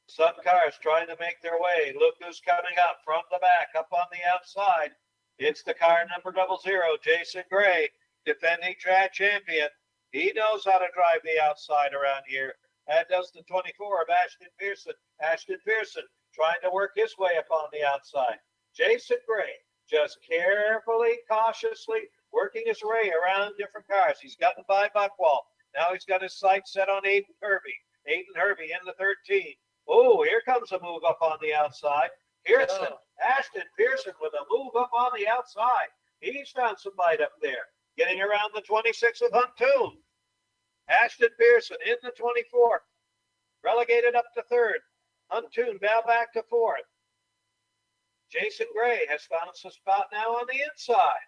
Some cars trying to make their way. Look who's coming up from the back, up on the outside. It's the car number 00, Jason Gray, defending track champion. He knows how to drive the outside around here. That does the 24 of Ashton Pearson. Ashton Pearson trying to work his way up on the outside. Jason Gray just carefully, cautiously working his way around different cars. He's gotten by Buckwall. Now he's got his sights set on Aiden Herbie. Aiden Herbie in the 13. Oh, here comes a move up on the outside. Pearson, Ashton Pearson with a move up on the outside. He's found some bite up there. Getting around the 26 of Huntoon. Ashton Pearson in the 24, relegated up to third. Huntoon now back to fourth. Jason Gray has found some spot now on the inside.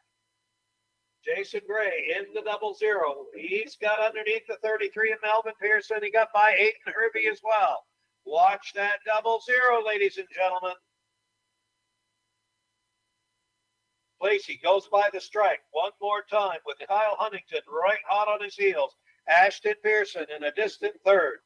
Jason Gray in the 00. He's got underneath the 33 of Melvin Pearson. He got by Aiden Herbie as well. Watch that 00, ladies and gentlemen. Lacey goes by the strike one more time with Kyle Huntington right hot on his heels. Ashton Pearson in a distant third.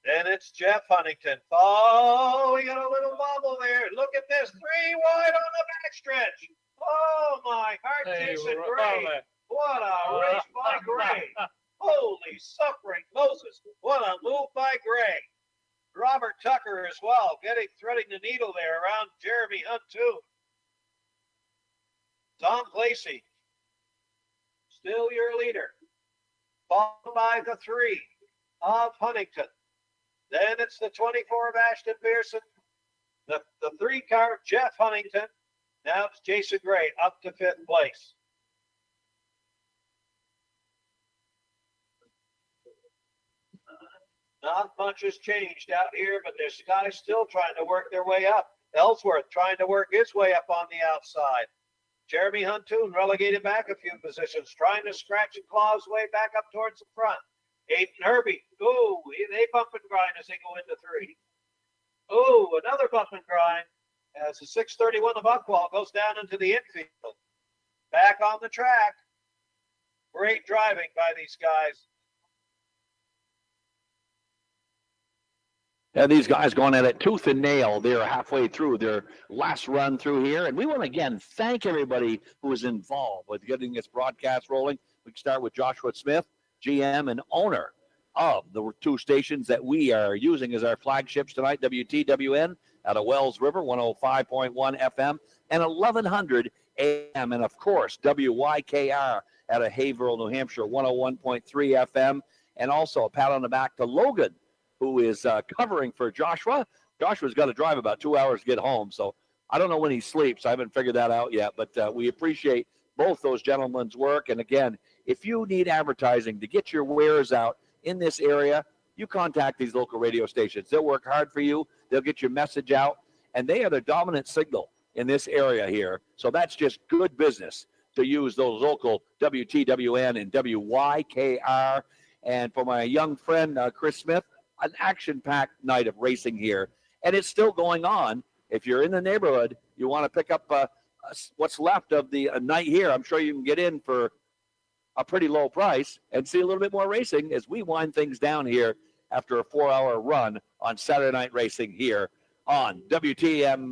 Then it's Jeff Huntington. Oh, we got a little bobble there. Look at this. 3 wide on the backstretch. Oh, my heart, Jason Gray. What a race by Gray. Holy suffering Moses. What a move by Gray. Robert Tucker as well, threading the needle there around Jeremy Huntoon. Tom Lacey. Still your leader, followed by the 3 of Huntington. Then it's the 24 of Ashton Pearson, the 3 car of Jeff Huntington. Now it's Jason Gray up to 5th place. Not much has changed out here, but there's guys still trying to work their way up. Ellsworth trying to work his way up on the outside. Jeremy Huntoon relegated back a few positions, trying to scratch and claw his way back up towards the front. Aiden Herbie, oh, they bump and grind as they go into 3. Oh, another bump and grind as the 631 of Buckwall goes down into the infield. Back on the track. Great driving by these guys. And these guys going at it tooth and nail. They're halfway through their last run through here. And we want to, again, thank everybody who was involved with getting this broadcast rolling. We can start with Joshua Smith, GM and owner of the 2 stations that we are using as our flagships tonight, WTWN out of Wells River, 105.1 FM and 1100 AM. And, of course, WYKR out of Haverhill, New Hampshire, 101.3 FM. And also a pat on the back to Logan, who is covering for Joshua. Joshua's got to drive about 2 hours to get home, so I don't know when he sleeps. I haven't figured that out yet, but we appreciate both those gentlemen's work. And again, if you need advertising to get your wares out in this area, you contact these local radio stations. They'll work hard for you. They'll get your message out, and they are the dominant signal in this area here. So that's just good business to use those local WTWN and WYKR. And for my young friend, Chris Smith, an action-packed night of racing here, and it's still going on. If you're in the neighborhood, you want to pick up what's left of the night here. I'm sure you can get in for a pretty low price and see a little bit more racing as we wind things down here after a 4-hour run on Saturday night racing here on WTWN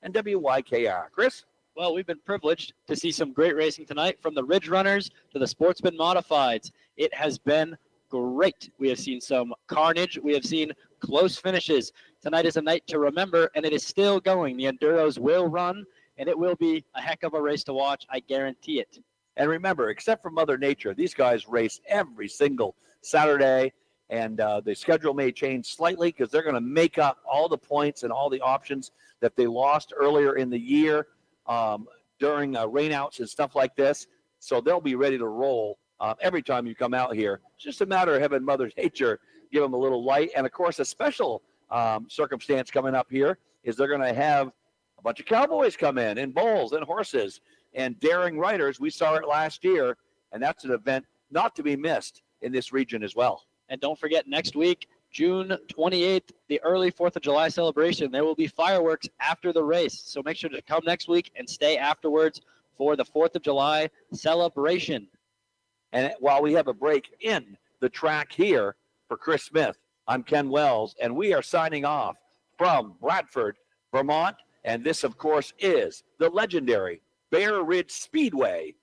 and WYKR. Chris? Well, we've been privileged to see some great racing tonight, from the Ridge Runners to the Sportsman Modifieds. It has been great. We have seen some carnage. We have seen close finishes. Tonight is a night to remember, and it is still going. The Enduros will run, and it will be a heck of a race to watch. I guarantee it. And remember, except for Mother Nature, these guys race every single Saturday, and the schedule may change slightly because they're going to make up all the points and all the options that they lost earlier in the year during rainouts and stuff like this. So they'll be ready to roll every time you come out here. It's just a matter of having Mother Nature give them a little light. And, of course, a special circumstance coming up here is they're going to have a bunch of cowboys come in bulls and horses and daring riders. We saw it last year, and that's an event not to be missed in this region as well. And don't forget, next week, June 28th, the early 4th of July celebration, there will be fireworks after the race. So make sure to come next week and stay afterwards for the 4th of July celebration. And while we have a break in the track here for Chris Smith, I'm Ken Wells, and we are signing off from Bradford, Vermont. And this, of course, is the legendary Bear Ridge Speedway.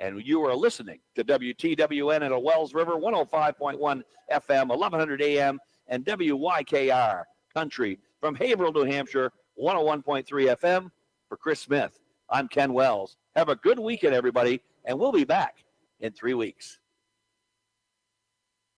And you are listening to WTWN at a Wells River, 105.1 FM, 1100 AM, and WYKR Country from Haverhill, New Hampshire, 101.3 FM. For Chris Smith, I'm Ken Wells. Have a good weekend, everybody, and we'll be back in 3 weeks.